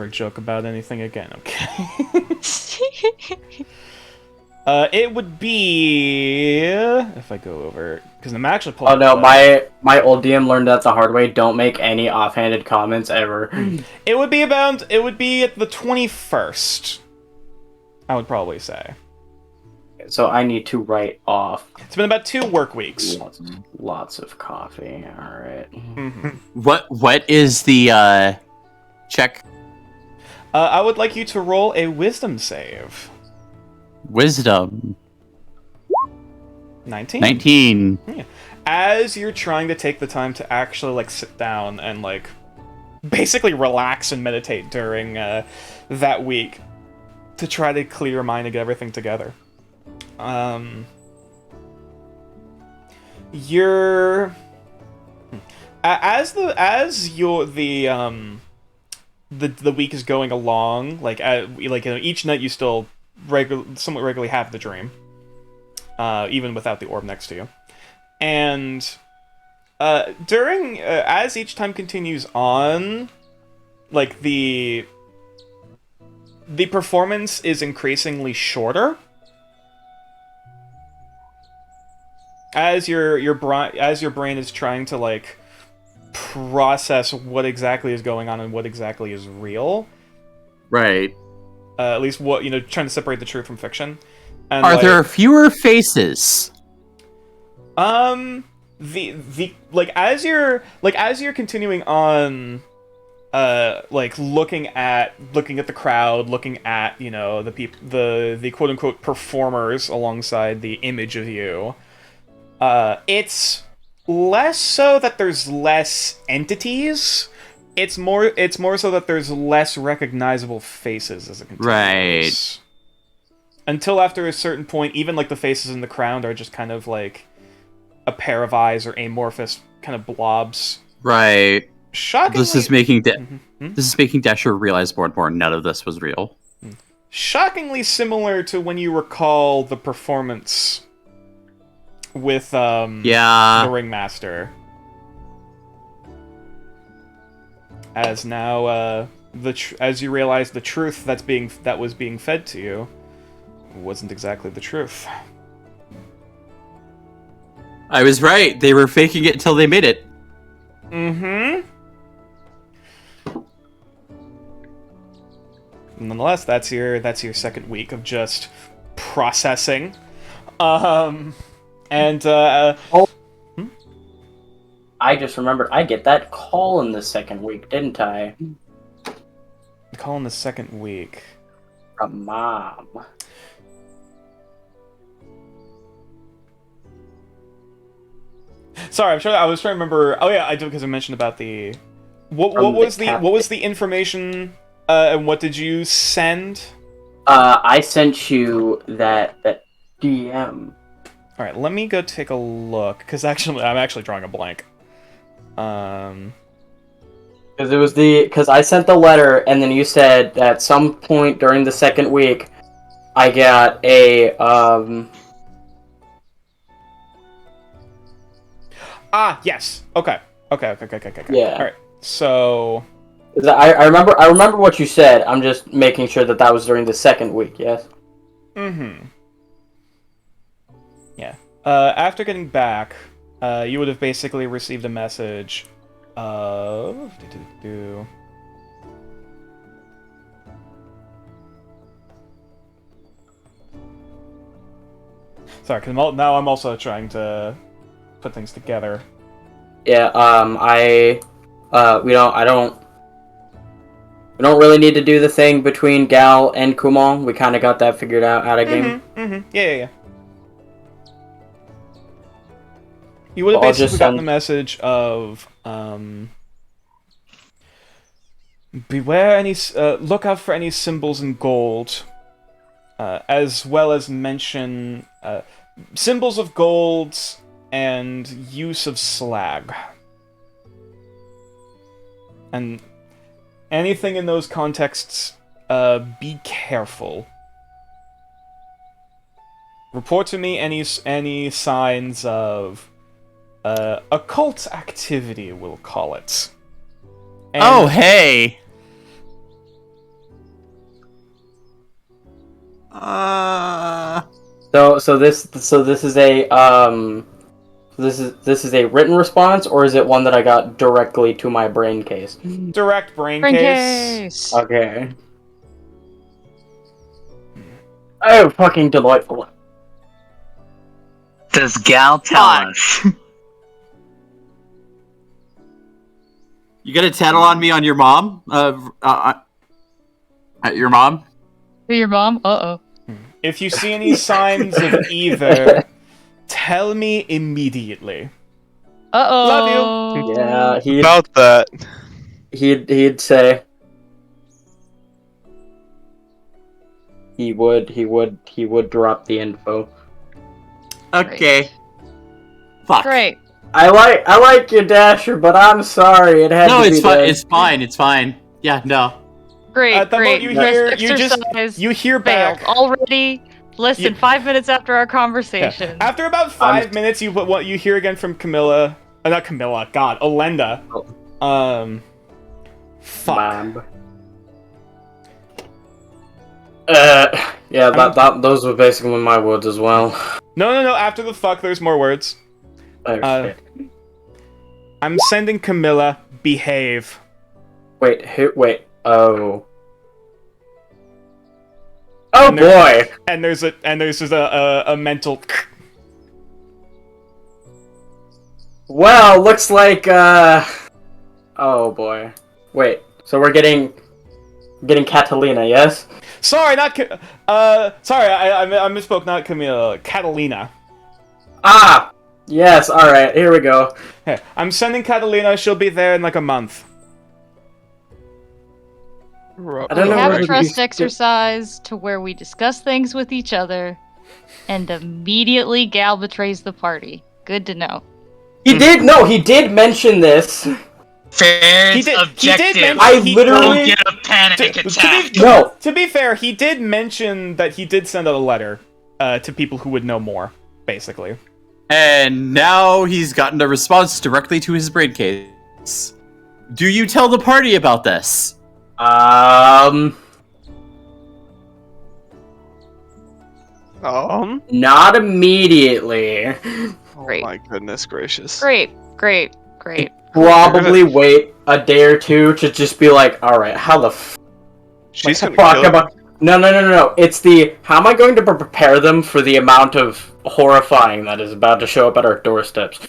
joke about anything again, okay? It would be... If I go over... Because I'm actually pulling... Oh no, my old DM learned that the hard way. Don't make any offhanded comments ever. It would be at the 21st. I would probably say. So I need to write off. It's been about 2 work weeks. Lots of coffee. Alright. What is the, check? I would like you to roll a wisdom save. Wisdom. 19? 19. Yeah. As you're trying to take the time to actually, like, sit down and, like, basically relax and meditate during that week to try to clear your mind and get everything together. You're... As the week is going along, each night you still somewhat regularly have the dream, even without the orb next to you, and during as each time continues on, like the performance is increasingly shorter as your brain is trying to like process what exactly is going on and what exactly is real. Right. At least trying to separate the truth from fiction. And, Are there fewer faces? As you're continuing on, looking at the crowd, looking at the quote unquote performers alongside the image of you, it's less so that there's less entities. It's more so that there's less recognizable faces as it continues. Right. Until after a certain point, even like the faces in the crowd are just kind of like a pair of eyes or amorphous kind of blobs. Right. Shockingly, This is making Dasher realize more and more none of this was real. Shockingly similar to when you recall the performance with the Ringmaster. As now as you realize the truth that was being fed to you wasn't exactly the truth. I was right. They were faking it until they made it. Mm-hmm. Nonetheless, that's your second week of just processing. I just remembered I get that call in the second week, didn't I? Call in the second week. From Mom. Sorry, I was trying to remember. Oh yeah, I do, because I mentioned about the what was the information and what did you send? I sent you that DM. All right, let me go take a look because actually, I'm actually drawing a blank. Because I sent the letter, and then you said at some point during the second week, I got a Yes. Okay. Okay. Yeah. All right. So. 'Cause I remember what you said. I'm just making sure that was during the second week. Yes. Mm-hmm. Yeah. After getting back, you would have basically received a message of. Sorry, because now I'm also trying to put things together. Yeah. We don't really need to do the thing between Gal and Kumal. We kind of got that figured out of game. Yeah. You would have I'll basically just gotten the send- message of beware look out for any symbols in gold, as well as mention symbols of gold and use of slag. And anything in those contexts, be careful. Report to me any signs of occult activity, we'll call it. And Oh, hey. So this is a this is a written response, or is it one that I got directly to my brain case? direct brain Brain case. case. Okay. Oh, fucking delightful. Does Gal tell Fuck. us? You gonna tattle on me on your mom? At your mom? To your mom? Uh-oh. If you see any signs of either, tell me immediately. Uh-oh. Love Yeah, About that. he'd say he would drop the info. Okay. Fuck. Great. I like you, Dasher, but I'm sorry it had No, to it's be fine. done. It's fine. It's fine. Yeah, no. Great, At the great. moment First you exercise hear failed. back. Already? Listen, Yeah. 5 minutes after our Yeah. conversation. After about 5 minutes, you hear again from Camilla. Not Camilla. God, Olenda. Fuck. Bomb. Yeah, those were basically my words as well. No. After the fuck, there's more words. Oh, shit. I'm sending Camilla. Behave. Wait. Oh. Oh And there- boy. And there's just a mental. Well, looks like oh boy. Wait. So we're getting Catalina, yes? Sorry, sorry. I misspoke. Not Camilla. Catalina. Ah. Yes. All right. Here we go. Hey, I'm sending Catalina. She'll be there in like a month. I don't We know have where a to trust be- exercise to where we discuss things with each other, and immediately Gal betrays the party. Good to know. He did mention this. Fair He did objective. mention- I he- literally- Don't get a panic attack. No. To be fair, he did mention that he did send out a letter to people who would know more, basically. And now he's gotten a response directly to his brain case. Do you tell the party about this? Not immediately. Oh Great. my goodness gracious. Great. Probably wait a day or two to just be like, all right, how the She's fuck gonna kill am I? No. It's the how am I going to prepare them for the amount of horrifying that is about to show up at our doorsteps?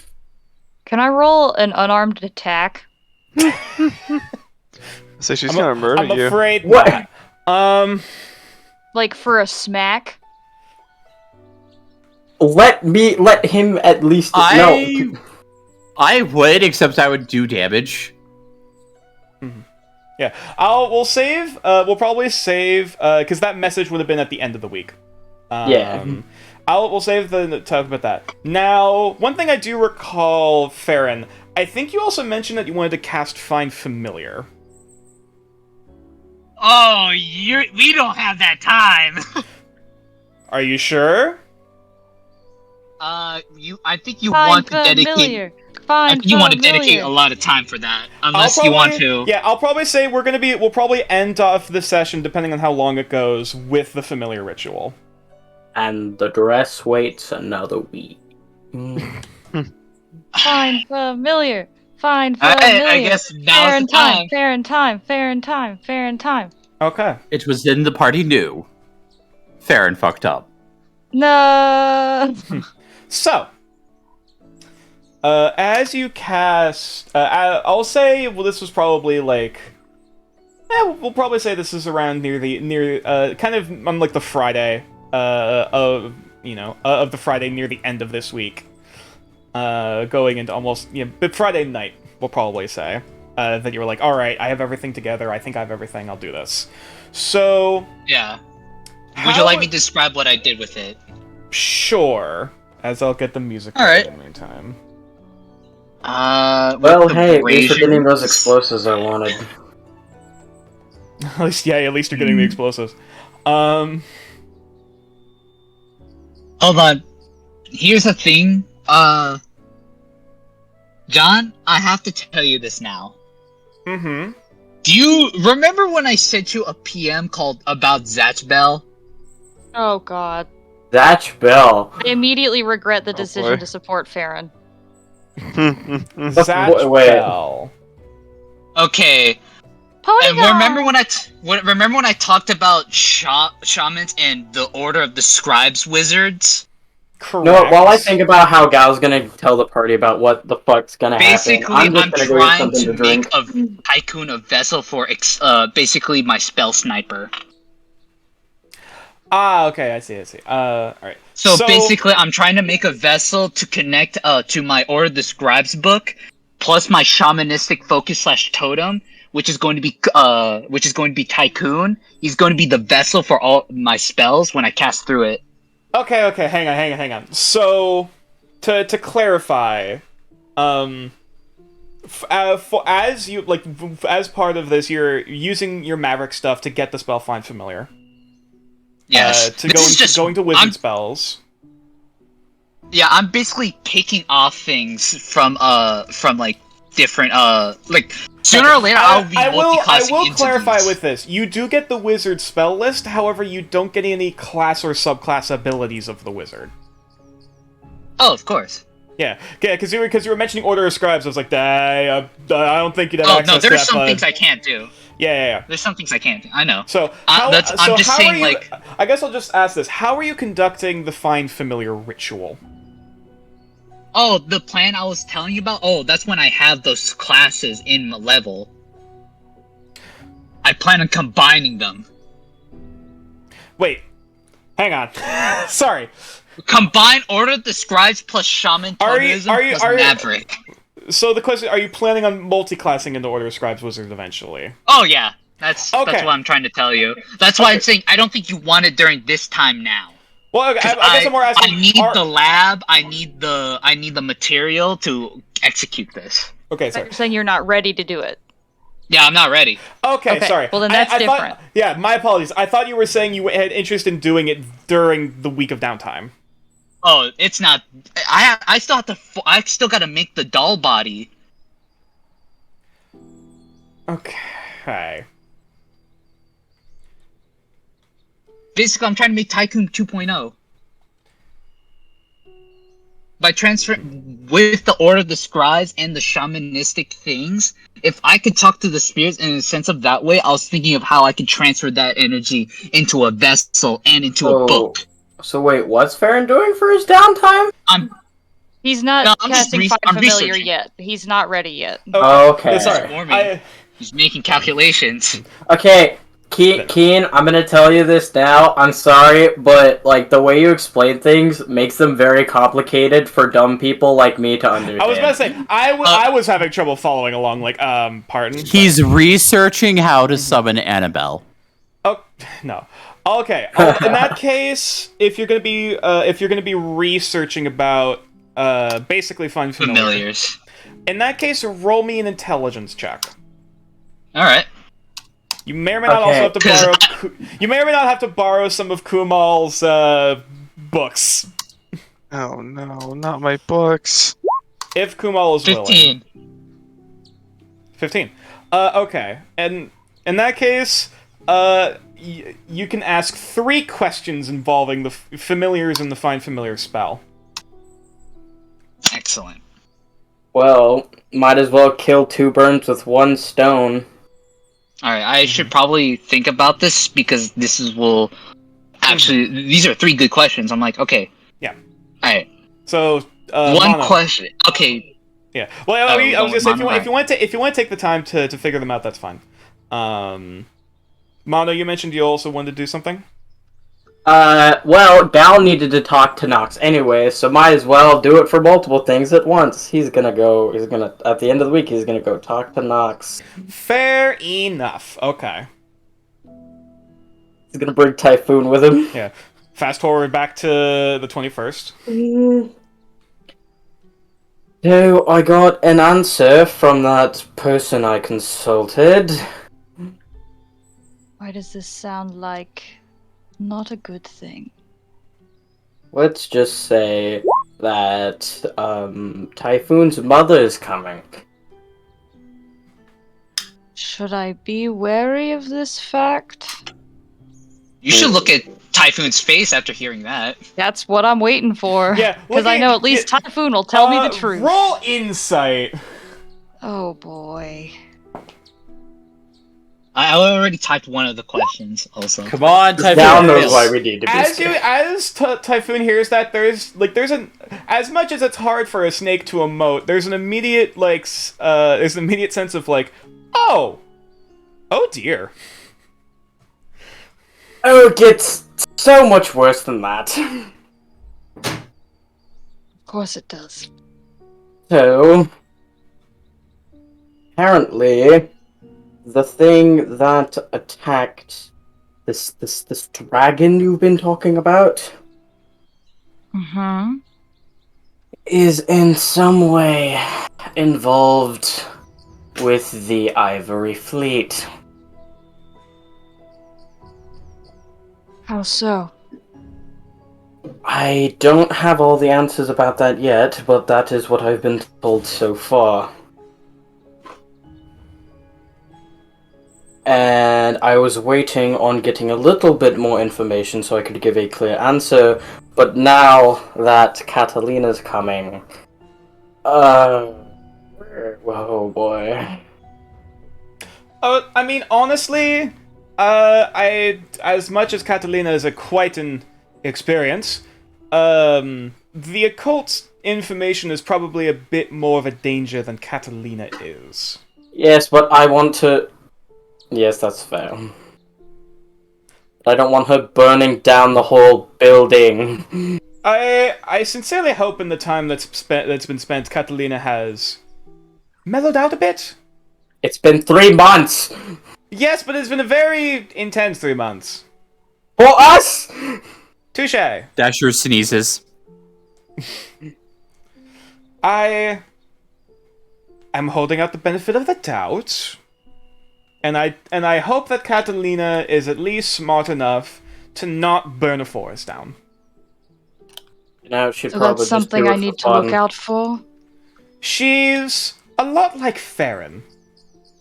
Can I roll an unarmed attack? So she's gonna murder I'm you. afraid What? not. Like for a smack? Let him at least no. I would, except I would do damage. Yeah, we'll save. We'll probably save because that message would have been at the end of the week. Yeah. we'll save the talk about that. Now, one thing I do recall, Farron, I think you also mentioned that you wanted to cast Find Familiar. Oh, we don't have that time. Are you sure? I think you Find want to dedicate. familiar. I Find think you want to dedicate familiar. a lot of time for that, unless you want to. Yeah, I'll probably say we'll probably end off the session, depending on how long it goes, with the familiar ritual. And the dress waits another week. Find familiar. Find familiar. I guess Fair now's the in time. time. Fair in time. Fair in time. Fair in time. Okay. It was then the party knew. Farron fucked up. No. So, as you cast, I'll say, well, this was probably like, we'll probably say this is around kind of on like the Friday, of the Friday near the end of this week, going into almost, but Friday night, we'll probably say, that you were like, all right, I have everything together, I think I have everything, I'll do this. So, Yeah. Would you like me to describe what I did with it? Sure. As I'll get the music All right. in the meantime. Well, with the hey, at least we're getting those braziers. explosives I wanted. At least you're getting the explosives. Hold on. Here's the thing. John, I have to tell you this now. Mm-hmm. Do you remember when I sent you a PM called about Zatch Bell? Oh god. Zatch Bell. I immediately regret the decision boy. to support Farron. Zatch Wait. Bell. Okay. And Polygon! remember when I talked about shamans and the Order of the Scribes Wizards? Correct. No, while I think about how Gal's gonna tell the party about what the fuck's gonna Basically, happen, I'm just gonna go get trying something to to drink. make a tycoon a vessel for basically my spell sniper. Ah, okay, I see. Alright. So basically, I'm trying to make a vessel to connect to my Order of the Scribes book, plus my shamanistic focus / totem, which is going to be Tycoon. He's going to be the vessel for all my spells when I cast through it. Okay, hang on. So, to clarify, as part of this, you're using your Maverick stuff to get the spell Find Familiar. Yes. Going to wizard spells. Yeah, I'm basically picking off things from like different sooner or later I'll be I multi-classing will into clarify these. with this. You do get the wizard spell list, however, you don't get any class or subclass abilities of the wizard. Oh, of course. Yeah, because you were mentioning Order of Scribes. I was like, I don't think you'd have Oh access no, to there's that. some things I can't do. Yeah. There's some things I can't do. I know. So, I'm just saying, like, I guess I'll just ask this: how are you conducting the Find Familiar ritual? oh, the plan I was telling you about. Oh, that's when I have those classes in my level. I plan on combining them. Wait, hang on. Sorry. Combine Order of the Scribes plus Shaman Totemism plus Maverick. So the question: are you planning on multi-classing into Order of Scribes Wizard eventually? Oh yeah, that's Okay. what I'm trying to tell you. That's why I'm saying I don't think you want it during this time now. Well, okay, I guess I'm more asking. I need the lab. I need the material to execute this. Okay, But sorry. you're saying you're not ready to do it. Yeah, I'm not ready. Okay, sorry. well then that's I thought- different. Yeah, my apologies. I thought you were saying you had interest in doing it during the week of downtime. Oh, it's not. I still have to. I still got to make the doll body. Okay. Basically, I'm trying to make Tycoon 2.0. By transferring with the Order of the Scribes and the shamanistic things, if I could talk to the spirits in a sense of that way, I was thinking of how I could transfer that energy into a vessel and into a book. So wait, what's Farron doing for his downtime? He's not No, I'm just casting Find I'm Familiar researching. yet. He's not ready yet. Okay. Sorry. Ignore me. He's making calculations. Okay, Keen, I'm gonna tell you this now. I'm sorry, but like the way you explain things makes them very complicated for dumb people like me to understand. I was about to say I was having trouble following along. Like, pardon. He's researching how to summon Annabelle. Oh no. Okay. In that case, if you're gonna be researching about basically find Familiars. in that case, roll me an intelligence check. All right. You may or may not also have to 'Cause borrow. You may or may not have to borrow some of Kumal's books Oh no, not my books. if Kumal is willing. 15. 15. Okay. And in that case, you can ask 3 questions involving the familiars and the Find Familiar spell. Excellent. Well, might as well kill 2 birds with 1 stone. All right. I should probably think about this because actually these are 3 good questions. I'm like, okay. Yeah. All right. So, One Mono. question. Okay. Yeah. Well, I was going gonna say with Mono, if you want to take the time to figure them out, that's fine. Mono, you mentioned you also wanted to do something. Well, Gal needed to talk to Nox anyway, so might as well do it for multiple things at once. At the end of the week, he's gonna go talk to Nox. Fair enough. Okay. He's gonna bring Typhoon with him. Yeah. Fast forward back to the 21st. So, I got an answer from that person I consulted. Why does this sound like not a good thing? Let's just say that, Typhoon's mother is coming. Should I be wary of this fact? You should look at Typhoon's face after hearing that. That's what I'm waiting for. Yeah, Because I looking know at- at least Typhoon will tell me the truth. Roll insight. Oh boy. I already typed one of the questions also. Come on, Gal Typhoon. knows why we need to be As Typhoon hears that, there's as much as it's hard for a snake to emote, there's an immediate sense of like, oh dear. Oh, it gets so much worse than that. Of course it does. So, apparently, the thing that attacked this dragon you've been talking about Mm-hmm. is in some way involved with the Ivory Fleet. How so? I don't have all the answers about that yet, but that is what I've been told so far. And I was waiting on getting a little bit more information so I could give a clear answer, but now that Catalina's coming, oh boy. I mean, honestly, as much as Catalina is quite an experience, the occult information is probably a bit more of a danger than Catalina is. Yes, but I want to... Yes, that's fair. I don't want her burning down the whole building. I sincerely hope in the time that's been spent, Catalina has mellowed out a bit. It's been 3 months! Yes, but it's been a very intense 3 months. For us! Touche. Dasher sneezes. I'm holding out the benefit of the doubt, and I hope that Catalina is at least smart enough to not burn a forest down. You know, she'd So probably that's just something do it I for need to fun. look out for? She's a lot like Farron.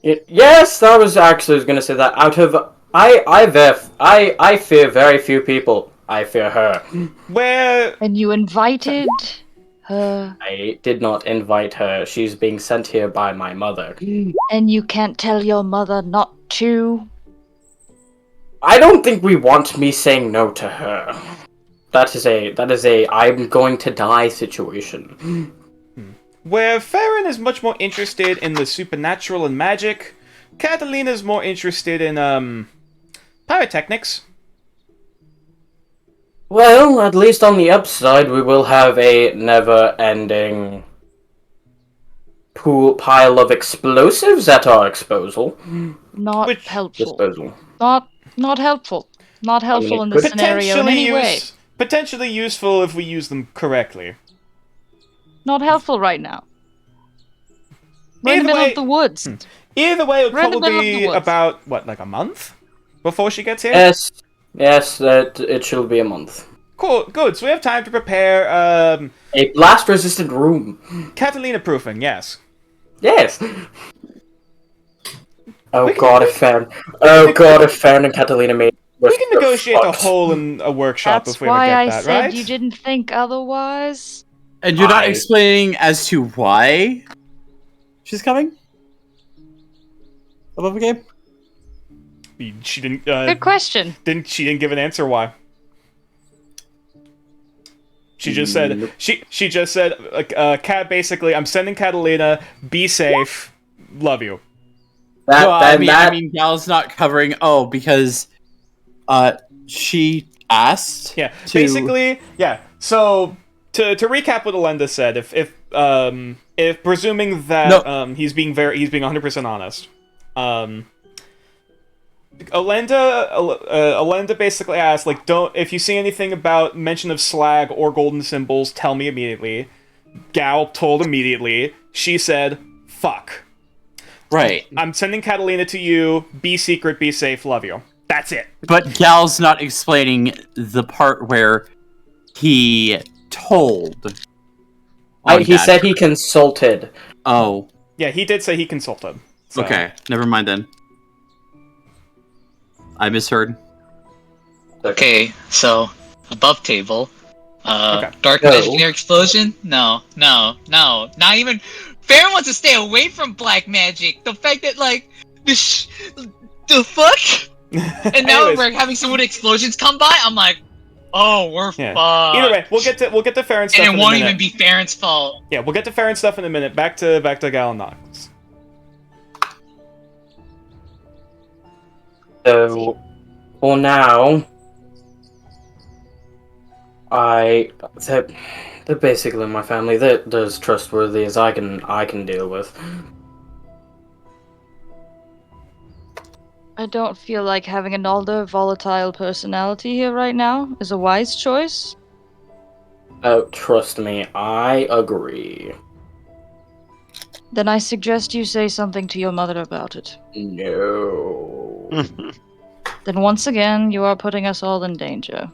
Yes, I was gonna say that. Out of... I fear very few people. I fear her. Where And you invited her, I did not invite her. She's being sent here by my mother. and you can't tell your mother not to? I don't think we want me saying no to her. That is a I'm going to die situation. Where Farron is much more interested in the supernatural and magic, Catalina's more interested in pyrotechnics. Well, at least on the upside, we will have a never-ending pile of explosives at our Not Which- helpful. disposal. Not helpful. Not helpful it in this could scenario in any way. Potentially useful if we use them correctly. Not helpful right now. We're in the Either middle way- of the woods. Either way, it'll We're in the middle of probably the be woods. about, what, like a month? Before she gets here? Yes, that it should be a month. Cool, good. So we have time to prepare, A blast-resistant room. Catalina proofing, yes. Yes. Oh We can- god, if Farron and Catalina made. We can negotiate a hole in a workshop That's if we ever why get I that, said right? you didn't think otherwise. And you're not I- explaining as to why she's coming? Above the game? She didn't, Good question. she didn't give an answer why. She just said, Nope. she just said, Cat, basically, I'm sending Catalina, be safe, love you. I mean, Gal's not covering. Oh, because she asked. Yeah, to- basically, yeah. So to recap what Alenda said, if presuming that he's being 100% honest, Alenda basically asked, like, if you see anything about mention of slag or golden symbols, tell me immediately. Gal told immediately. She said, fuck. Right. I'm sending Catalina to you. Be secret, be safe, love you. That's it. But Gal's not explaining the part where he told. He said he consulted. Oh, Yeah, he did say he consulted. So. okay. Never mind then. I misheard. Okay, so above table, Okay. dark No. legendary explosion. No, not even. Farron wants to stay away from black magic. The fact that like the fuck, and now Anyways, we're having some explosions come by. I'm like, oh, we're Yeah. fucked. either way, we'll get to Farron stuff and in it a won't minute. even be Farron's fault. Yeah, we'll get to Farron stuff in a minute. Back to Gal and Nox. So, for now, they're basically my family. They're as trustworthy as I can deal with. I don't feel like having an older, volatile personality here right now is a wise choice. Oh, trust me, I agree. Then I suggest you say something to your mother about it. No. Then once again, you are putting us all in danger.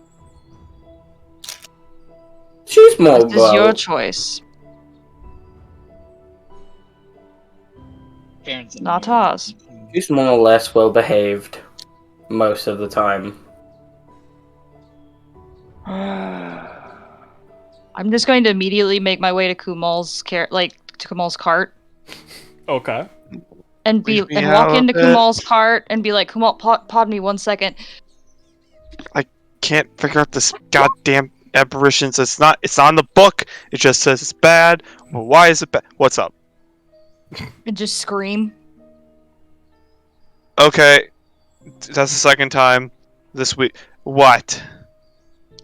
She's more This is your well. choice, Farron's not ours. She's more or less well behaved most of the time. I'm just going to immediately make my way to Kumal's cart Okay. and Leave me walk out into of it. Kumal's cart and be like, Kumal, pod me 1 second. Can't figure out this goddamn apparitions. It's on the book. It just says it's bad. Well, why is it bad? What's up? And just scream. Okay, that's the second time this week. What?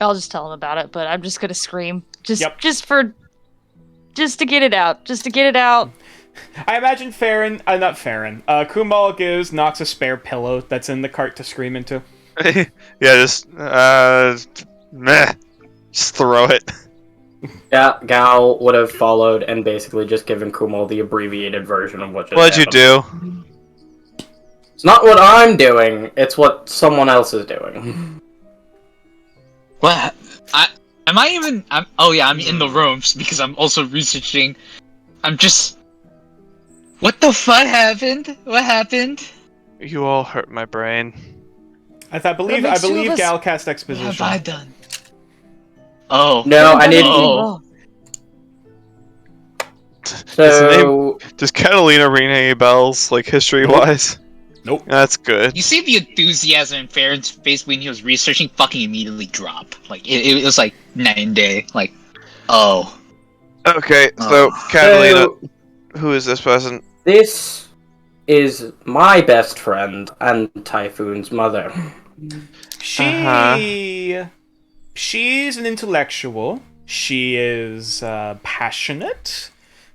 I'll just tell him about it, but I'm just gonna scream. Just Yep. just to get it out. Just to get it out. I imagine not Farron. Kumal gives Nox a spare pillow that's in the cart to scream into. Yeah, just meh. Just throw it. Gal would have followed and basically just given Kumal the abbreviated version of what just What'd you happened. do? It's not what I'm doing, it's what someone else is doing. What? I'm in the rooms because I'm also researching. I'm just. What the fuck happened? What happened? You all hurt my brain. I believe makes two of Gal us. cast What exposition. have I done? Oh. No, I need. Oh. So, Does Catalina ring any bells, like history-wise? Nope. That's good. You see the enthusiasm in Farron's face when he was researching fucking immediately drop. Like, it was like night and day. Like, oh. Okay, so Oh. Catalina, so who is this person? this is my best friend and Typhoon's mother. She's an intellectual. She is passionate.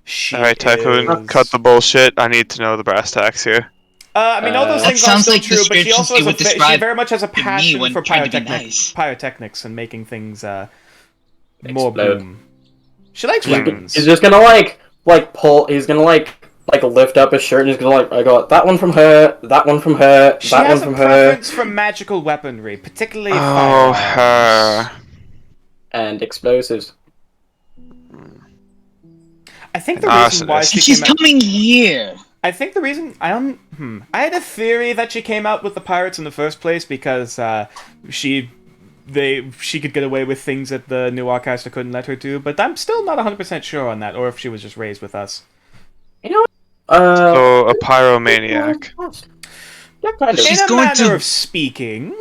She All right, Typhoon, is- cut the bullshit. I need to know the brass tacks here. I mean, all those That things are sounds still like true, but she descriptions also they has would she describe very much has a to me passion when for trying to be nice. pyrotechnics and making things more Explode. boom. She likes He's weapons. just gonna like pull. He's gonna like lift up his shirt and he's gonna like, I got that one from her, that one from her, She that one has a from her, preference for magical weaponry, particularly Oh, firearms. her. and explosives. I think the An reason why arsonist. she She's came out. coming here. I think the reason I had a theory that she came out with the pirates in the first place because she could get away with things that the new Arcaster couldn't let her do, but I'm still not 100% sure on that, or if she was just raised with us. You know, So, a pyromaniac. Yeah, kind of. She's In a going manner to- of speaking,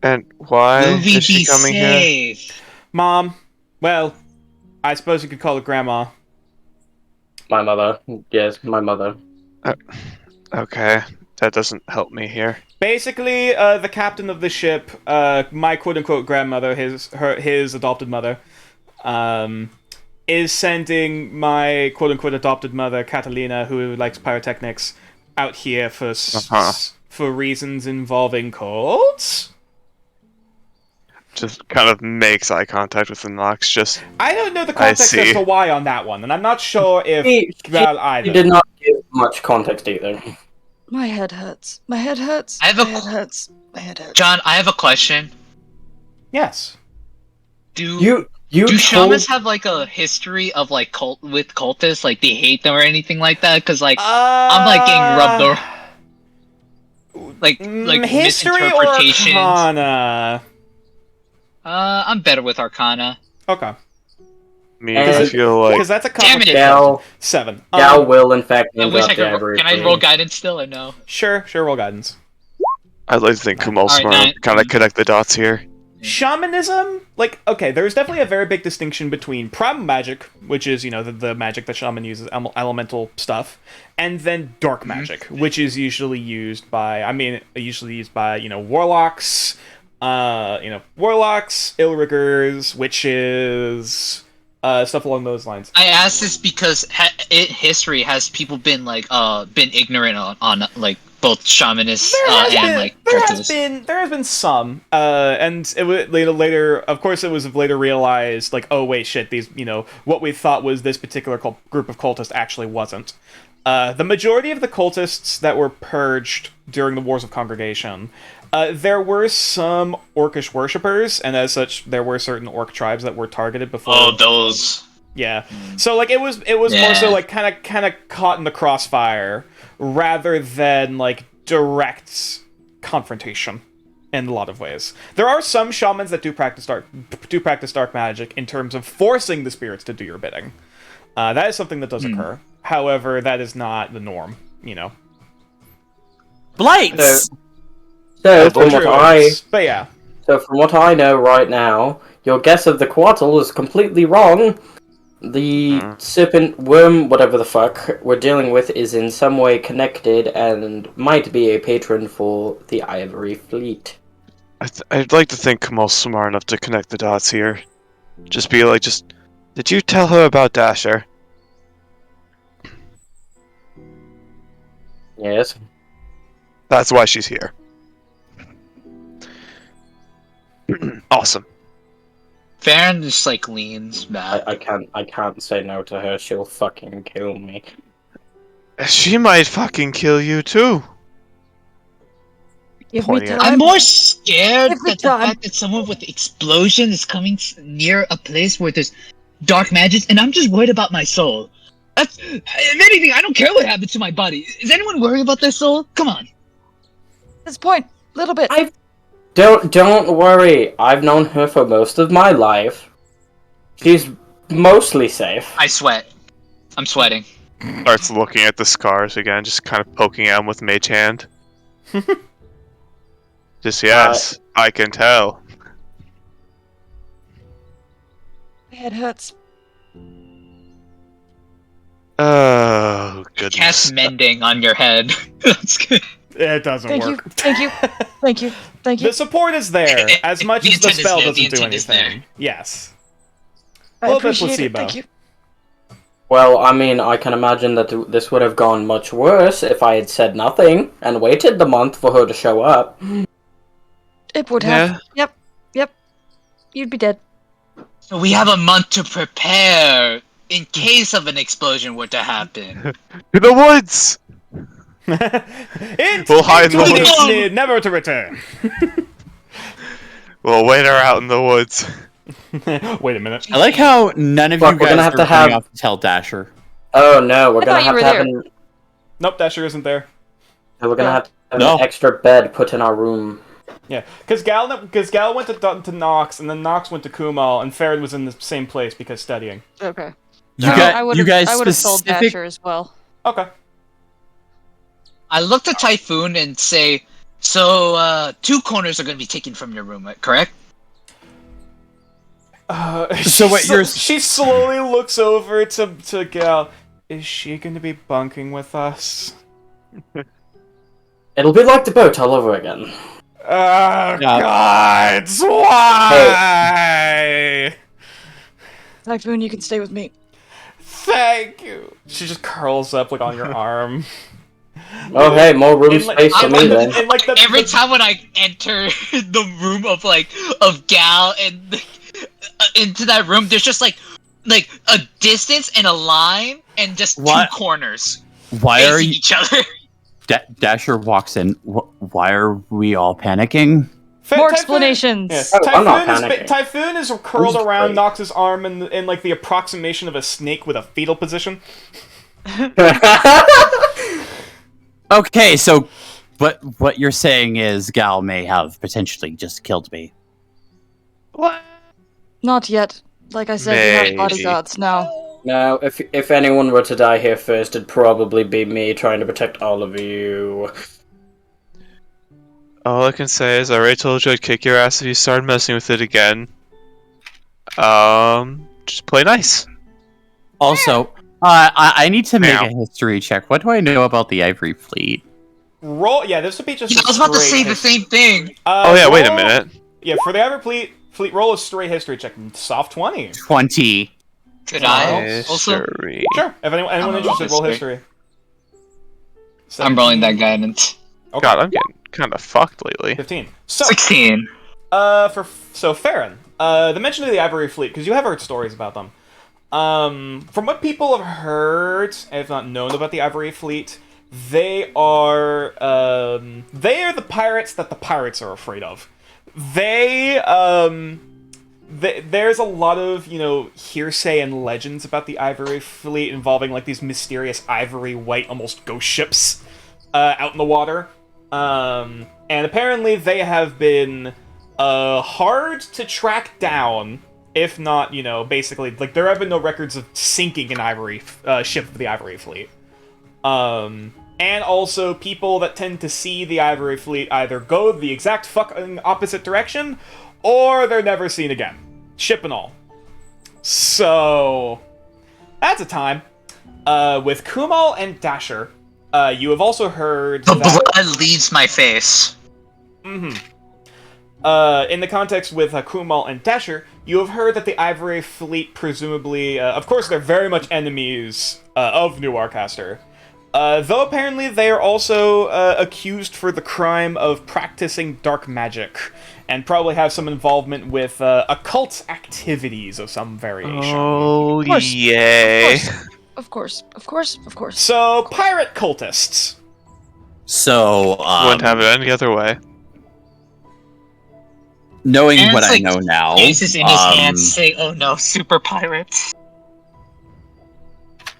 And why Will we is she be coming here? safe? Mom, well, I suppose you could call it Grandma. My mother. Yes, my mother. Okay, that doesn't help me here. Basically, the captain of the ship, my quote-unquote grandmother, his adopted mother, is sending my quote-unquote adopted mother, Catalina, who likes pyrotechnics, out here for for reasons involving cults. Just kind of makes eye contact with the Nox. Just I don't know the context as see. to why on that one, and I'm not sure if She either. did not give much context either. My head hurts. My head hurts. I have a My head qu- hurts. My head hurts. John, I have a question. Yes. Do You do told shamans have like a history of like cultists? Like they hate them or anything like that? Because like I'm like getting rubbed over. Like history or misinterpretations. Arcana? I'm better with Arcana. Okay, me, And- I feel like because that's a Damn it. complicated Gal 7. Gal will in fact I end wish up I could. there Can I briefly. roll guidance still or no? Sure, roll guidance. I'd like to think Kumal's Alright, smart. nine. Kind of connect the dots here. Shamanism, like, okay, there's definitely a very big distinction between primal magic, which is, you know, the magic that shaman uses, elemental stuff, and then dark magic, which is usually used by, you know, warlocks, Illriggers, witches, stuff along those lines. I asked this because history has people been like been ignorant on like both shamanists and there cultists. has been some, and it was later. Of course, it was later realized, like, oh wait, shit, these, you know, what we thought was this particular group of cultists actually wasn't. The majority of the cultists that were purged during the Wars of Congregation, there were some orcish worshippers, and as such, there were certain orc tribes that were targeted before. Oh, those. Yeah. So like it was more so like kind of caught in the crossfire rather than like direct confrontation in a lot of ways. There are some shamans that do practice dark magic in terms of forcing the spirits to do your bidding. That is something that does occur. However, that is not the norm, you know. Blights! So from what I know right now, your guess of the Quattle is completely wrong. The serpent worm, whatever the fuck we're dealing with, is in some way connected and might be a patron for the Ivory Fleet. I'd like to think Kumal's smart enough to connect the dots here. Just be like, did you tell her about Dasher? Yes. That's why she's here. Awesome. Farron just like leans back. I can't say no to her. She'll fucking kill me. She might fucking kill you too. Give me Pointing at- time. I'm more scared Give me that the time. fact that someone with explosion is coming near a place where there's dark magic, and I'm just worried about my soul. That's, if anything, I don't care what happens to my body. Is anyone worried about their soul? Come on. At this point, little bit. Don't worry. I've known her for most of my life. She's mostly safe. I sweat. I'm sweating. Starts looking at the scars again, just kind of poking at him with mage hand. Just yes, I can tell. My head hurts. Oh goodness. Cast mending on your head. That's good. It doesn't Thank work. you. Thank you. Thank you. Thank you. The support is there, as much The as the intent is spell there, the doesn't do intent is anything. there. Yes. I little bit appreciate it. placebo. Thank you. Well, I mean, I can imagine that this would have gone much worse if I had said nothing and waited the month for her to show up. It would Yeah. have. Yep. You'd be dead. We have a month to prepare in case of an explosion were to happen. To the woods! Into We'll hide in the the woods. Disney, never to return. We'll wait her out in the woods. Wait a minute. I like how none of Fuck, you we're guys gonna have are to running have- off to tell Dasher. Oh no, we're I gonna thought you have were to have there. Nope, Dasher isn't there. we're gonna have to have No. an extra bed put in our room. Yeah, because Gal went to Nox, and then Nox went to Kumal, and Farron was in the same place because studying. Okay. You, No, got, I you guys I would have told specific. Dasher as well. Okay. I look to Typhoon and say, so, 2 corners are going to be taken from your room, correct? So what you're- She slowly looks over to Gal. Is she going to be bunking with us? It'll be like the boat all over again. Oh, Yeah. God! Why? Typhoon, you can stay with me. Thank you. She just curls up like on your arm. Oh hey, more room In, like- space for me then. in, like, the, Every the- time when I enter the room of Gal and into that room, there's just like a distance and a line and just What? 2 corners Why are facing you? each other. Dasher walks in. Why are we all panicking? More Typhoon- explanations. Yes. Oh, I'm not Typhoon, panicking. Typhoon is curled This is around great. Nox's arm in like the approximation of a snake with a fetal position. Okay, so what you're saying is Gal may have potentially just killed me. What? Not yet. Like I said, we Maybe. have bodyguards now. Now, if anyone were to die here first, it'd probably be me trying to protect all of you. All I can say is I already told you I'd kick your ass if you started messing with it again. Just play nice. Also, I need to make Meow. a history check. What do I know about the Ivory Fleet? Roll. Yeah, this would be just. Yeah, a I was about to straight say the history- same thing. Oh yeah, wait a roll- minute. Yeah, for the Ivory Fleet, roll a straight history check. Soft 20. 20. Could I also? History. Sure. If anyone I'm interested, roll history. history. I'm rolling that guidance. Okay. God, I'm getting kind of fucked lately. 15. So, 16. Farron, the mention of the Ivory Fleet, because you have heard stories about them. From what people have heard, and if not known about the Ivory Fleet, they are the pirates that the pirates are afraid of. There's a lot of, hearsay and legends about the Ivory Fleet involving, like, these mysterious ivory white, almost ghost ships out in the water. And apparently they have been hard to track down, if not, basically, like, there have been no records of sinking an ivory ship of the Ivory Fleet. And also, people that tend to see the Ivory Fleet either go the exact fucking opposite direction, or they're never seen again. Ship and all. So, that's a time. With Kumal and Dasher, you have also heard The that... blood leaves my face. In the context with Kumal and Dasher, you have heard that the Ivory Fleet presumably, of course, they're very much enemies of New Arcaster. Though apparently they are also accused for the crime of practicing dark magic, and probably have some involvement with occult activities of some variation. Oh course. yay! Of course. So, pirate cultists. So, Wouldn't have it any other way. knowing And what it's I like know now, Aces in his hands say, "Oh no, super pirates."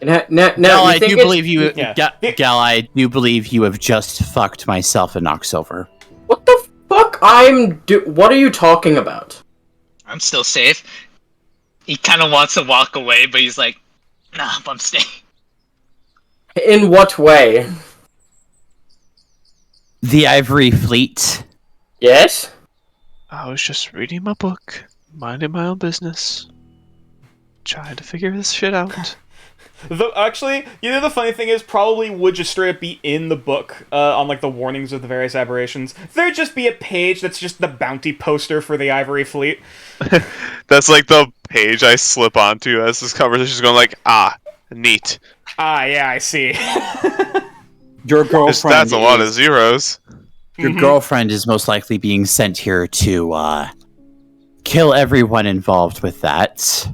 No, Gal, you I think do it's- believe you. Yeah. Gal, I do believe you have just fucked myself and Noxover. What the fuck? What are you talking about? I'm still safe. He kind of wants to walk away, but he's like, "Nah, I'm staying." In what way? The Ivory Fleet. Yes? I was just reading my book, minding my own business, trying to figure this shit out. Though, actually, the funny thing is, probably would just straight up be in the book, on, like, the warnings of the various aberrations. There'd just be a page that's just the bounty poster for the Ivory Fleet. That's like the page I slip onto as this conversation is going like, Neat. Ah, yeah, I see. Your girlfriend. That's a lot of zeros. Your girlfriend is most likely being sent here to kill everyone involved with that.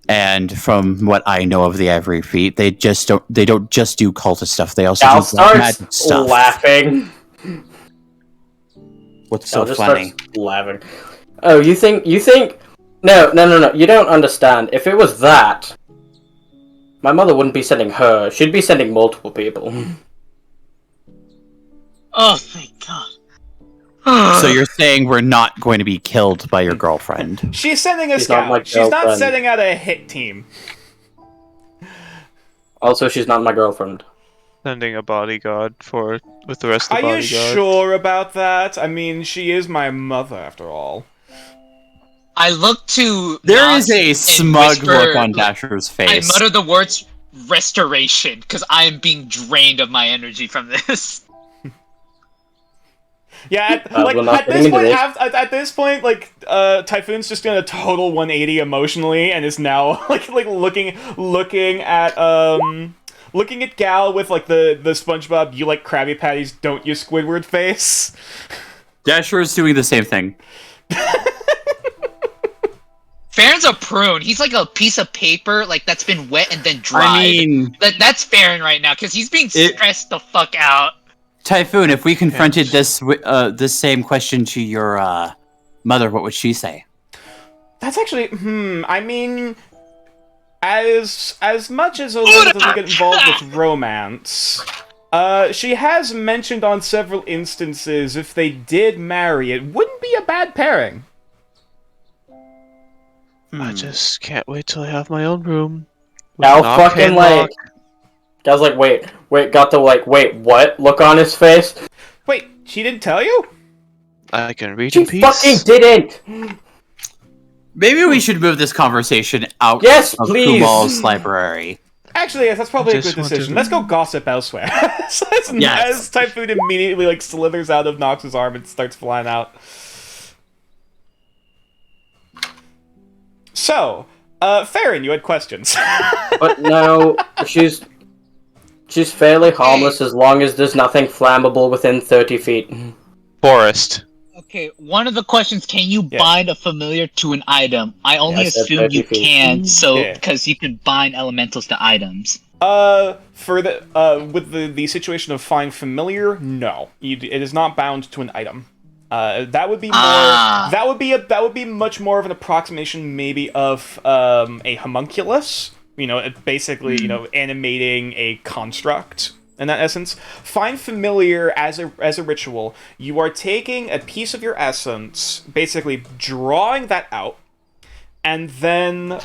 And from what I know of the Ivory Feet, they don't just do cultist stuff. They also Gal do black magic starts stuff. laughing. What's Gal so just funny? starts laughing. Oh, you think? No. You don't understand. If it was that, my mother wouldn't be sending her. She'd be sending multiple people. Oh, thank God. So you're saying we're not going to be killed by your girlfriend? She's sending a She's not my scout. She's not girlfriend. setting out a hit team. Also, she's not my girlfriend. Sending a bodyguard with the rest of Are the you bodyguard. sure about that? I mean, she is my mother, after all. I look to. There Nox is a and smug whisper, look on like, Dasher's I face. mutter the words restoration because I am being drained of my energy from this. Yeah, we're not at getting this into point, this. at this point, like Typhoon's just doing a total 180 emotionally, and is now like looking at Gal with like the SpongeBob "you like Krabby Patties, don't you, Squidward" face. Dasher is doing the same thing. Farron's a prune. He's like a piece of paper, like that's been wet and then dried. I mean, That's Farron right now because he's being stressed the fuck out. Typhoon, if we confronted this same question to your mother, what would she say? That's actually, I mean, as much as Olinda doesn't get involved with romance, she has mentioned on several instances if they did marry, it wouldn't be a bad pairing. I just can't wait till I have my own room. Gal Knock, fucking hand like. lock. Gal's like, wait, got the like, wait, what? Look on his face. Wait, she didn't tell you? I can read She in peace. fucking didn't. Maybe we should move this conversation out Yes, of please. Kumal's library. Actually, yes, that's probably a Just good wanted decision. to- Let's go gossip elsewhere. Yes. As Typhoon immediately like slithers out of Nox's arm and starts flying out. So, Farron, you had questions. But no, she's fairly harmless as long as there's nothing flammable within 30 feet. Forest. Okay, one of the questions: can you Yeah. bind a familiar to an item? I only I said assume 30 you feet. can, so Yeah. because you can bind elementals to items. For the with the situation of find familiar, no, it is not bound to an item. That would be more. Ah. That would be much more of an approximation, maybe of a homunculus. You know, it basically, you know, animating a construct. In that essence, find familiar as a ritual. You are taking a piece of your essence, basically drawing that out, and then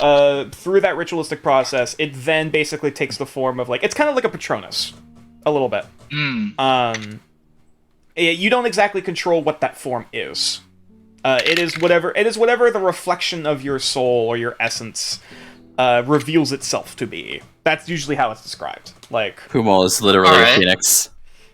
through that ritualistic process, it then basically takes the form of like it's kind of like a Patronus, a little bit. You don't exactly control what that form is. It is whatever the reflection of your soul or your essence reveals itself to be. That's usually how it's described. Like, Kumal is literally Alright. a phoenix.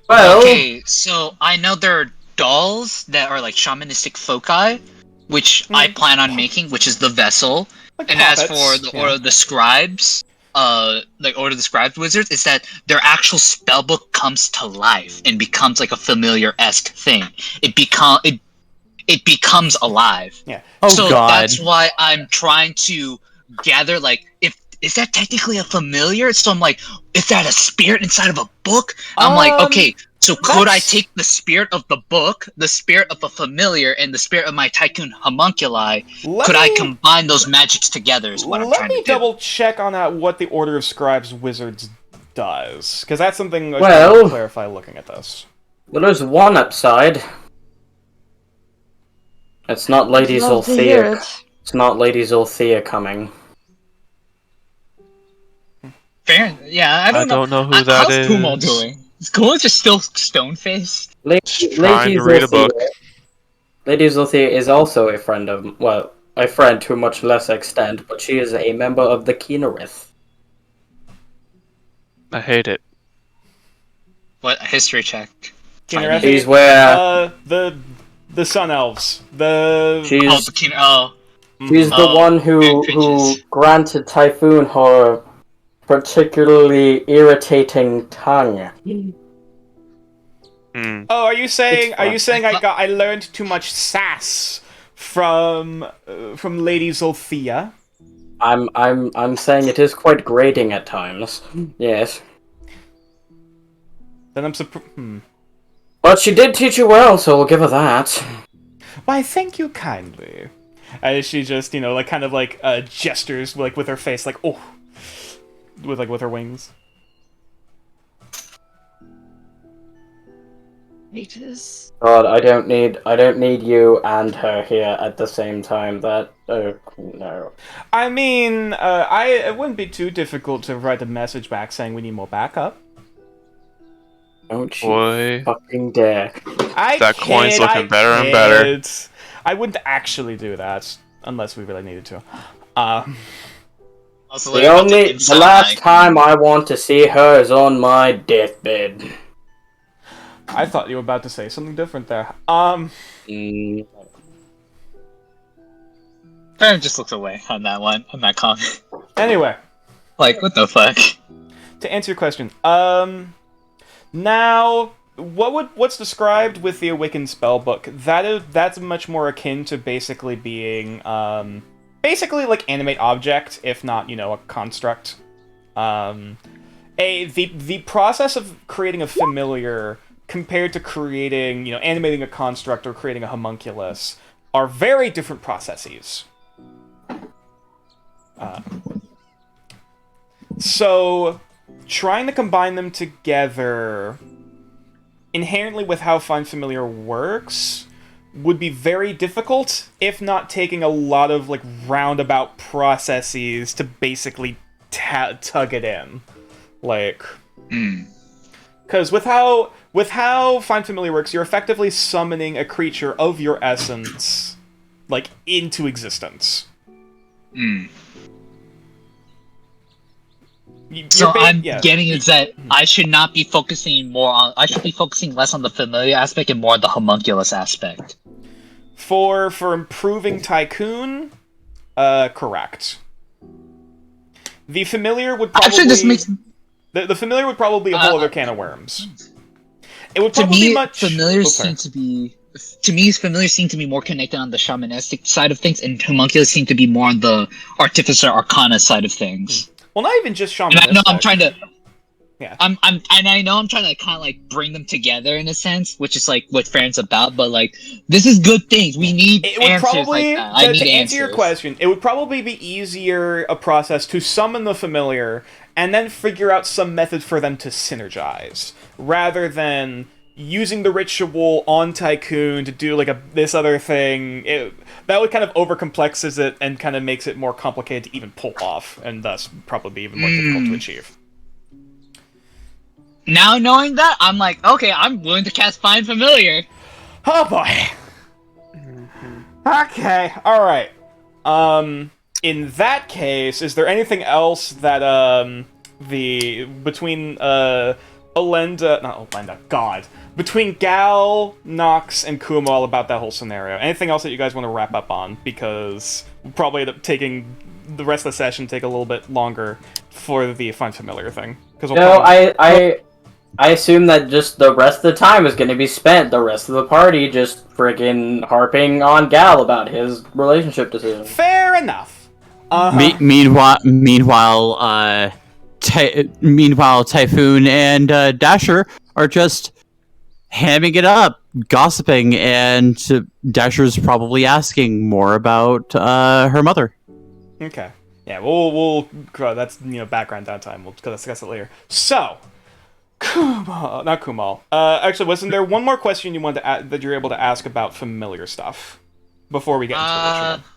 Well, Okay, so I know there are dolls that are like shamanistic foci, which I plan on making, which is the vessel. like And as puppets, for the yeah. Order of the Scribes, like Order of the Scribes wizards, is that their actual spellbook comes to life and becomes like a familiar-esque thing. It becomes alive. Yeah. Oh So god. that's why I'm trying to gather, like, is that technically a familiar? So I'm like, is that a spirit inside of a book? I'm like, okay, so could I that's- take the spirit of the book, the spirit of a familiar, and the spirit of my tycoon homunculi? Could I combine those magics together is what I'm Let trying me to do. double check on that. What the Order of Scribes Wizards does, because that's something I should Well- clarify looking at this. well, there's one upside. It's not Lady Love to hear Zolthea. it. It's not Lady Zolthea coming. Fair, yeah, I don't know who that How's is. Kumal doing? Is Kumal just still stone-faced? Just trying to read a book. Lady Zolthea is also a friend of, well, a friend to much less extent, but she is a member of the Keenerith. I hate it. What, a history check? Kinnereth? She's where The Sun Elves. The she's Oh, the Keen. Oh, she's the Oh, one who bitches. granted Typhoon her particularly irritating tongue. Hmm. Oh, are you saying It's fine. I learned too much sass from Lady Zolthea? I'm saying it is quite grating at times. Yes. Then I'm surprised. But she did teach you well, so we'll give her that. Why, thank you kindly. As she just, like kind of like gestures like with her face, like oh, with her wings. Aegis. God, I don't need you and her here at the same time. That no. I mean, it wouldn't be too difficult to write a message back saying we need more backup. Don't you Boy. fucking dare. That coin's looking better and better. I wouldn't actually do that unless we really needed to. Also, The last time I want to see her is on my deathbed. I thought you were about to say something different there. Mm. Farron just looks away on that one, on that comment. Anyway, Like, what the fuck? to answer your question, now what's described with the Awakened Spellbook? That's much more akin to basically being basically like animate object, if not a construct. The process of creating a familiar compared to creating animating a construct or creating a homunculus are very different processes. So trying to combine them together inherently with how Find Familiar works would be very difficult, if not taking a lot of like roundabout processes to basically tug it in. Like, because with how Find Familiar works, you're effectively summoning a creature of your essence like into existence. So I'm getting is that I should not be focusing I should be focusing less on the familiar aspect and more on the homunculus aspect. For improving Tycoon, correct. The familiar would probably Actually, this makes the familiar would probably be a whole other can of worms. It would to probably me be much familiars okay. seem to be. To me, familiars seem to be more connected on the shamanistic side of things, and homunculus seem to be more on the artificer arcana side of things. Well, not even just And shamanistic. I know I'm trying to. Yeah. And I know I'm trying to kind of like bring them together in a sense, which is like what Farron's about. But like, this is good things. We need It would answers probably, like that. I need to answer answers. your question, it would probably be easier a process to summon the familiar and then figure out some method for them to synergize, rather than using the ritual on Tycoon to do like this other thing. That would kind of overcomplexes it and kind of makes it more complicated to even pull off, and thus probably be even more difficult to achieve. Now knowing that, I'm like, okay, I'm willing to cast Find Familiar. Oh boy. Okay, alright. In that case, is there anything else that, between Gal, Nox, and Kumal about that whole scenario? Anything else that you guys want to wrap up on? Because we'll probably end up taking the rest of the session take a little bit longer for the Find Familiar thing. I assume that just the rest of the time is going to be spent, the rest of the party just friggin' harping on Gal about his relationship decision. Fair enough. Meanwhile, Typhoon and Dasher are just hamming it up, gossiping, and Dasher's probably asking more about her mother. Okay. Yeah, we'll that's background downtime. We'll discuss it later. So, not Kumal. Actually, wasn't there one more question you wanted to that you're able to ask about familiar stuff before we get into the ritual?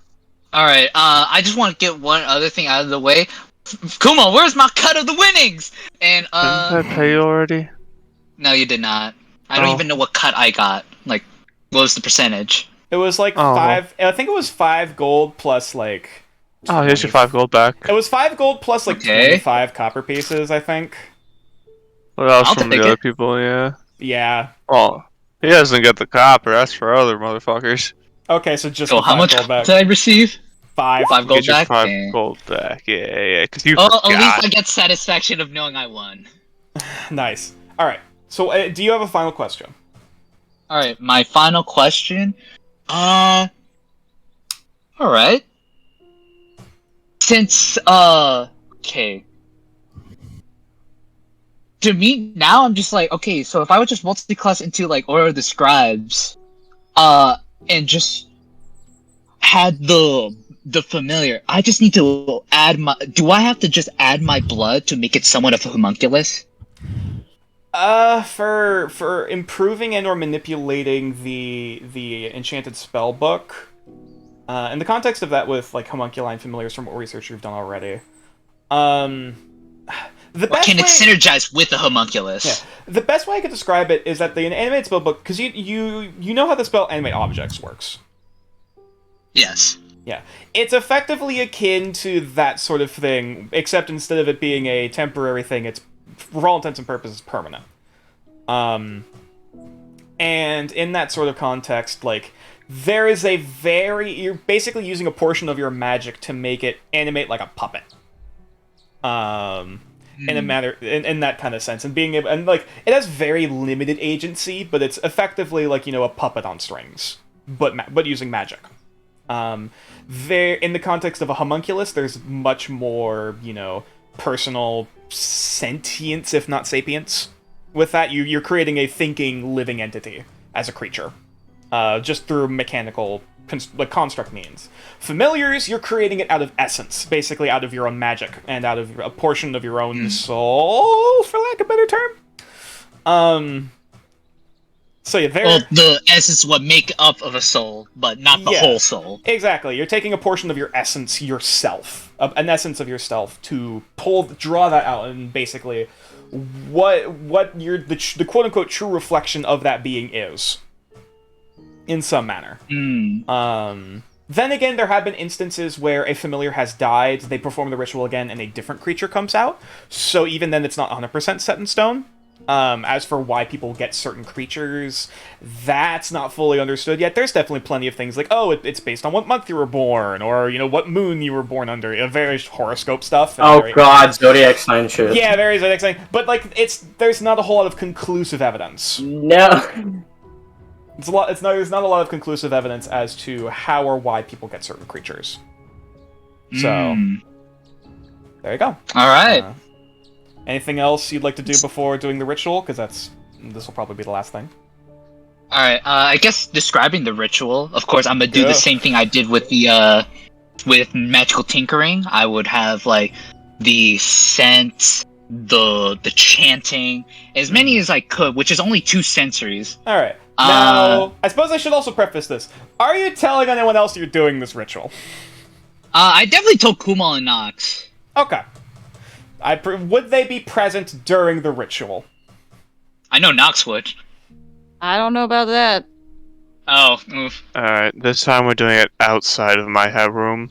All right. I just want to get one other thing out of the way. Kumal, where's my cut of the winnings? And Didn't I pay you already? No, you did not. I don't even know what cut I got. Like, what was the percentage? It was like 5. I think it was 5 gold plus like. Oh, here's your 5 gold back. It was 5 gold plus like 25 copper pieces, I think. Well, that was I'll from take the other it. people, yeah. Yeah. Oh, he doesn't get the copper. That's for other motherfuckers. Okay, so just So the how 5 much gold back. did I receive? 5. 5 gold Get your back. 5 Okay. gold back. Yeah. Because you Oh, at forgot. least I get satisfaction of knowing I won. Nice. All right. So, do you have a final question? All right, my final question. All right. Since okay. To me now, I'm just like, okay, so if I would just multi-class into like Order of the Scribes, and just had the familiar, I just need to add my. Do I have to just add my blood to make it somewhat of a homunculus? For improving and or manipulating the enchanted spell book, in the context of that with like homunculi and familiars from what research you've done already, the Or best can it way, synergize with the homunculus? yeah, the best way I could describe it is that the animated spell book, because you know how the spell animate objects works. Yes. Yeah, it's effectively akin to that sort of thing, except instead of it being a temporary thing, it's for all intents and purposes permanent. And in that sort of context, like, there is you're basically using a portion of your magic to make it animate like a puppet. In a matter, in that kind of sense, and being able, and like, it has very limited agency, but it's effectively like, a puppet on strings, but using magic. There, in the context of a homunculus, there's much more, personal sentience, if not sapience. With that, you're creating a thinking, living entity as a creature, just through mechanical construct means. Familiars, you're creating it out of essence, basically out of your own magic and out of a portion of your own soul, for lack of a better term. So yeah, Well, the essence would make up of a soul, but not the whole soul. Exactly. You're taking a portion of your essence yourself, an essence of yourself, to draw that out, and basically, what the quote unquote true reflection of that being is, in some manner. Then again, there have been instances where a familiar has died, they perform the ritual again, and a different creature comes out. So even then, it's not 100% set in stone. As for why people get certain creatures, that's not fully understood yet. There's definitely plenty of things like, oh, it's based on what month you were born, or, what moon you were born under, various horoscope stuff. God, zodiac sign shit. Yeah, very zodiac sign. But, like, there's not a whole lot of conclusive evidence. No. There's not a lot of conclusive evidence as to how or why people get certain creatures. So, there you go. Alright. Anything else you'd like to do before doing the ritual? Because this will probably be the last thing. Alright, I guess describing the ritual, of course, I'm gonna do the same thing I did with the, with magical tinkering. I would have, like, the scent, the chanting, as many as I could, which is only 2 sensories. Alright. Now, I suppose I should also preface this. Are you telling anyone else you're doing this ritual? I definitely told Kumal and Nox. Okay. Would they be present during the ritual? I know Nox would. I don't know about that. Oh, oof. Alright, this time we're doing it outside of my head room.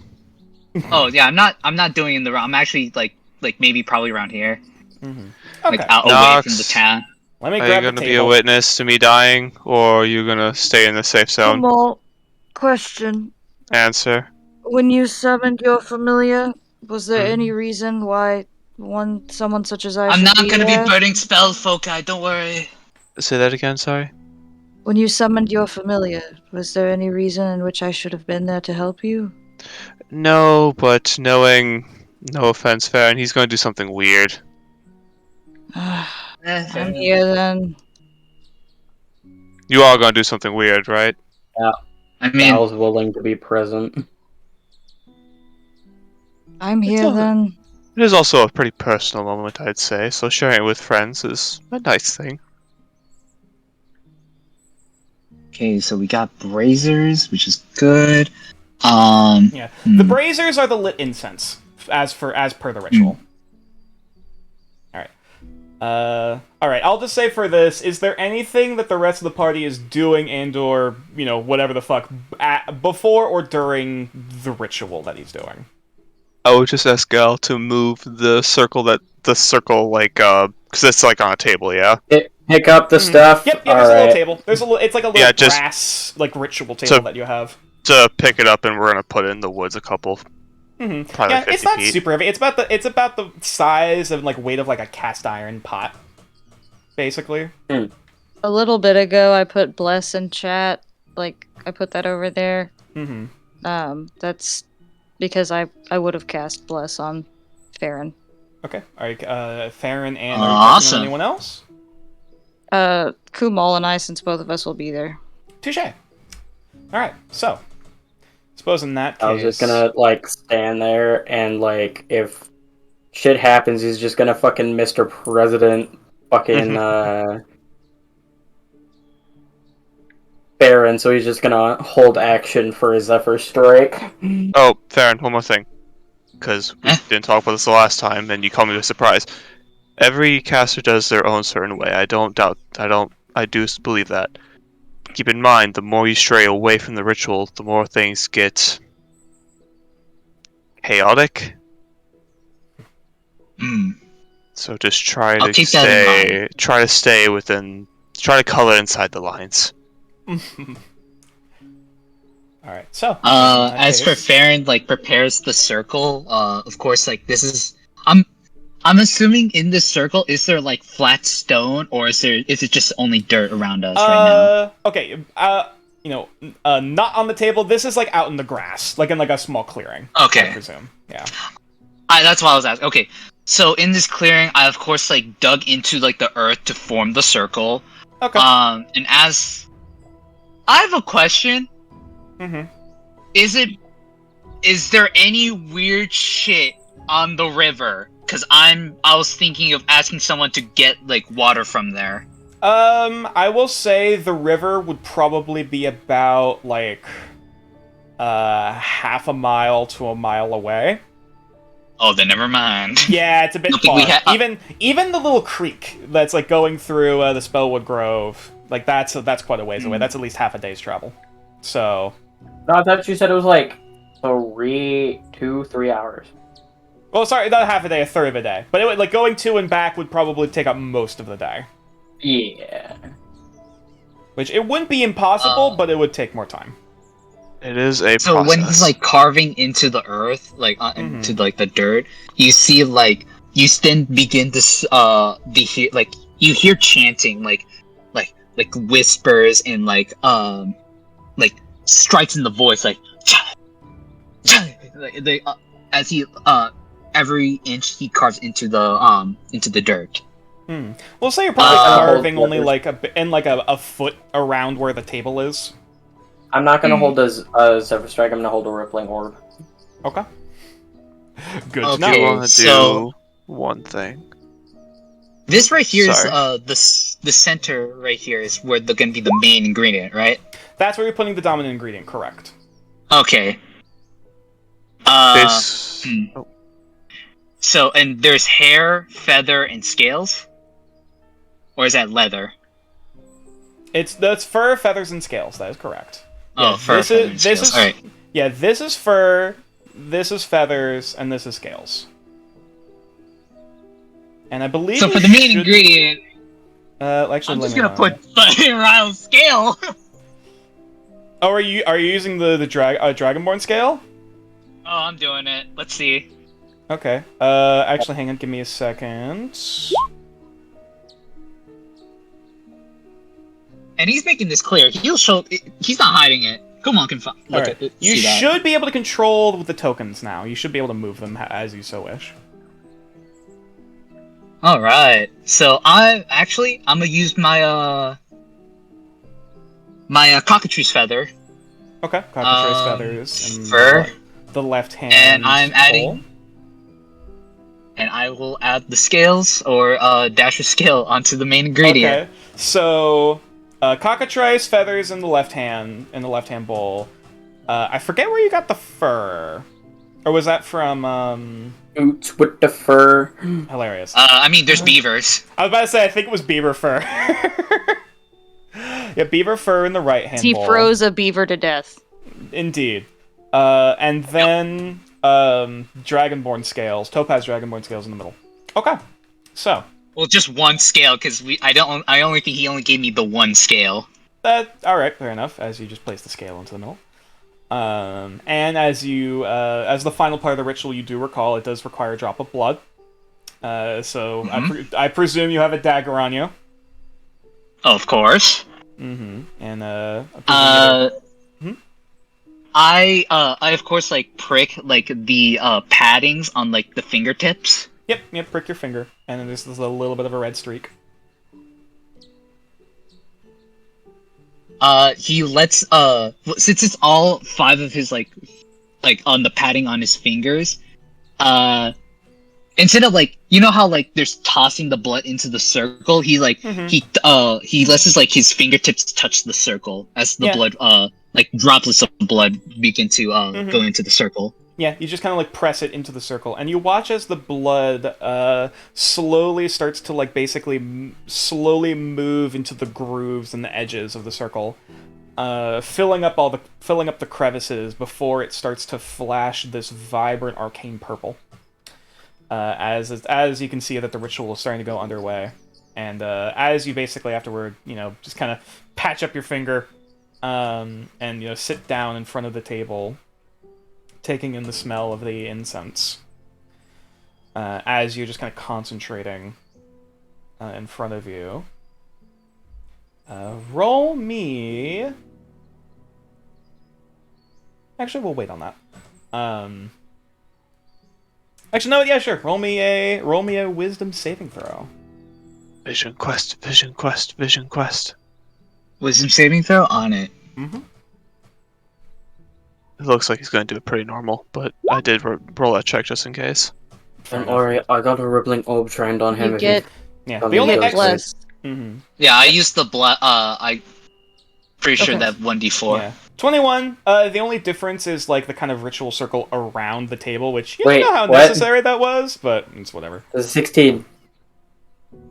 Oh yeah, I'm not doing it in the room. I'm actually like maybe probably around here. Okay. Like out away Nox, from the town. Let me Are grab you the gonna be table. a witness to me dying, or are you gonna stay in the safe zone? Small question. Answer. When you summoned your familiar, was there any reason why someone such as I I'm should not be gonna there? be burning spells, Fokai, don't worry. Say that again, sorry? When you summoned your familiar, was there any reason in which I should have been there to help you? No, but knowing, no offense, Farron, he's gonna do something weird. I'm here then. You are gonna do something weird, right? I mean, I was willing to be present. I'm here then. It is also a pretty personal moment, I'd say, so sharing it with friends is a nice thing. okay, so we got braziers, which is good. Yeah. The braziers are the lit incense, as per the ritual. Alright, I'll just say for this, is there anything that the rest of the party is doing and or, whatever the fuck, before or during the ritual that he's doing? I would just ask Gal to move the circle, like, because it's, like, on a table, yeah? Pick up the stuff. Yep, there's a little Alright. table. It's like a little brass, like, ritual table that you have. pick it up and we're gonna put it in the woods a couple. Mm-hmm. Probably Yeah, 50 it's not feet. super heavy. It's about the size of like weight of like a cast iron pot, basically. A little bit ago, I put bless in chat. Like I put that over there. Mm-hmm. That's because I would have cast bless on Farron. Okay. All right. Farron and Awesome. anyone else? Kumal and I, since both of us will be there. Touche. All right. So, suppose in that case, I was just gonna like stand there and like if shit happens, he's just gonna fucking Mr. President fucking Baron, so he's just gonna hold action for his Zephyr Strike. Oh, Farron, one more thing. Because we didn't talk about this the last time, and you caught me with a surprise. Every caster does their own certain way. I do believe that. Keep in mind, the more you stray away from the ritual, the more things get chaotic. So just try I'll to keep that in mind. try to color inside the lines. All right. So, in that As for case- Farron, like prepares the circle. Of course, like this is. I'm assuming in this circle, is there like flat stone, or is it just only dirt around us right Okay. Not on the table. This is like out in the grass, like in like a small clearing. now? Okay. I presume. Yeah. That's why I was asking. Okay, so in this clearing, I of course like dug into like the earth to form the circle. Okay. And as I have a question, Mm-hmm. is there any weird shit on the river? Because I was thinking of asking someone to get like water from there. I will say the river would probably be about like half a mile to a mile away. Oh, then never mind. Yeah, it's a bit Don't think far. we Even the little creek that's like going through the Spellwood Grove, like that's quite a ways away. That's at least half a day's travel. So, No, I thought you said it was like 3 hours. well, sorry, not half a day, a third of a day. But it would, like going to and back would probably take up most of the day. Yeah. Which it wouldn't be impossible, but it would take more time. It is a So process. when he's like carving into the earth, like into like the dirt, you see like you then begin to you hear chanting like whispers and like strikes in the voice like as he every inch he carves into the dirt. We'll say you're probably Uh, carving hold only levers. like a foot around where the table is. I'm not gonna hold a Zephyr Strike, I'm gonna hold a Rippling Orb. Okay. Good Okay. to I know. want to so- do one thing. This right here is Sorry. the center right here is where they're gonna be the main ingredient, right? That's where you're putting the dominant ingredient, correct. Okay. This. Oh, So and there's hair, feather, and scales, or is that leather? That's fur, feathers, and scales. That is correct. Oh, Yeah, fur, feather, and scales. All right. Yeah, this is fur, this is feathers, and this is scales. And I believe So you for the main should- ingredient, actually, I'm let just me gonna know. put Ryle's scale. Oh, are you using the Dragonborn scale? Oh, I'm doing it. Let's see. Okay. Actually, hang on. Give me a second. And he's making this clear. He'll show. He's not hiding it. Come on, look Alright. at it. You see that. should be able to control with the tokens now. You should be able to move them as you so wish. All right. So I'm gonna use my cockatrice feather, Okay. Cockatrice feathers and fur, the left hand. and I'm adding. bowl. And I will add the scales or Dasher scale onto the main ingredient. Okay. So, cockatrice feathers in the left hand bowl. I forget where you got the fur, or was that from Oots with the fur. Hilarious? I mean, there's beavers. I was about to say I think it was beaver fur. Yeah, beaver fur in the right hand He bowl. froze a beaver to death. Indeed. And then Dragonborn scales, Topaz Dragonborn scales in the middle. Okay. So, Well, just one scale because I only think he only gave me the one scale. all right, fair enough, as you just place the scale into the middle. And as you, as the final part of the ritual, you do recall it does require a drop of blood. So I presume you have a dagger on you. Of course. And I of course like prick like the paddings on like the fingertips. Yep, prick your finger, and then there's a little bit of a red streak. He lets since it's all 5 of his like on the padding on his fingers, instead of like, you know how like there's tossing the blood into the circle, he like he lets his fingertips touch the circle as the blood like droplets of blood begin to go into the circle. Yeah, you just kind of like press it into the circle, and you watch as the blood slowly starts to like basically slowly move into the grooves and the edges of the circle, filling up the crevices before it starts to flash this vibrant arcane purple. As you can see that the ritual is starting to go underway, and as you basically afterward, just kind of patch up your finger, and sit down in front of the table, taking in the smell of the incense, as you're just kind of concentrating in front of you. Roll me. Actually, we'll wait on that. Actually, no. Yeah, sure. Roll me a wisdom saving throw. Vision quest, vision quest, vision quest. Wisdom saving throw on it. It looks like he's going to do it pretty normal, but I did roll that check just in case. Don't worry, I got a rippling orb trained on him. You get Yeah, the the only goes less. Yeah, I used the I pretty sure that 1d4. Yeah. 21. The only difference is like the kind of ritual circle around the table, which you don't Wait, know how what? necessary that was, but it's whatever. There's 16.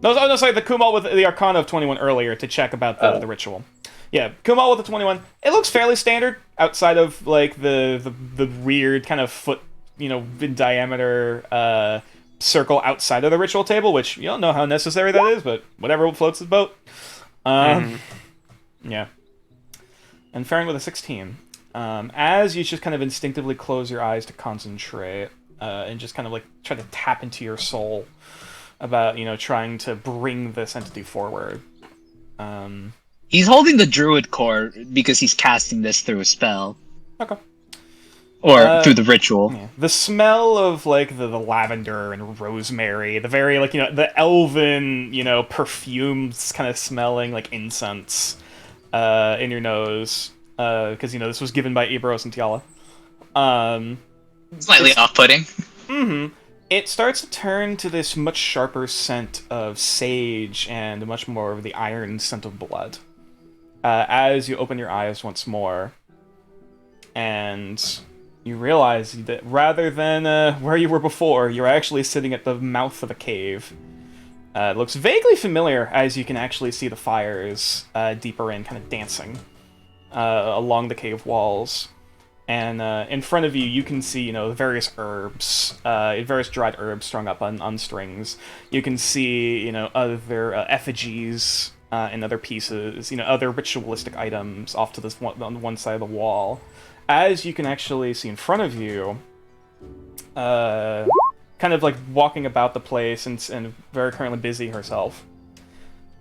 No, sorry, the Kumal with the Arcana of 21 earlier to check about the ritual. Yeah, Kumal with the 21. It looks fairly standard outside of like the weird kind of foot, in diameter circle outside of the ritual table, which you don't know how necessary that is, but whatever floats the boat. Yeah. And faring with a 16. As you just kind of instinctively close your eyes to concentrate, and just kind of like try to tap into your soul about, trying to bring this entity forward. He's holding the druid core because he's casting this through a spell. Okay. Or through the ritual. Yeah. The smell of like the lavender and rosemary, the very like the elven perfumes kind of smelling like incense in your nose, because this was given by Ibros and Tiala. Slightly off-putting. It starts to turn to this much sharper scent of sage and much more of the iron scent of blood. As you open your eyes once more, and you realize that rather than where you were before, you're actually sitting at the mouth of a cave. It looks vaguely familiar, as you can actually see the fires deeper in, kind of dancing along the cave walls. And in front of you, you can see, various herbs, various dried herbs strung up on strings. You can see, other effigies and other pieces, other ritualistic items off to this on one side of the wall. As you can actually see in front of you, kind of like walking about the place and very currently busy herself,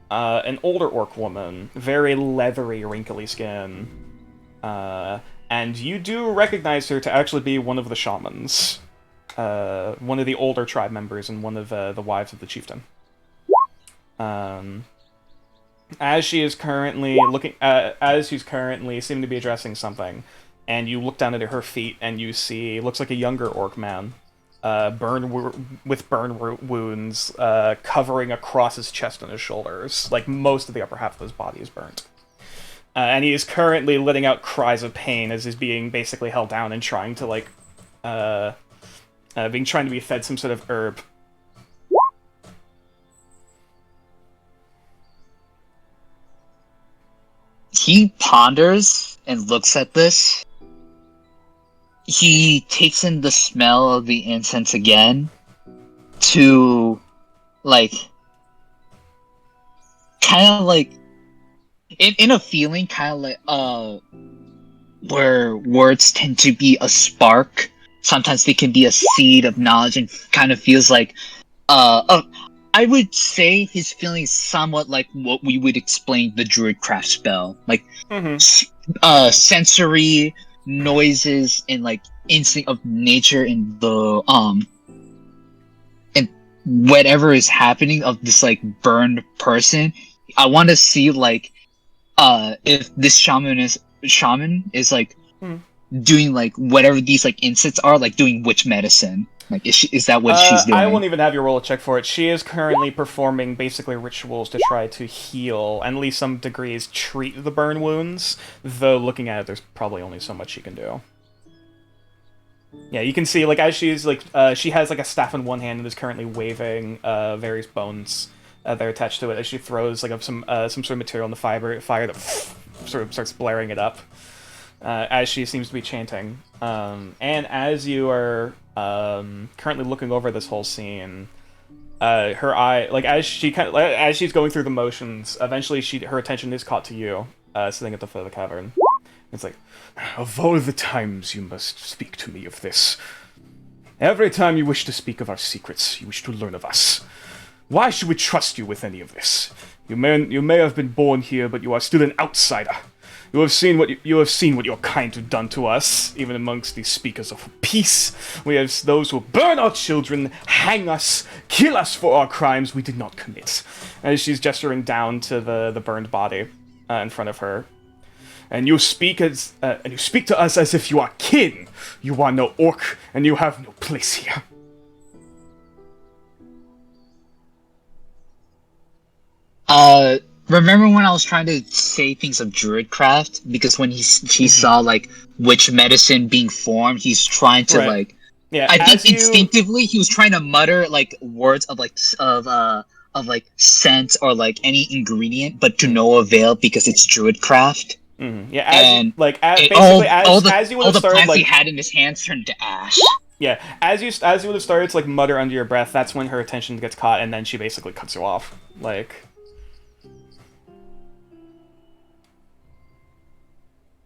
an older orc woman, very leathery, wrinkly skin, and you do recognize her to actually be one of the shamans, one of the older tribe members and one of the wives of the chieftain. As she is currently seeming to be addressing something, and you look down at her feet and you see, looks like a younger orc man, with burn wounds covering across his chest and his shoulders. Like most of the upper half of his body is burnt. And he is currently letting out cries of pain as he's being basically held down and trying to be fed some sort of herb. He ponders and looks at this. He takes in the smell of the incense again to, like, kind of like, in a feeling, kind of like, where words tend to be a spark. Sometimes they can be a seed of knowledge, and kind of feels like, I would say his feeling is somewhat like what we would explain the Druidcraft spell, like sensory noises and like instinct of nature in the and whatever is happening of this like burned person. I want to see like if this shaman is like doing like whatever these like insects are, like doing witch medicine. Like is that what she's doing? I won't even have you roll a check for it. She is currently performing basically rituals to try to heal, and at least some degrees treat the burn wounds, though looking at it, there's probably only so much she can do. Yeah, you can see, like, as she's, like, she has, like, a staff in one hand and is currently waving various bones that are attached to it as she throws, like, some sort of material in the fire that sort of starts blaring it up. As she seems to be chanting. And as you are currently looking over this whole scene, her eye, like as she's going through the motions, eventually her attention is caught to you, sitting at the foot of the cavern. It's like, of all the times you must speak to me of this, every time you wish to speak of our secrets, you wish to learn of us. Why should we trust you with any of this? You may have been born here, but you are still an outsider. You have seen what your kind have done to us, even amongst these speakers of peace. We have those who burn our children, hang us, kill us for our crimes we did not commit. As she's gesturing down to the burned body in front of her, and you speak to us as if you are kin. You are no orc, and you have no place here. Remember when I was trying to say things of Druidcraft? Because when she saw like witch medicine being formed, he's trying to like. Yeah, I think instinctively he was trying to mutter like words of scent or like any ingredient, but to no avail because it's Druidcraft. Mm-hmm. Yeah, all the started, plants like, he had in his hands turned to ash. Yeah, as you would have started to like mutter under your breath, that's when her attention gets caught, and then she basically cuts you off. Like.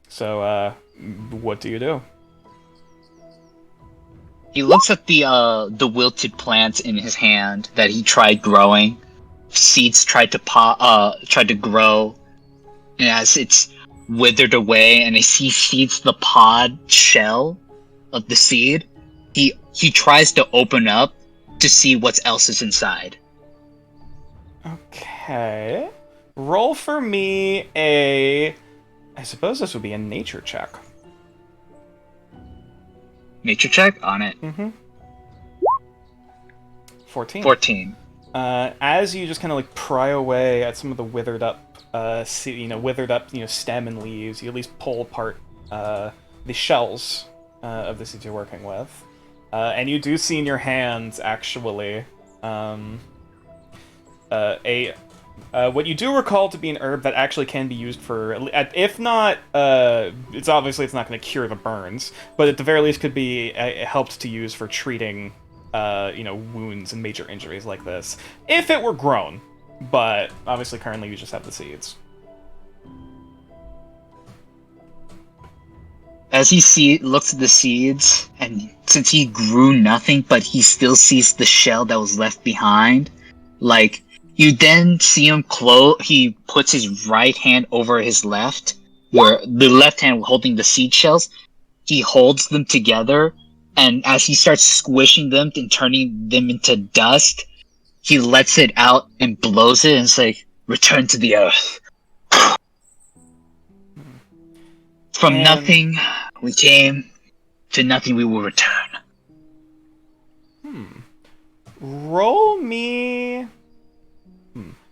So, what do you do? He looks at the wilted plants in his hand that he tried growing. Seeds tried to grow, and as it's withered away, and he sees the pod shell of the seed, he tries to open up to see what else is inside. Okay. Roll for me a... I suppose this would be a nature check. Nature check? On it. Mm-hmm. 14. As you just kind of like pry away at some of the withered up stem and leaves, you at least pull apart the shells of the seeds you're working with. And you do see in your hands, actually, what you do recall to be an herb that actually can be used for, if not, it's not going to cure the burns, but at the very least could be helped to use for treating, wounds and major injuries like this, if it were grown. But obviously, currently, you just have the seeds. As he looks at the seeds, and since he grew nothing, but he still sees the shell that was left behind, like. You then see him he puts his right hand over his left, where the left hand holding the seed shells. He holds them together, and as he starts squishing them and turning them into dust, he lets it out and blows it, and it's like, return to the earth. From nothing we came, to nothing we will return.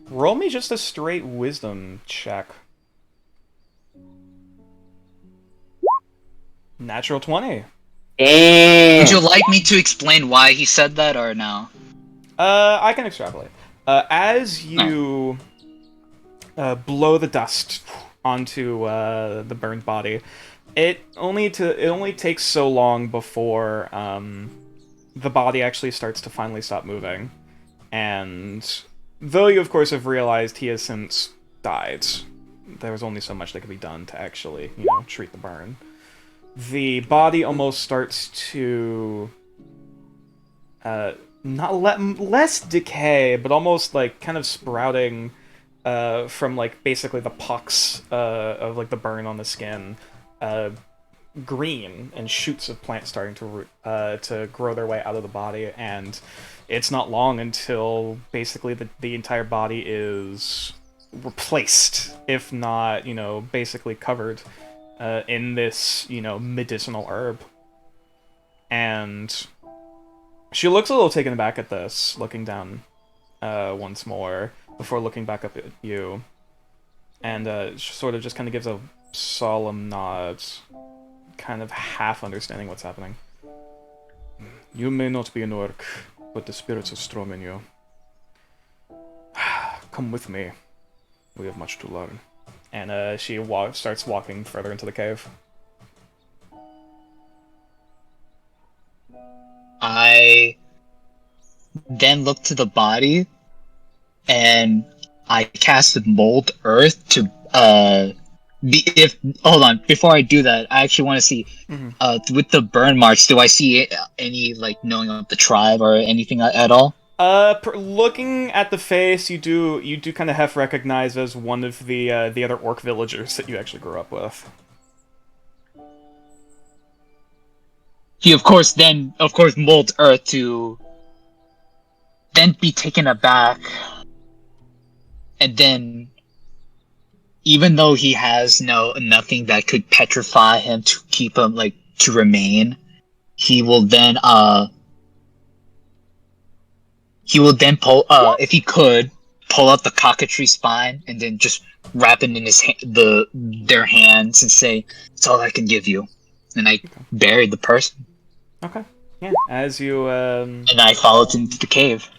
Roll me just a straight wisdom check. Natural 20. Would you like me to explain why he said that, or no? I can extrapolate. As you blow the dust onto the burned body, it only takes so long before the body actually starts to finally stop moving, and though you of course have realized he has since died, there was only so much that could be done to actually, treat the burn. the body almost starts to less decay, but almost like kind of sprouting from like basically the pucks of like the burn on the skin, green, and shoots of plants starting to grow their way out of the body. And it's not long until basically the entire body is replaced, if not, basically covered in this, medicinal herb. And she looks a little taken aback at this, looking down once more before looking back up at you, and sort of just kind of gives a solemn nod, kind of half understanding what's happening. You may not be an orc, but the spirits are strong in you. Come with me. We have much to learn. And she starts walking further into the cave. I then look to the body, and I cast Mold Earth to hold on, before I do that, I actually want to see with the burn marks, do I see any like knowing of the tribe or anything at all? Looking at the face, you do kind of half recognize as one of the other orc villagers that you actually grew up with. He of course molds Earth to then be taken aback, and then even though he has nothing that could petrify him to keep him to remain, he will then pull if he could pull out the cockatrice spine and then just wrap it in their hands and say, "It's all I can give you," and I buried the person. Okay. Yeah. As you and I followed into the cave.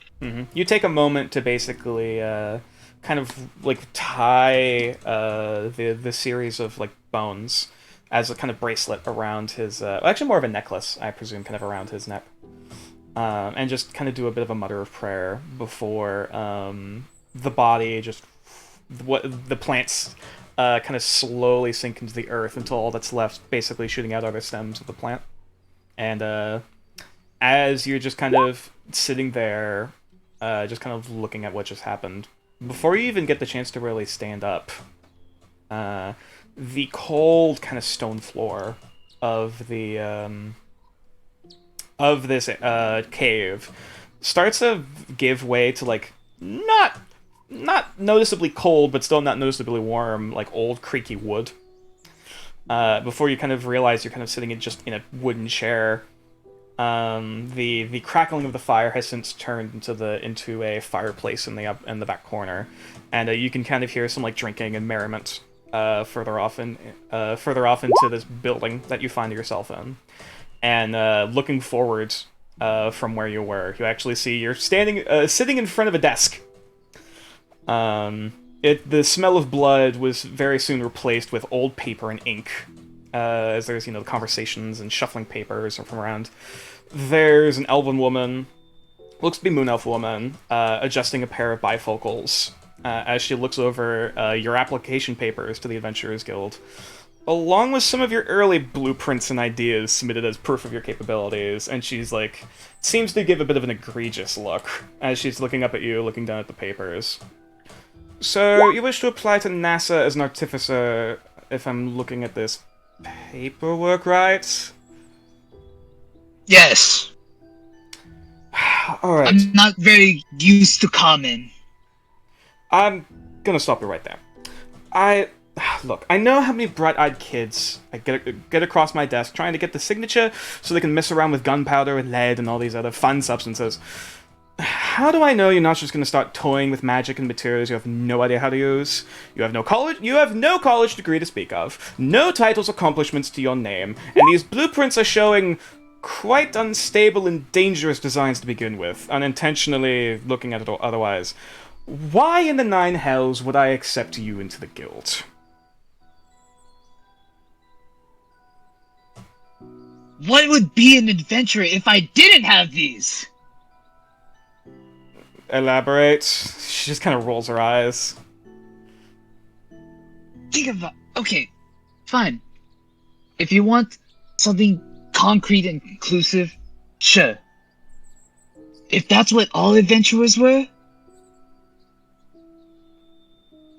You take a moment to basically kind of like tie the series of like bones as a kind of bracelet around his actually more of a necklace, I presume, kind of around his neck, and just kind of do a bit of a mutter of prayer before the body the plants kind of slowly sink into the earth until all that's left basically shooting out are the stems of the plant. And as you're just kind of sitting there, just kind of looking at what just happened, before you even get the chance to really stand up, the cold kind of stone floor of this cave starts to give way to like not noticeably cold, but still not noticeably warm, like old creaky wood. Before you kind of realize you're kind of sitting in a wooden chair. The crackling of the fire has since turned into a fireplace in the back corner, and you can kind of hear some like drinking and merriment further off into this building that you find yourself in. And looking forward from where you were, you actually see you're sitting in front of a desk. The smell of blood was very soon replaced with old paper and ink, as there's, conversations and shuffling papers from around. There's an elven woman, looks to be Moon Elf woman, adjusting a pair of bifocals, as she looks over your application papers to the Adventurers Guild, along with some of your early blueprints and ideas submitted as proof of your capabilities, and she's seems to give a bit of an egregious look, as she's looking up at you, looking down at the papers. So, you wish to apply to NASA as an artificer, if I'm looking at this paperwork right? Yes. Alright. I'm not very used to common. I'm gonna stop you right there. Look, I know how many bright-eyed kids I get across my desk trying to get the signature so they can mess around with gunpowder and lead and all these other fun substances. How do I know you're not just going to start toying with magic and materials you have no idea how to use? You have no college degree to speak of, no titles or accomplishments to your name, and these blueprints are showing quite unstable and dangerous designs to begin with, unintentionally looking at it otherwise. Why in the nine hells would I accept you into the guild? What would be an adventure if I didn't have these? Elaborate. She just kind of rolls her eyes. Okay, fine. If you want something concrete and conclusive, sure. If that's what all adventurers were,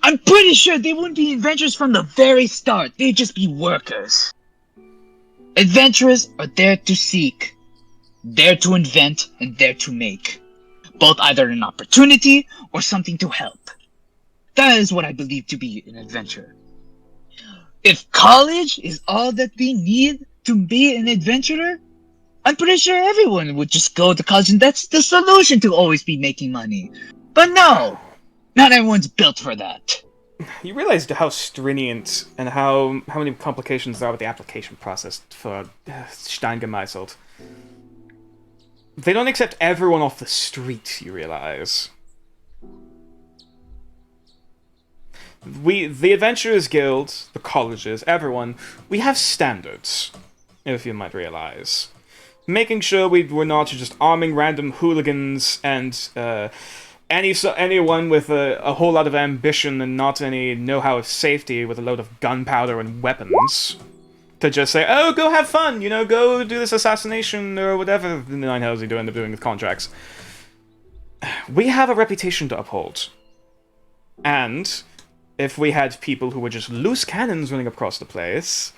I'm pretty sure they wouldn't be adventurers from the very start. They'd just be workers. Adventurers are there to seek, there to invent, and there to make. Both either an opportunity or something to help. That is what I believe to be an adventurer. If college is all that we need to be an adventurer, I'm pretty sure everyone would just go to college and that's the solution to always be making money. But no! Not everyone's built for that. You realize how stringent and how many complications there are with the application process for Steingemeißelt. They don't accept everyone off the street, you realize. The Adventurers Guild, the colleges, everyone, we have standards, if you might realize. Making sure we're not just arming random hooligans and anyone with a whole lot of ambition and not any know-how of safety with a load of gunpowder and weapons. To just say, oh, go have fun, you know, go do this assassination or whatever the nine hells you do end up doing with contracts. We have a reputation to uphold. And if we had people who were just loose cannons running across the place,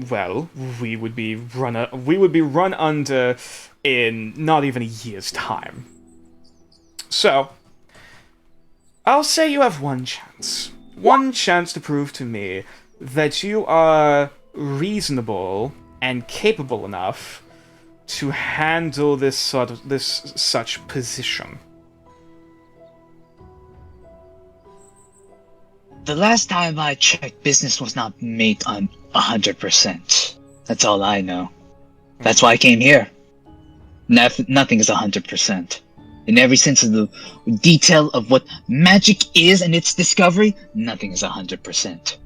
well, we would be run under in not even a year's time. So, I'll say you have one chance. One chance to prove to me that you are reasonable and capable enough to handle this such position. The last time I checked, business was not made on 100%. That's all I know. That's why I came here. Nothing is 100%. In every sense of the detail of what magic is and its discovery, nothing is 100%.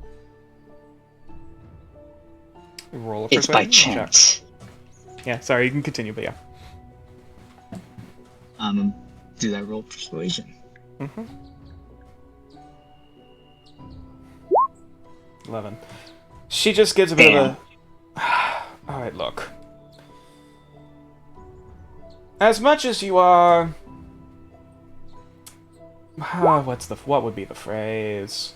Roll a It's by persuasion chance. check. Yeah, sorry, you can continue, but yeah. Do that roll persuasion. 11. She just gives a bit of a... Alright, look. As much as you are... what would be the phrase?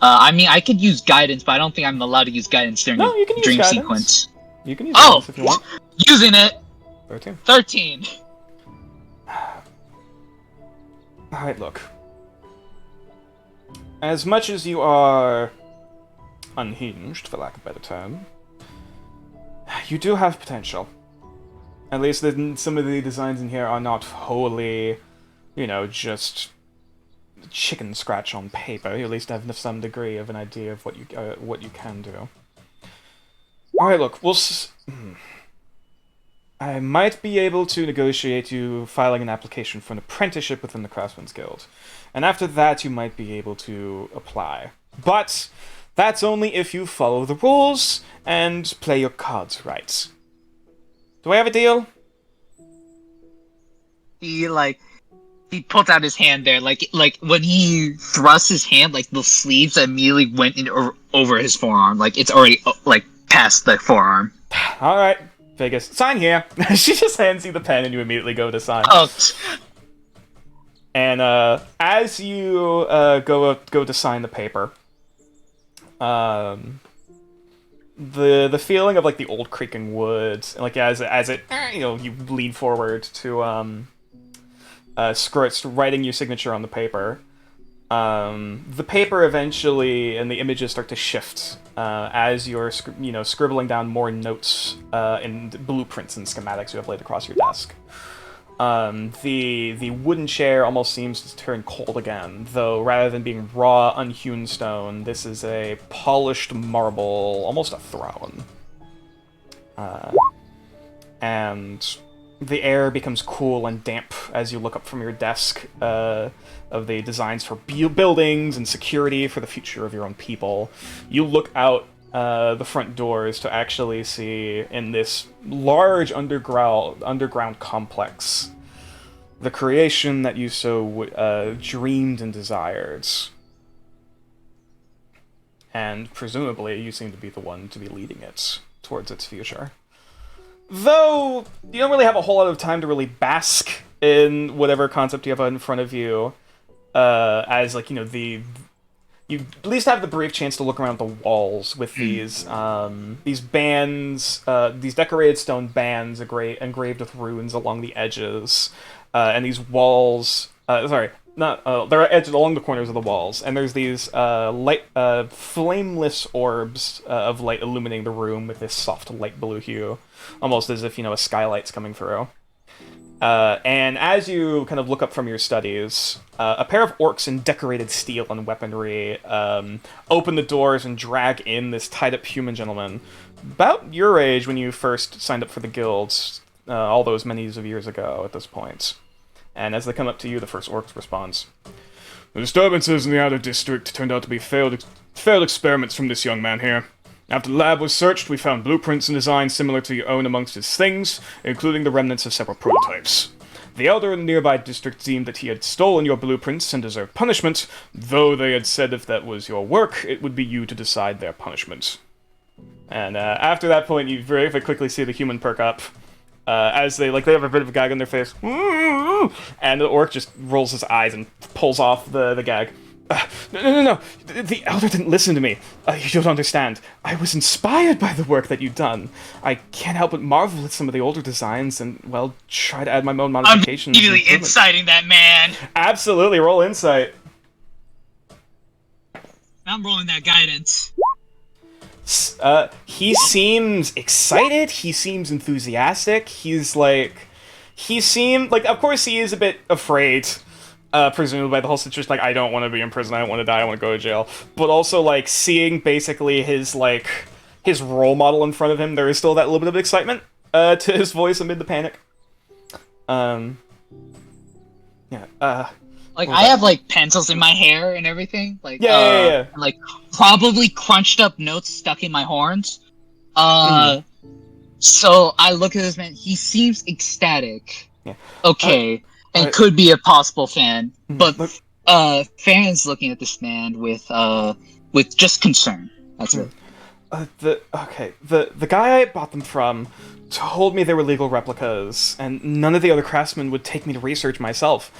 I mean, I could use guidance, but I don't think I'm allowed to use guidance during No, you can the use dream guidance. sequence. You can use Oh! guidance if you want. Using it! 13. 13! Alright, look. As much as you are unhinged, for lack of a better term, you do have potential. At least some of the designs in here are not wholly, you know, just chicken scratch on paper. You at least have some degree of an idea of what you can do. Alright, look, I might be able to negotiate you filing an application for an apprenticeship within the Craftsman's Guild. And after that, you might be able to apply. But that's only if you follow the rules and play your cards right. Do I have a deal? He pulled out his hand there, like when he thrust his hand, like the sleeves immediately went over his forearm, like it's already past the forearm. All right, Vegas, sign here. She just hands you the pen, and you immediately go to sign. Oh, And as you go to sign the paper, the feeling of like the old creaking wood, like as it you lean forward to start writing your signature on the paper. The paper eventually and the images start to shift as you're scribbling down more notes and blueprints and schematics you have laid across your desk. The wooden chair almost seems to turn cold again, though rather than being raw, unhewn stone, this is a polished marble, almost a throne. And the air becomes cool and damp as you look up from your desk of the designs for buildings and security for the future of your own people. You look out the front doors to actually see in this large underground complex the creation that you so dreamed and desired. and presumably you seem to be the one to be leading it towards its future. Though you don't really have a whole lot of time to really bask in whatever concept you have in front of you, as like, you know, you at least have the brief chance to look around the walls with these bands, these decorated stone bands engraved with runes along the edges, and these walls. They're edged along the corners of the walls, and there's these flameless orbs of light illuminating the room with this soft light blue hue, almost as if, you know, a skylight's coming through. And as you kind of look up from your studies, a pair of orcs in decorated steel and weaponry open the doors and drag in this tied-up human gentleman, about your age when you first signed up for the guilds, all those many years ago at this point. And as they come up to you, the first orc responds. The disturbances in the outer district turned out to be failed experiments from this young man here. After the lab was searched, we found blueprints and designs similar to your own amongst his things, including the remnants of several prototypes. The elder in the nearby district deemed that he had stolen your blueprints and deserved punishment, though they had said if that was your work, it would be you to decide their punishment. And after that point, you very quickly see the human perk up. As they have a bit of a gag on their face, and the orc just rolls his eyes and pulls off the gag. No, the elder didn't listen to me. You don't understand. I was inspired by the work that you've done. I can't help but marvel at some of the older designs and, well, try to add my own modifications. I'm immediately inciting that man. Absolutely, roll insight. I'm rolling that guidance. He seems excited, he seems enthusiastic, of course he is a bit afraid, presumably by the whole situation, like, I don't want to be in prison, I don't want to die, I want to go to jail, but also, like, seeing basically his role model in front of him, there is still that little bit of excitement, to his voice amid the panic. I have, like, pencils in my hair and everything. Like, yeah. And, like, probably crunched up notes stuck in my horns. So I look at this man. He seems ecstatic. Yeah. Okay. And could be a possible fan. But, fans looking at this man with just concern. That's it. The guy I bought them from told me they were legal replicas, and none of the other craftsmen would take me to research myself.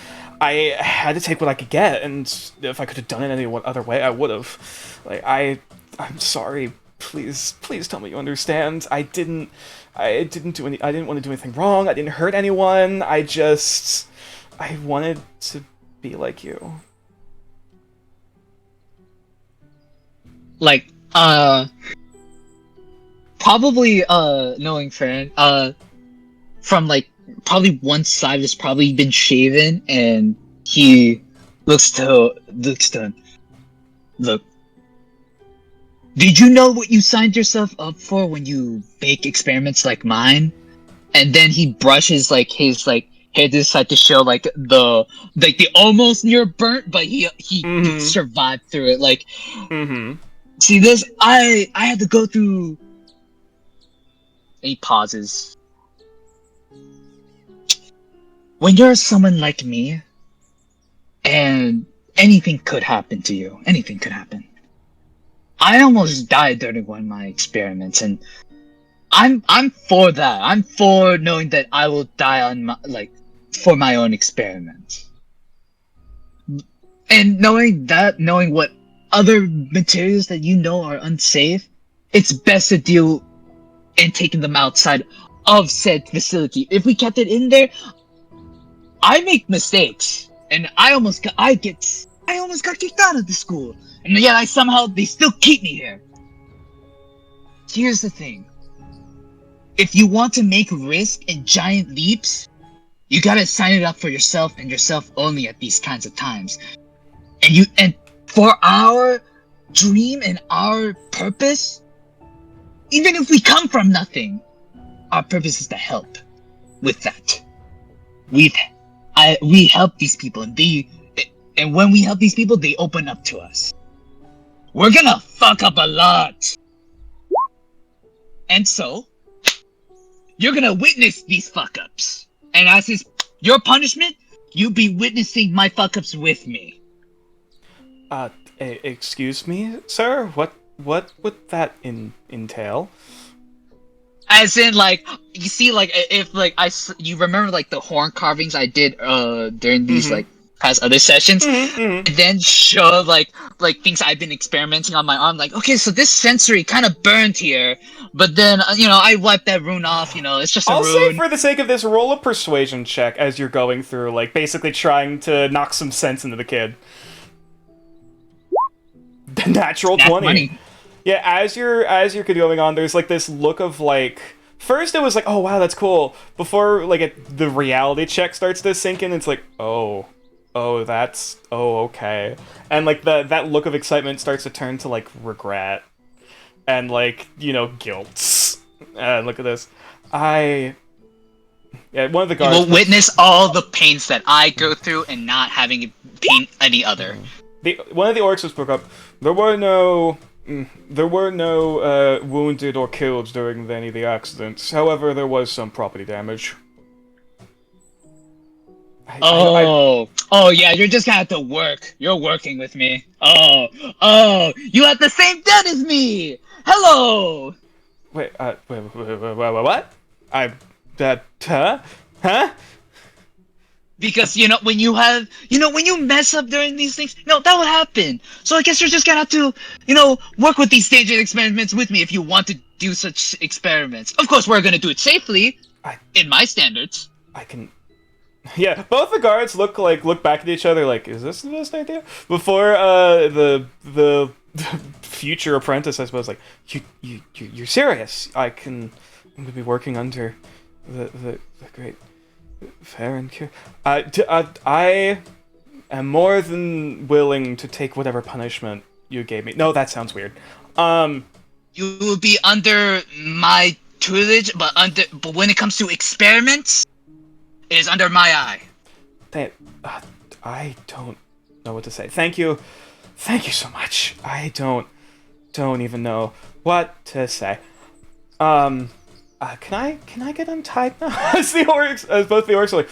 I had to take what I could get, and if I could have done it any other way, I would have. Like, I'm sorry. Please tell me you understand. I didn't want to do anything wrong. I didn't hurt anyone. I wanted to be like you. Like, probably, knowing Fran, from, like, probably one side has probably been shaven, and he looks to look. Did you know what you signed yourself up for when you make experiments like mine? And then he brushes, like, his, like, hair to the side to show, like, the almost near burnt, but he survived through it. Like, see this? I had to go through. And he pauses. When you're someone like me, and anything could happen to you, anything could happen. I almost died during one of my experiments, and I'm for that. I'm for knowing that I will die on for my own experiments. And knowing what other materials that you know are unsafe, it's best to deal and taking them outside of said facility. If we kept it in there, I make mistakes, and I almost got kicked out of the school, and yet they still keep me here. Here's the thing: if you want to make risk and giant leaps, you gotta sign it up for yourself and yourself only at these kinds of times. And for our dream and our purpose, even if we come from nothing, our purpose is to help with that. We help these people, and when we help these people, they open up to us. We're gonna fuck up a lot. And so, you're gonna witness these fuck-ups. And as your punishment, you'll be witnessing my fuck-ups with me. Excuse me, sir? What would that entail? As in, like, you see, like, if, like, you remember, like, the horn carvings I did, during these, Mhm. like, past other sessions? Mhm. And then show, like, things I've been experimenting on my arm, like, okay, so this sensory kind of burned here, but then, I wiped that rune off, it's just a I'll say rune. for the sake of this, roll a persuasion check as you're going through, like, basically trying to knock some sense into the kid. Natural Nat 20. money. Yeah, as you're going on, there's like this look of like. First, it was like, oh wow, that's cool. Before like the reality check starts to sink in, it's like, oh, okay, and like that look of excitement starts to turn to like regret, and like guilt. Look at this. One of the You guards. will witness all the pains that I go through and not having to pain any other. One of the orcs spoke up. There were no wounded or killed during any of the accidents. However, there was some property damage. Oh, yeah, you're just gonna have to work. You're working with me. Oh, you have the same debt as me. Hello. Wait, what? Huh? Because, when you mess up during these things, that will happen. So I guess you're just gonna have to, work with these dangerous experiments with me if you want to do such experiments. Of course, we're gonna do it safely, in my standards. I can. Yeah, both the guards look back at each other like, is this the best idea? Before the future apprentice, I suppose, like, you're serious? I'm gonna be working under the great fair and cure. I am more than willing to take whatever punishment you gave me. No, that sounds weird. You will be under my tutelage, but when it comes to experiments, it is under my eye. I don't know what to say. Thank you so much. I don't even know what to say. Can I get untied now? As both the orcs are like,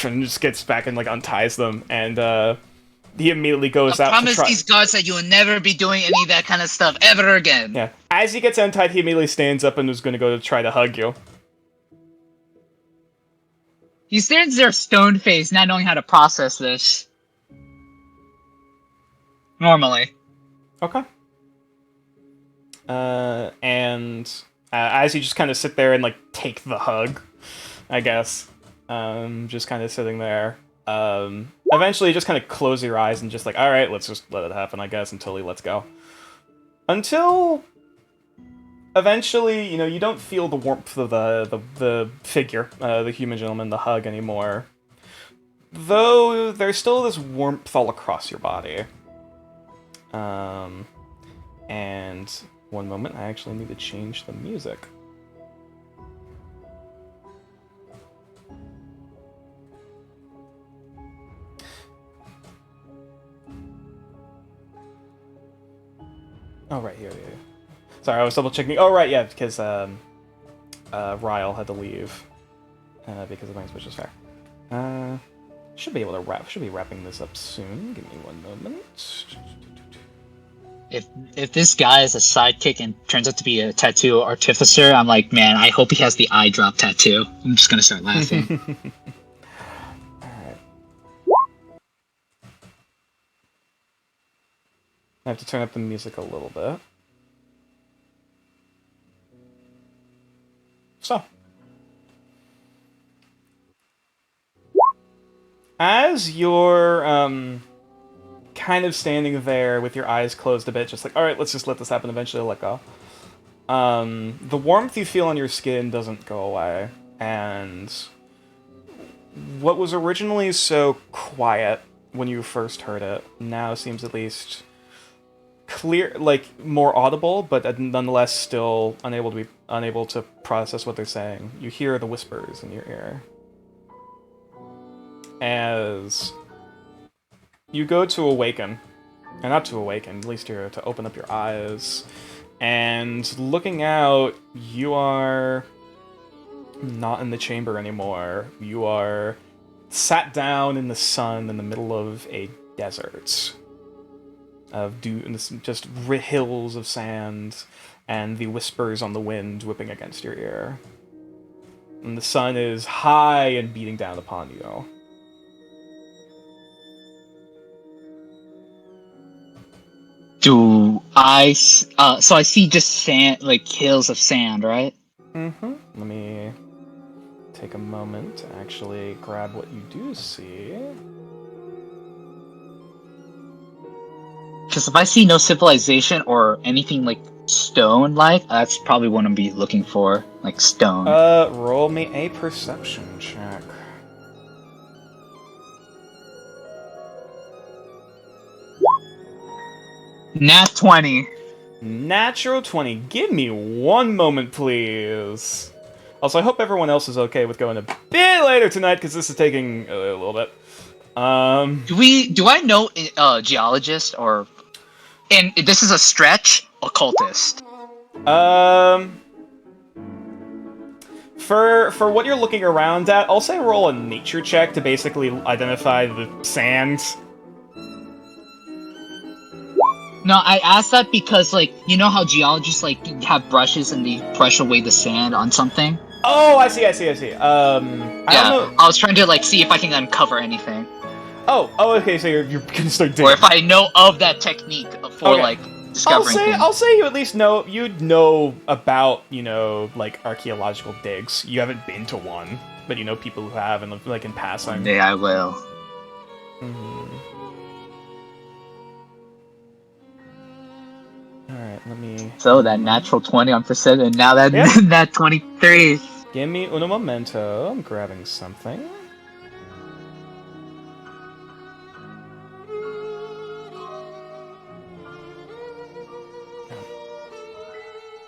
and just gets back and like unties them, and he immediately goes out. I promise these guards that you will never be doing any of that kind of stuff ever again. Yeah. As he gets untied, he immediately stands up and is going to go to try to hug you. He stands there stone faced, not knowing how to process this. Normally. Okay. And as you just kind of sit there and like take the hug, I guess, just kind of sitting there. Eventually, you just kind of close your eyes and just like, all right, let's just let it happen, I guess, until he lets go. Until eventually, you don't feel the warmth of the figure, the human gentleman, the hug anymore. Though there's still this warmth all across your body. And one moment, I actually need to change the music. Oh, right, here. Sorry, I was double checking. Oh, right, yeah, because Ryle had to leave because of things, which is fair. Should be wrapping this up soon. Give me one moment. If this guy is a sidekick and turns out to be a tattoo artificer, I'm like, man, I hope he has the eye drop tattoo. I'm just gonna start laughing. Alright. I have to turn up the music a little bit. So. As you're, kind of standing there with your eyes closed a bit, just like, alright, let's just let this happen, eventually I'll let go. The warmth you feel on your skin doesn't go away, and what was originally so quiet when you first heard it now seems at least clear, like more audible, but nonetheless still unable to process what they're saying. You hear the whispers in your ear. As you go to awaken, and not to awaken, at least you're to open up your eyes, and looking out, you are not in the chamber anymore. You are sat down in the sun in the middle of a desert. of just hills of sand, and the whispers on the wind whipping against your ear. And the sun is high and beating down upon you. So I see just sand, like hills of sand, right? Mm-hmm. Let me take a moment to actually grab what you do see. Because if I see no civilization or anything like stone-like, that's probably what I'm be looking for, like stone. Roll me a perception check. Nat 20. Natural 20. Give me one moment, please. Also, I hope everyone else is okay with going a bit later tonight, because this is taking a little bit. Do I know geologist or... And this is a stretch, occultist. For what you're looking around at, I'll say roll a nature check to basically identify the sands. No, I asked that because, like, you know how geologists, like, have brushes and they brush away the sand on something? Oh, I see. I don't know. I was trying to, like, see if I can uncover anything. Oh, okay, so you're gonna start digging. Or if I know of that technique for, Okay. like, discovering things. I'll say you at least you'd know about, like, archaeological digs. You haven't been to one, but you know people who have, and, like, in passing. One day I will. Alright, let me... So, that natural 20 on percent, and now that, Yeah. that 23. Give me uno momento. I'm grabbing something.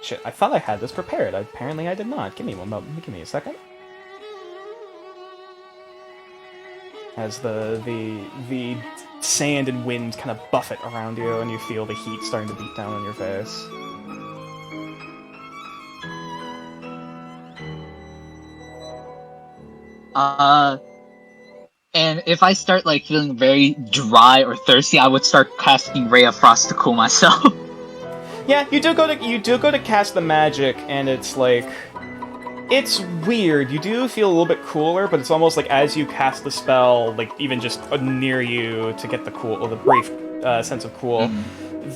Shit, I thought I had this prepared. Apparently I did not. Give me one moment. Give me a second. As the sand and wind kind of buffet around you, and you feel the heat starting to beat down on your face. And if I start, like, feeling very dry or thirsty, I would start casting Ray of Frost to cool myself. Yeah, you do go to cast the magic, and it's like, it's weird. You do feel a little bit cooler, but it's almost like as you cast the spell, like even just near you to get the cool, or the brief sense of cool,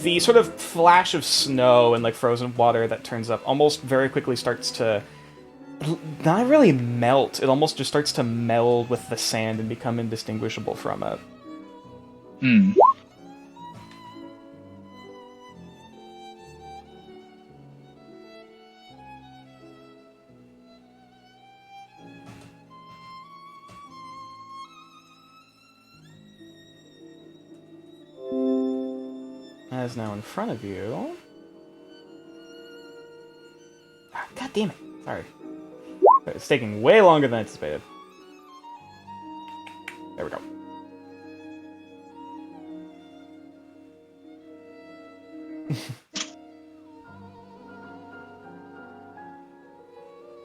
the sort of flash of snow and like frozen water that turns up almost very quickly starts to not really melt. It almost just starts to meld with the sand and become indistinguishable from it. That is now in front of you. Ah, God damn it. Sorry. It's taking way longer than anticipated. There we go.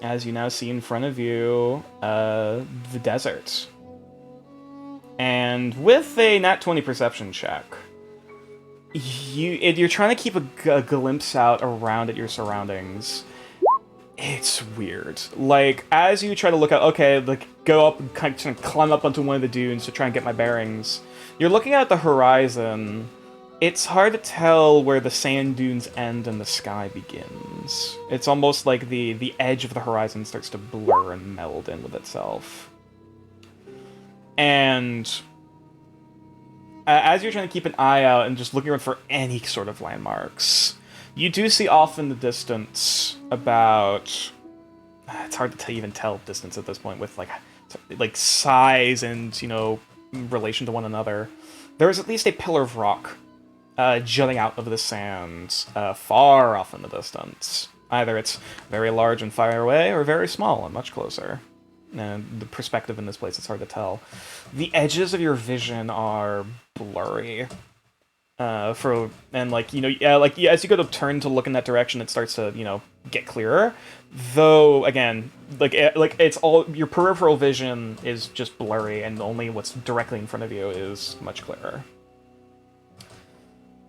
As you now see in front of you, the desert. And with a nat 20 perception check, you're trying to keep a glimpse out around at your surroundings. It's weird. Like, as you try to look out, okay, like, go up and kind of climb up onto one of the dunes to try and get my bearings. You're looking at the horizon. It's hard to tell where the sand dunes end and the sky begins. It's almost like the edge of the horizon starts to blur and meld in with itself. And as you're trying to keep an eye out and just looking around for any sort of landmarks, you do see off in the distance about... It's hard to even tell distance at this point with, like size and, relation to one another. There's at least a pillar of rock jutting out of the sand far off in the distance. Either it's very large and far away, or very small and much closer. And the perspective in this place, it's hard to tell. The edges of your vision are blurry. As you go to turn to look in that direction, it starts to, get clearer. Though, again, it's all, your peripheral vision is just blurry, and only what's directly in front of you is much clearer.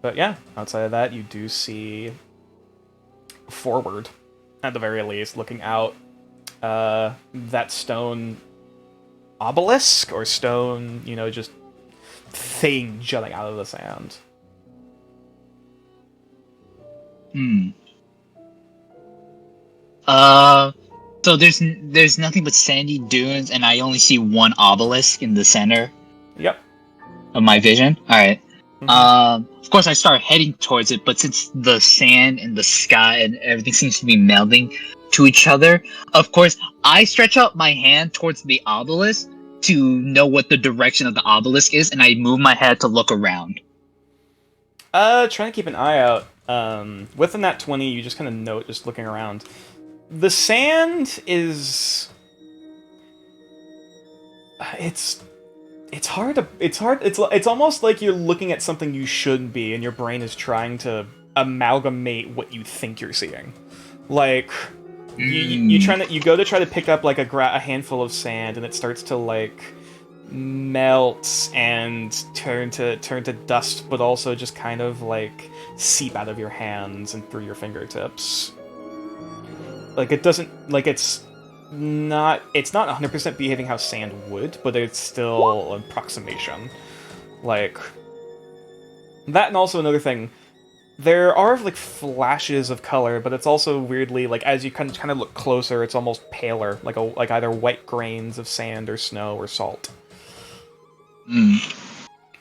But yeah, outside of that, you do see forward, at the very least, looking out, that stone obelisk or stone, just thing jutting out of the sand. So there's nothing but sandy dunes, and I only see one obelisk in the center Yep. of my vision. All right. Mhm. Of course, I start heading towards it, but since the sand and the sky and everything seems to be melding to each other, of course, I stretch out my hand towards the obelisk to know what the direction of the obelisk is, and I move my head to look around. Trying to keep an eye out. Within that 20, you just kind of note, just looking around. The sand is... It's hard to... It's almost like you're looking at something you shouldn't be, and your brain is trying to amalgamate what you think you're seeing. Like, you go to try to pick up, like, a handful of sand, and it starts to, like, melt and turn to dust, but also just kind of, like, seep out of your hands and through your fingertips. Like, it doesn't... Like, it's not 100% behaving how sand would, but it's still an approximation. Like, that, and also another thing, there are, like, flashes of color, but it's also weirdly, like, as you kind of look closer, it's almost paler, like either white grains of sand or snow or salt.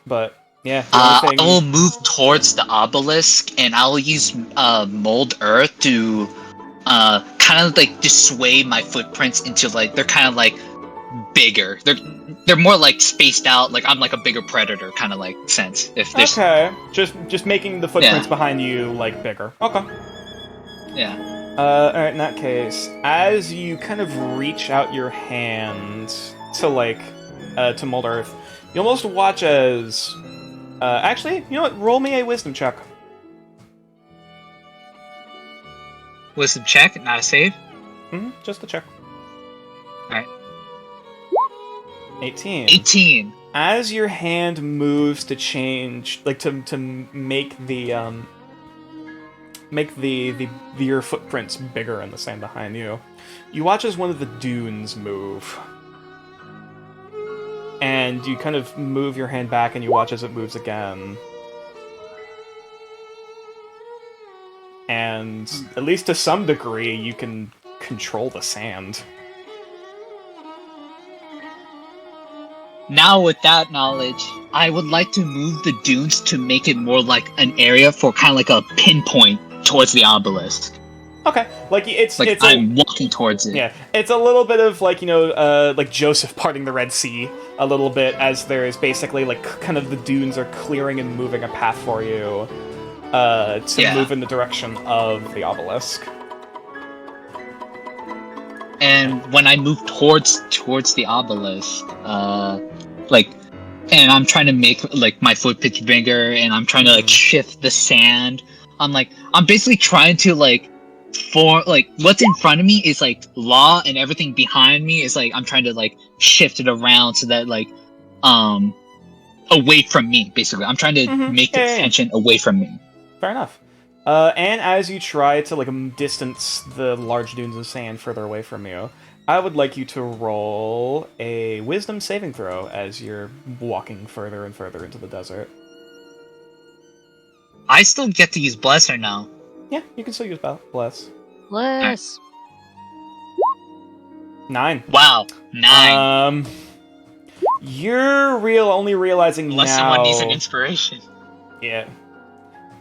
But yeah, the only thing... I will move towards the obelisk, and I'll use mold earth to kind of like dissuade my footprints into, like, they're kind of like bigger. They're more like spaced out. Like I'm like a bigger predator kind of like sense. If there's Okay, just making the footprints behind you like bigger. Okay. Yeah. Alright, in that case, as you kind of reach out your hand to, like, to mold earth, you almost watch as... actually, you know what? Roll me a wisdom check. Wisdom check, not a save. Just a check. Alright. 18. 18. As your hand moves to change, like, to make your footprints bigger in the sand behind you, you watch as one of the dunes move. And you kind of move your hand back and you watch as it moves again. And, at least to some degree, you can control the sand. Now with that knowledge, I would like to move the dunes to make it more like an area for kind of like a pinpoint towards the obelisk. Okay, like I'm walking towards it. Yeah, it's a little bit of like, like Joseph parting the Red Sea a little bit, as there is basically like kind of the dunes are clearing and moving a path for you to move in the direction of the obelisk. And when I move towards the obelisk, and I'm trying to make like my footprints bigger, and I'm trying to like shift the sand. I'm basically trying to like what's in front of me is like law, and everything behind me is like I'm trying to like shift it around so that like away from me. Basically, I'm trying to make the tension away from me. Fair enough. And as you try to like distance the large dunes of sand further away from you, I would like you to roll a wisdom saving throw as you're walking further and further into the desert. I still get to use bless or no? Yeah, you can still use bless. Bless. 9. Wow, 9. You're only realizing Unless now. someone needs an inspiration. Yeah.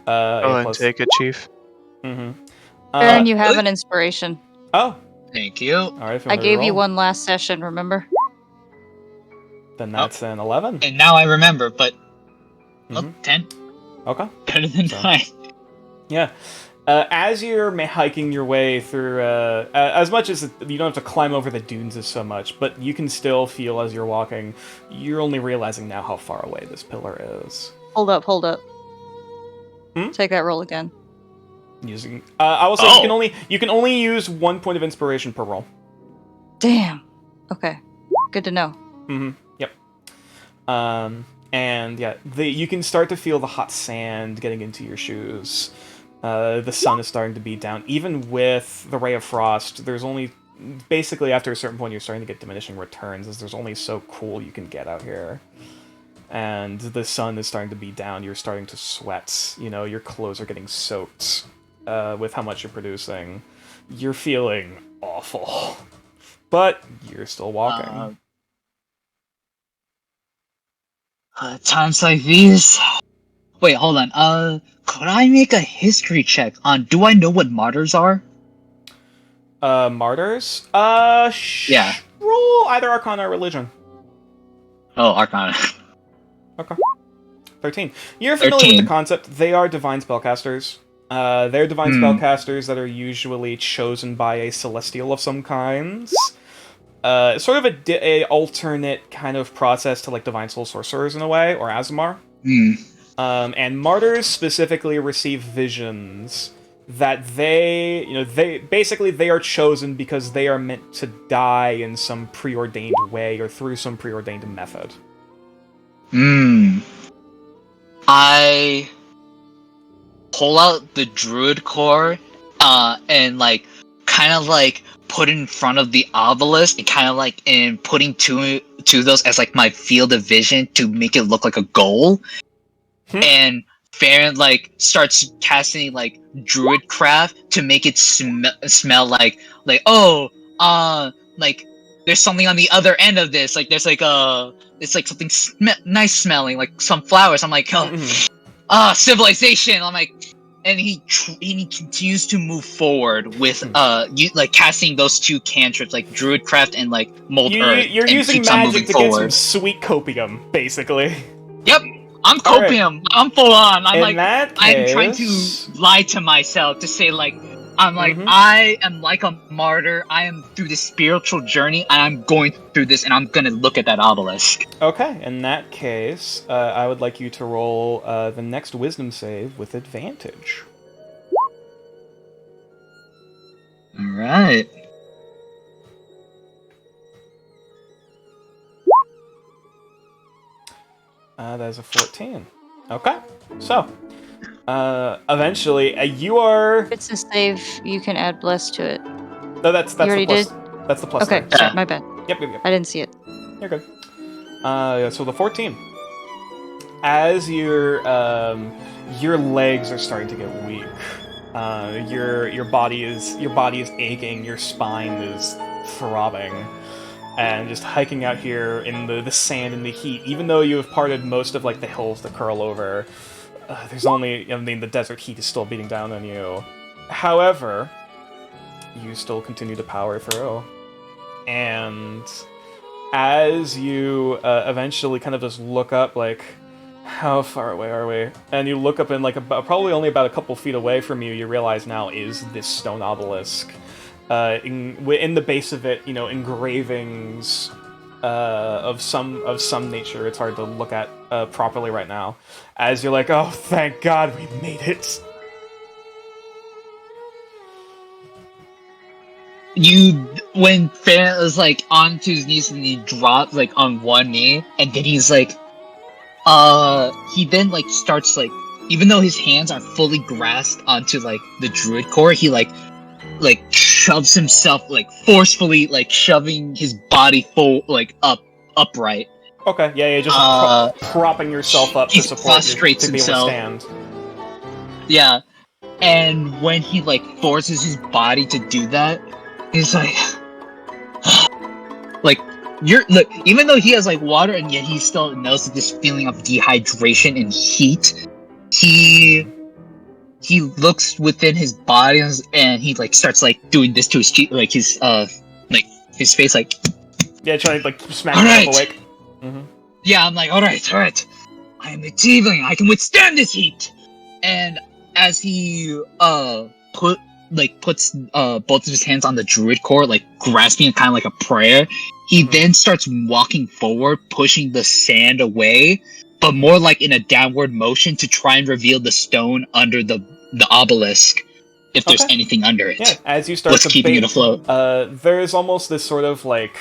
Go ahead and take it, Chief. Aaron, you have an inspiration. Oh. Thank you. All right. I gave you one last session, remember? Then that's an 11. And now I remember, but 10. Okay. Better than 9. Yeah. As you're hiking your way through, as much as you don't have to climb over the dunes so much, but you can still feel as you're walking, you're only realizing now how far away this pillar is. Hold up. Take that roll again. Using, I will say you can only use 1 point of inspiration per roll. Damn. Okay. Good to know. Yep. And yeah, you can start to feel the hot sand getting into your shoes. The sun is starting to beat down. Even with the Ray of Frost, there's only... Basically, after a certain point, you're starting to get diminishing returns, as there's only so cool you can get out here. And the sun is starting to beat down, you're starting to sweat, you know, your clothes are getting soaked with how much you're producing. You're feeling awful. But you're still walking. Times like these. Wait, hold on. Could I make a history check on? Do I know what martyrs are? Martyrs? Yeah. Roll either Arcana or Religion. Oh, Arcana. Okay. 13. You're familiar 13. with the concept. They are divine spellcasters. They're divine spellcasters that are usually chosen by a celestial of some kinds. Sort of a alternate kind of process to like Divine Soul Sorcerers in a way, or Azamar. And Martyrs specifically receive visions that they are chosen because they are meant to die in some preordained way or through some preordained method. I pull out the druid core, and like kind of like put in front of the obelisk, and kind of like in putting two of those as like my field of vision to make it look like a goal. And Farron like starts casting like druid craft to make it smell like like there's something on the other end of this, like there's like it's like something nice smelling, like some flowers. I'm like, civilization. I'm like, and he continues to move forward with like casting those two cantrips, like druidcraft and like mold earth. You're using magic to get some sweet copium, basically. Yep, I'm copium. Right. I'm full on. I'm I'm trying to lie to myself to say like, I'm like, I am like a martyr. I am through this spiritual journey, and I'm going through this, and I'm gonna look at that obelisk. Okay, in that case, I would like you to roll the next wisdom save with advantage. Alright. That is a 14. Okay, so... eventually, you are... If it's a save, you can add bless to it. No, that's you already the plus. did? That's the plus. Okay, there. my bad. Yep. I didn't see it. You're good. So the 14. As your legs are starting to get weak, your body is aching, your spine is throbbing, and just hiking out here in the sand and the heat, even though you have parted most of like the hills that curl over. There's only, the desert heat is still beating down on you. However, you still continue to power through. And as you eventually kind of just look up, like, how far away are we? And you look up and, like, probably only about a couple feet away from you, you realize now is this stone obelisk. In the base of it, engravings of some nature. It's hard to look at properly right now. As you're like, oh, thank God we made it. When Farron was like onto his knees and he drops like on one knee, and then he's like, he then like starts like, even though his hands are fully grasped onto like the druid core, he like shoves himself like forcefully, like shoving his body full like upright. Okay, yeah, just propping yourself up to support you, to be able to stand. Yeah, and when he like forces his body to do that, he's like, like even though he has like water, and yet he still knows this feeling of dehydration and heat. He looks within his body and he like starts like doing this to his cheek, like his his face, like trying to like smack himself awake. Yeah, I'm like, all right, I am achieving. I can withstand this heat. And as he puts both of his hands on the druid core, like grasping it kind of like a prayer, he then starts walking forward, pushing the sand away, but more like in a downward motion to try and reveal the stone under the obelisk, if there's anything under it. Yeah, as you start keeping it afloat. There's almost this sort of like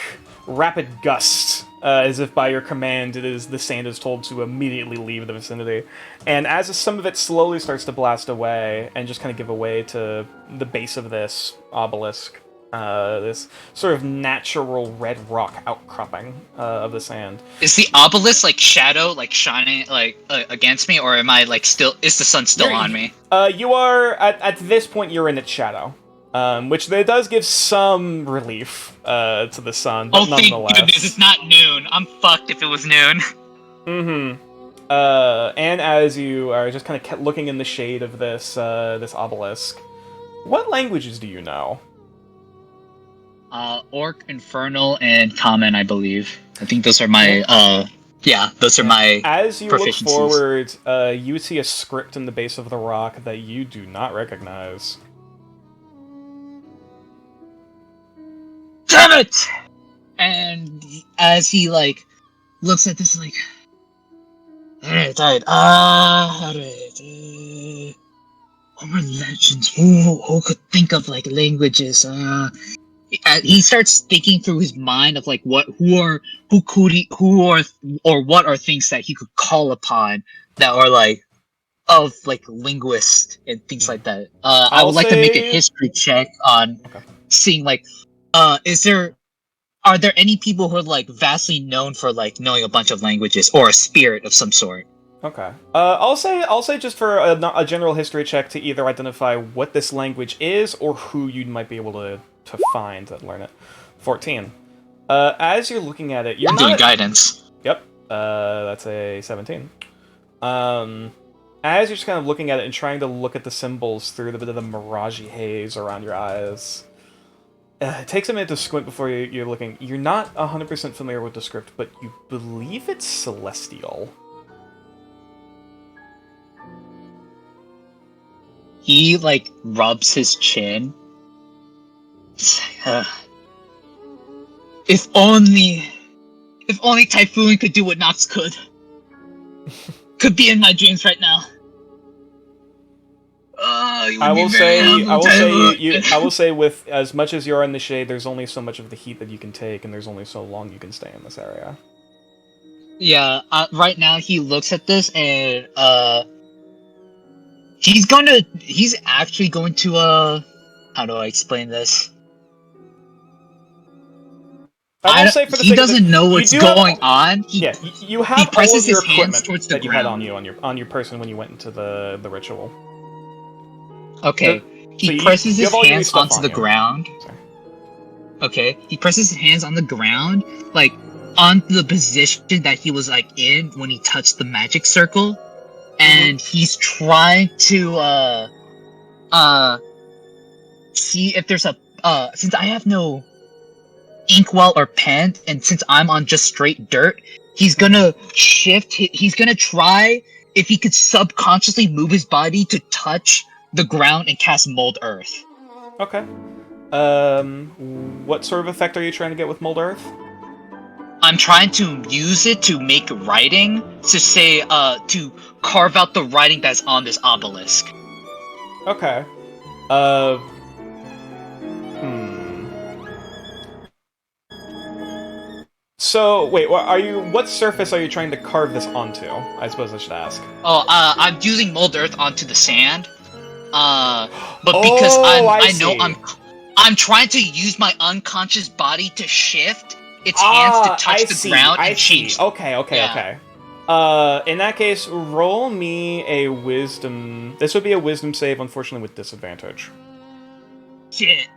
rapid gust as if by your command, the sand is told to immediately leave the vicinity. And as some of it slowly starts to blast away and just kind of give away to the base of this obelisk, this sort of natural red rock outcropping of the sand. Is the obelisk like shadow, like shining, like against me, or am I like still? Is the sun still on me? You are at this point. You're in its shadow, which does give some relief to the sun, but thank nonetheless. goodness it's not noon. I'm fucked if it was noon. Mm-hmm. And as you are just kind of looking in the shade of this this obelisk, what languages do you know? Orc, Infernal, and Common, I believe. I think those are my, those are my As you look proficiencies. forward, you see a script in the base of the rock that you do not recognize. Damn it! And as he, like, looks at this, like, alright, what were legends? Who could think of, like, languages? He starts thinking through his mind of like what or what are things that he could call upon that are like of like linguists and things like that. I would like to make a history check on seeing like are there any people who are like vastly known for like knowing a bunch of languages or a spirit of some sort? Okay. I'll say just for a general history check to either identify what this language is or who you might be able to find and learn it. 14. As you're looking at it, you're I'm doing guidance. Yep. That's a 17. As you're just kind of looking at it and trying to look at the symbols through the bit of the miragey haze around your eyes, it takes a minute to squint before you're looking. You're not 100% familiar with the script, but you believe it's Celestial. He like rubs his chin. If only Typhoon could do what Nox could. Could be in my dreams right now. I will say with as much as you're in the shade, there's only so much of the heat that you can take, and there's only so long you can stay in this area. Yeah, right now he looks at this and he's actually going to how do I explain this? He doesn't know what's going on. You have he presses all of your his hands equipment towards the that you had ground. on your person when you went into the ritual. Okay. He presses his hands onto the ground. Okay. He presses his hands on the ground, like on the position that he was like in when he touched the magic circle, and he's trying to see if there's a since I have no inkwell or pen, and since I'm on just straight dirt, he's gonna shift. He's gonna try if he could subconsciously move his body to touch the ground and cast Mold Earth. Okay. What sort of effect are you trying to get with Mold Earth? I'm trying to use it to make writing, to say, to carve out the writing that's on this obelisk. Okay. So, wait, what surface are you trying to carve this onto? I suppose I should ask. I'm using Mold Earth onto the sand. But because I'm trying to use my unconscious body to shift its hands to touch the ground and change. Okay. In that case, roll me a wisdom. This would be a wisdom save, unfortunately, with disadvantage. Shit.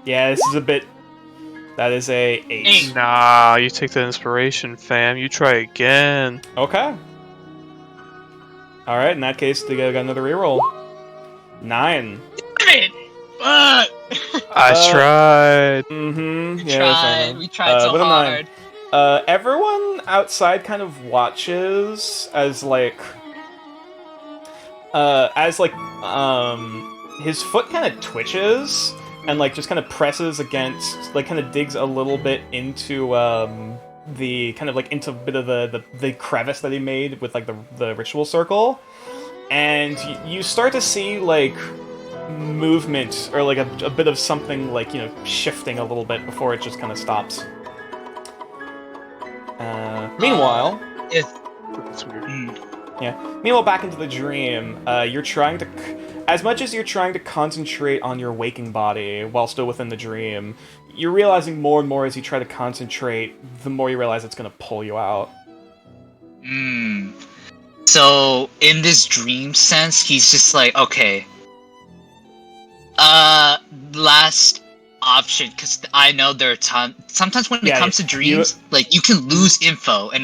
Yeah, this is a bit. That is a 8. Nah, you take the inspiration, fam. You try again. Okay. Alright, in that case, they got another reroll. 9. I tried. We tried so hard. Everyone outside kind of watches as his foot kind of twitches and just kind of presses against, kind of digs a little bit into the kind of into a bit of the crevice that he made with the ritual circle, and you start to see movement or a bit of something shifting a little bit before it just kind of stops. Meanwhile, If That's weird. Meanwhile, back into the dream, you're trying to, as much as you're trying to concentrate on your waking body while still within the dream, you're realizing more and more as you try to concentrate, the more you realize it's going to pull you out. So in this dream sense, he's just like, okay, last option, because I know there are sometimes when it Yeah, comes to you- dreams, like you can lose info, and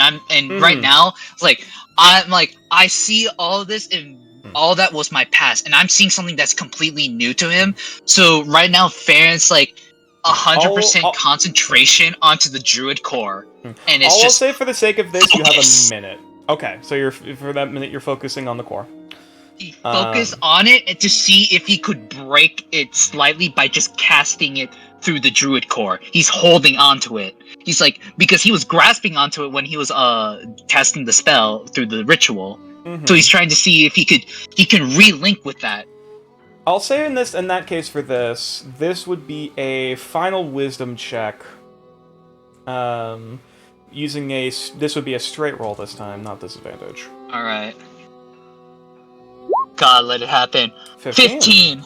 right Mhm. now, I see all this and all that was my past, and I'm seeing something that's completely new to him. So right now, Farron's like 100% I'll- concentration onto the druid core, and it's I'll just say for the sake of this, you have focus. a minute. Okay, so for that minute, you're focusing on the core. He focused on it and to see if he could break it slightly by just casting it through the druid core. He's holding onto it. He's like, because he was grasping onto it when he was casting the spell through the ritual. Mhm. So he's trying to see if he can relink with that. I'll say in that case for this would be a final wisdom check. This would be a straight roll this time, not disadvantage. All right. God, let it happen. 15.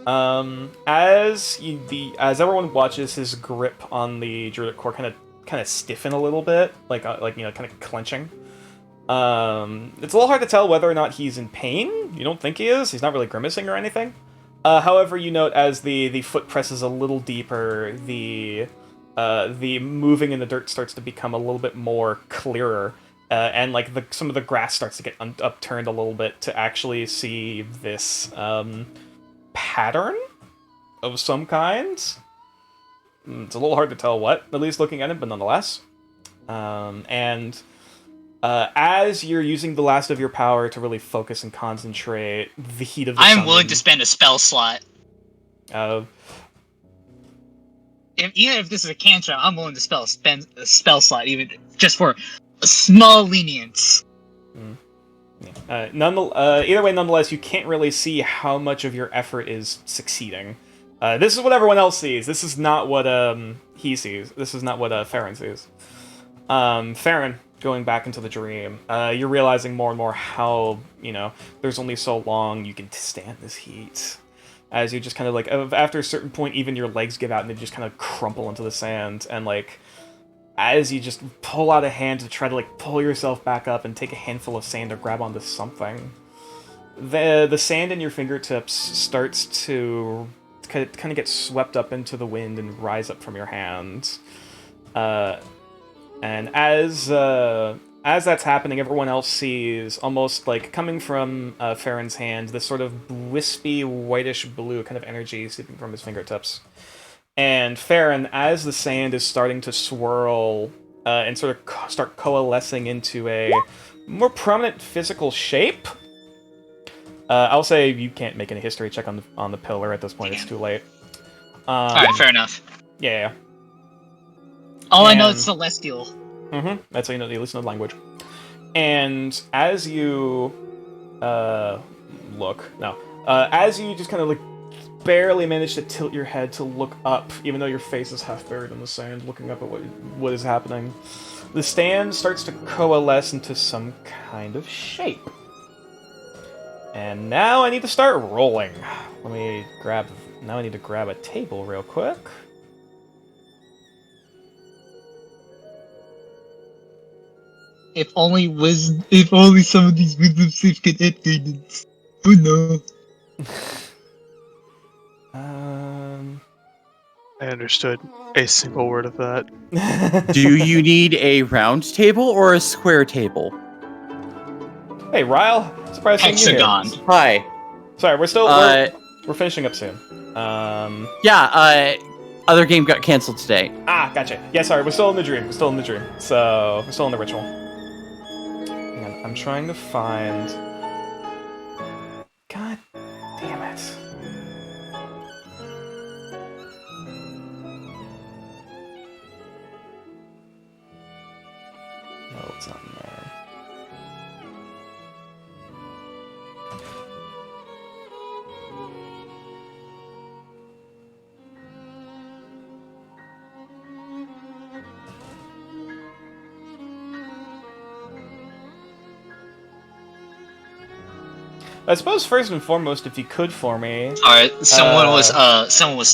As everyone watches his grip on the druidic core kind of stiffen a little bit, like kind of clenching. It's a little hard to tell whether or not he's in pain. You don't think he is. He's not really grimacing or anything. However, you note as the foot presses a little deeper, the moving in the dirt starts to become a little bit more clearer. And like some of the grass starts to get upturned a little bit to actually see this pattern of some kind. It's a little hard to tell what, at least looking at it, but nonetheless. As you're using the last of your power to really focus and concentrate, the heat of the sun... I'm willing to spend a spell slot. Uh, Even if this is a cantrip, I'm willing to spend a spell slot, even just for a small lenience. Either way, nonetheless, you can't really see how much of your effort is succeeding. This is what everyone else sees. This is not what he sees. This is not what Farron sees. Farron, going back into the dream, you're realizing more and more how, there's only so long you can stand this heat. As you just kind of like, after a certain point, even your legs give out and they just kind of crumple into the sand. And like, as you just pull out a hand to try to like pull yourself back up and take a handful of sand or grab onto something, the sand in your fingertips starts to kind of get swept up into the wind and rise up from your hand. And as that's happening, everyone else sees, almost like coming from Farron's hand, this sort of wispy, whitish blue kind of energy seeping from his fingertips. And Farron, as the sand is starting to swirl and sort of start coalescing into a more prominent physical shape, I'll say you can't make any history check on the pillar at this point. It's too late. Alright, fair enough. Yeah. All I know is celestial. Mm-hmm. That's how you listen to the language. And as you as you just kind of like barely manage to tilt your head to look up, even though your face is half buried in the sand, looking up at what is happening, the stand starts to coalesce into some kind of shape. And now I need to start rolling. Now I need to grab a table real quick. If only some of these wisdom saves can add guidance. Oh no. I understood a single word of that. Do you need a round table or a square table? Hey, Ryle. Surprised seeing you here. Hexagon. Hi. Sorry, we're finishing up soon. Other game got canceled today. Gotcha. Yeah, sorry, we're still in the dream. So, we're still in the ritual. Hang on, I'm trying to find... God damn it. No, it's not in there. I suppose first and foremost, if you could for me. All right, someone was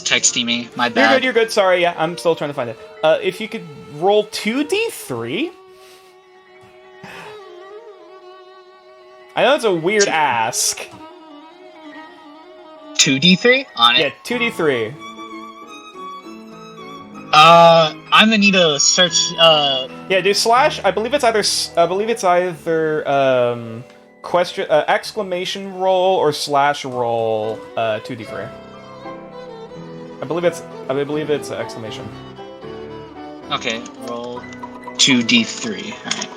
texting me. My bad. You're good. Sorry, yeah, I'm still trying to find it. If you could roll 2d3. I know it's a weird ask. 2d3 on it. Yeah, 2d3. I'm gonna need to search. Yeah, do slash. I believe it's either question exclamation roll or slash roll 2d3. I believe it's exclamation. Okay, roll 2d3. All right.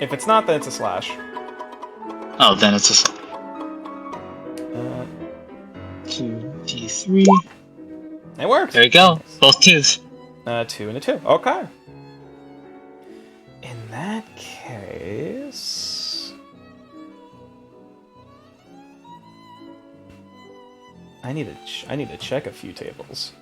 If it's not, then it's a slash. Oh, then it's a 2d3. It works. There you go. Both twos. 2 and a 2. Okay. In that case, I need to check a few tables.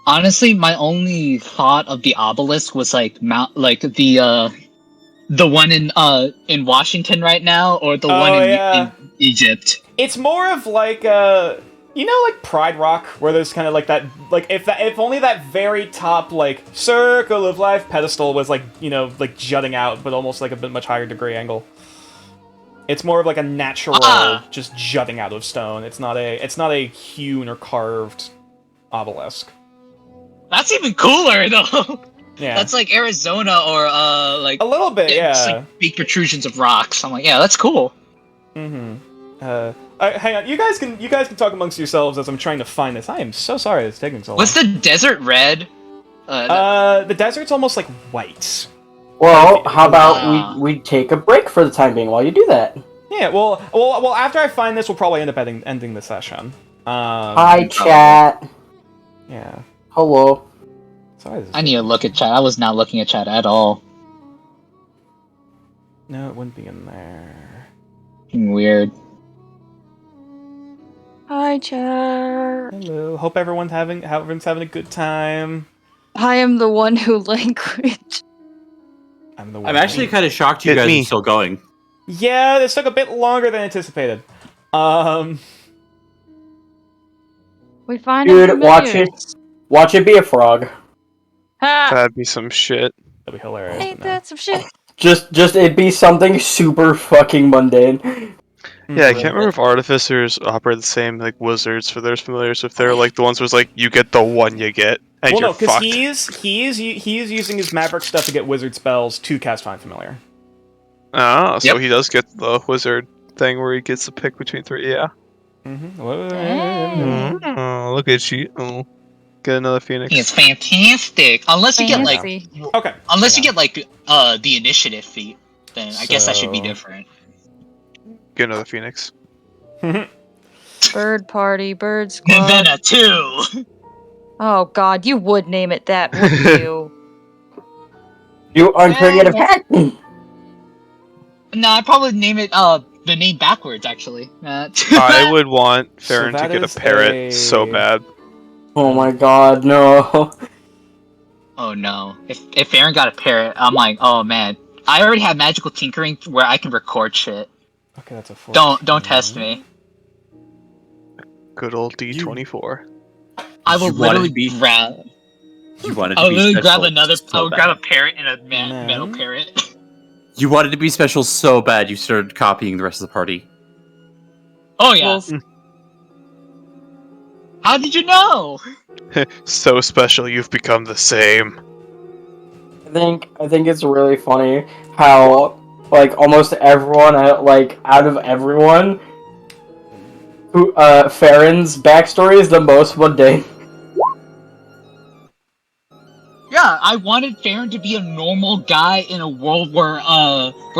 Honestly, my only thought of the obelisk was like the one in Washington right now, or the one in Egypt. It's more of like like Pride Rock, where there's kind of like that, like if only that very top like circle of life pedestal was like like jutting out, but almost like a bit much higher degree angle. It's more of like a natural, just jutting out of stone. It's not a hewn or carved obelisk. That's even cooler though. Yeah, that's like Arizona or like a little bit. Yeah, it's like big protrusions of rocks. I'm like, yeah, that's cool. Mm-hmm. Hang on. You guys can talk amongst yourselves as I'm trying to find this. I am so sorry it's taking so long. What's the desert red? The desert's almost like white. Well, how about we take a break for the time being while you do that? Yeah. Well. After I find this, we'll probably end up ending the session. Hi, chat. Yeah. Hello. Sorry. I need to look at chat. I was not looking at chat at all. No, it wouldn't be in there. Weird. Hi, chat. Hello. Hope everyone's having a good time. I am the one who language. I'm actually kind of shocked you guys are still going. Yeah, this took a bit longer than anticipated. We find Dude, watch it be a frog. Ha! That'd be some shit. That'd be hilarious. Ain't that some shit? Just it be something super fucking mundane. Yeah, I can't remember if artificers operate the same like wizards for their familiars. If they're like the ones who's like you get the one you get, and Well, you're no, because fucked. he is using his maverick stuff to get wizard spells to cast Find Familiar. Ah, so Yep. he does get the wizard thing where he gets to pick between 3. Yeah. Oh, look at you. Oh, get another phoenix. It's fantastic. Unless you get like, Okay. unless you get like the initiative feat, then I guess that should be So- different. Get another phoenix. Bird party, bird squad. Nevena 2. Oh god, you would name it that, wouldn't you? You uncreative hack. No, I'd probably name it the name backwards actually. I would want So Farron to that get a is parrot so bad. Oh my god, no. Oh no. If Aaron got a parrot, I'm like, oh man. I already have magical tinkering where I can record shit. Okay, that's a 4. Don't test me. Good old D24. I will You wanted literally to be- grab. You wanted I to would be literally special grab another. so I would bad. grab a parrot and a Man. metal parrot. You wanted to be special so bad you started copying the rest of the party. Oh yeah. How did you know? So special, you've become the same. I think it's really funny how like almost everyone out of everyone who Farron's backstory is the most mundane. Yeah, I wanted Farron to be a normal guy in a world where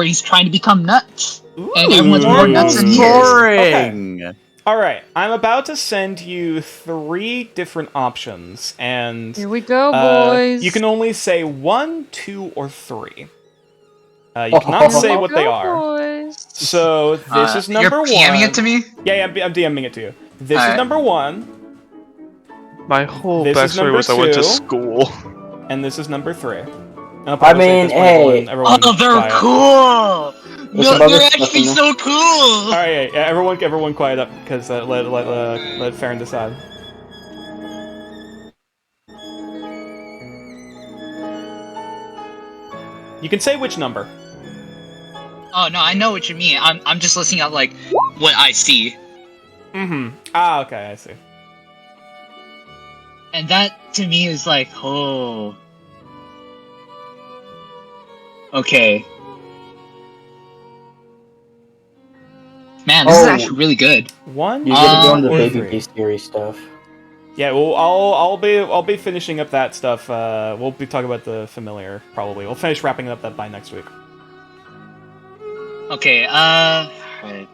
he's trying to become nuts, and everyone's more nuts than he is. Boring. All right, I'm about to send you 3 different options, and Here we go, boys. you can only say 1, 2, or 3. You cannot say what they are. Boys. So this is number You're 1. PMing it to me? Yeah, I'm DMing it to you. This is Alright. number 1, My whole This is backstory number was I went to 2. school. and this is number 3. I'll probably say at this point, hey. everyone Oh, they're quiet. cool. There's No, some other they're stuff actually in there. so cool. All right, yeah, everyone quiet up because let Farron decide. You can say which number. Oh no, I know what you mean. I'm just listening at like what I see, Mm-hmm. Ah, okay, I see. and that to me is like, oh, okay. Man, this is Oh. actually really good. One, You gotta go Uh, into or Baby three? Beast theory stuff. Yeah, well, I'll be finishing up that stuff. We'll be talking about the familiar probably. We'll finish wrapping up that by next week. Okay, alright.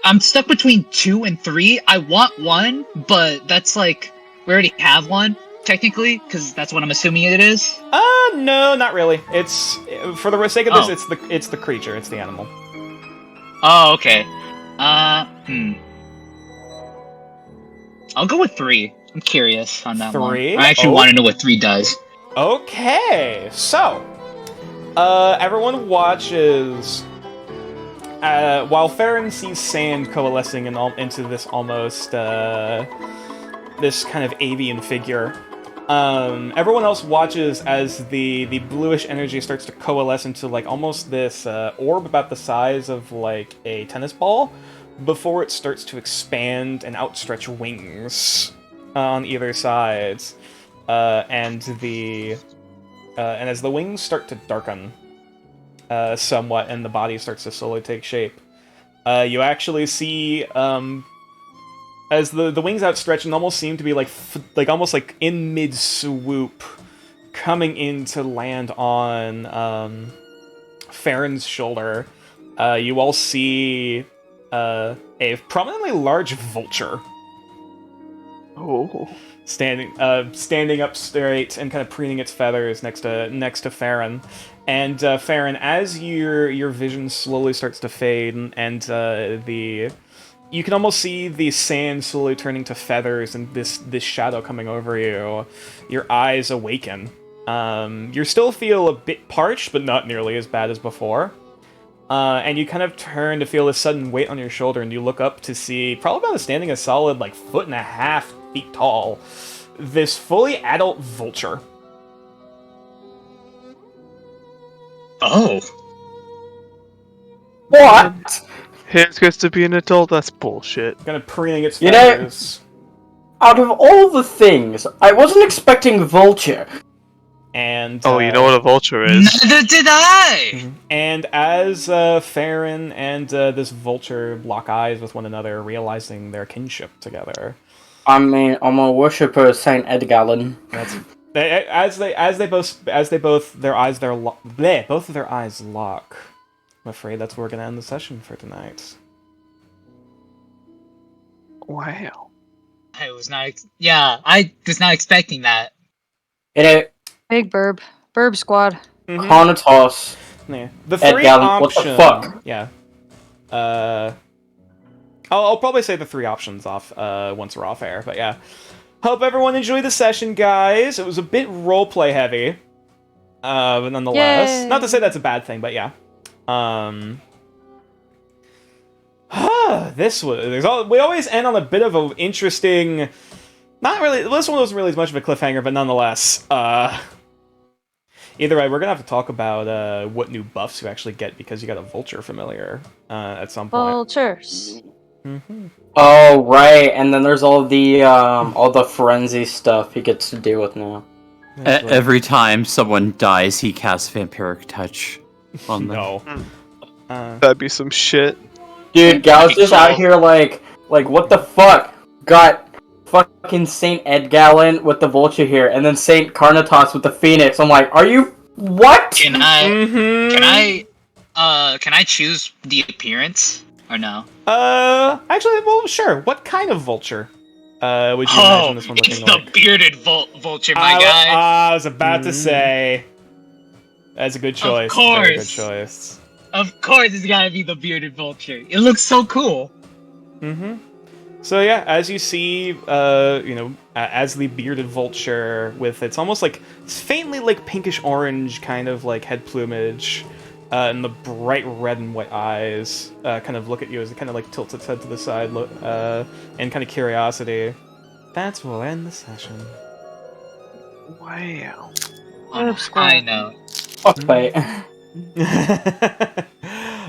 I'm stuck between 2 and 3. I want 1, but that's like we already have 1 technically, because that's what I'm assuming it is. No, not really. It's for the sake of this, Oh. it's the creature, it's the animal. Oh, okay. I'll go with 3. I'm curious on that one. 3? I actually Oh. want to know what 3 does. Okay, so everyone watches while Farron sees sand coalescing into this almost this kind of avian figure. Everyone else watches as the bluish energy starts to coalesce into like almost this orb about the size of like a tennis ball before it starts to expand and outstretch wings on either side. And as the wings start to darken somewhat and the body starts to slowly take shape, you actually see as the wings outstretch and almost seem to be like almost like in mid swoop, coming in to land on Farron's shoulder. You all see a prominently large vulture. Oh. Standing up straight and kind of preening its feathers next to Farron. And Farron, as your vision slowly starts to fade, and you can almost see the sand slowly turning to feathers, and this shadow coming over you. Your eyes awaken. You still feel a bit parched, but not nearly as bad as before. And you kind of turn to feel a sudden weight on your shoulder, and you look up to see, probably about standing a solid like 1.5 feet tall, this fully adult vulture. Oh. What? Hans gets to be an adult? That's bullshit. Kind of preening its You know- feathers. Out of all the things, I wasn't expecting Vulture. And Oh, you know what a vulture is? Neither did I! And as Farron and this vulture lock eyes with one another, realizing their kinship together, I mean, I'm a worshipper of Saint Edgallen. that's both of their eyes lock. I'm afraid that's where we're gonna end the session for tonight. Wow. I was not. I was not expecting that. You know, Big Burb. Burb Squad. Conatos. Yeah. The Ed three Gallen, what the options. fuck? Yeah. I'll probably say the 3 options off once we're off air, but yeah. Hope everyone enjoyed the session, guys. It was a bit roleplay heavy, but nonetheless, Yay. not to say that's a bad thing, but yeah. We always end on a bit of an interesting. Not really. This one wasn't really as much of a cliffhanger, but nonetheless, either way, we're gonna have to talk about what new buffs you actually get because you got a vulture familiar at some point. Vultures. Oh, right, and then there's all the frenzy stuff he gets to deal with now. Every time someone dies, he casts Vampiric Touch on them. No. That'd be some shit. Dude, Gal's just out here like, what the fuck? Got fucking Saint Edgallen with the Vulture here, and then Saint Carnatos with the Phoenix. I'm like, are you... What? Can I? Mm-hmm. Can I choose the appearance or no? Actually, well, sure. What kind of vulture would you imagine this one it's looking like? the bearded vulture, my guy. I was about to say. That's a good choice. course. Very good choice. Of course, it's gotta be the bearded vulture. It looks so cool. Mm-hmm. So yeah, as you see, you know, as the bearded vulture with its almost like it's faintly like pinkish orange kind of like head plumage, and the bright red and white eyes, kind of look at you as it kind of like tilts its head to the side, and kind of curiosity. That's where we'll end the session. Wow. I know. Fuck bait.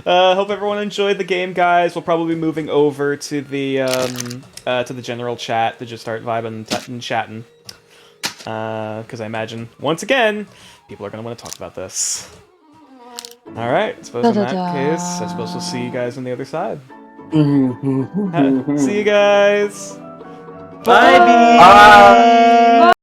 Hope everyone enjoyed the game, guys. We'll probably be moving over to the general chat to just start vibing and chatting. Because I imagine, once again, people are going to want to talk about this. Alright, I suppose in that case, I suppose we'll see you guys on the other side. See you guys! Bye.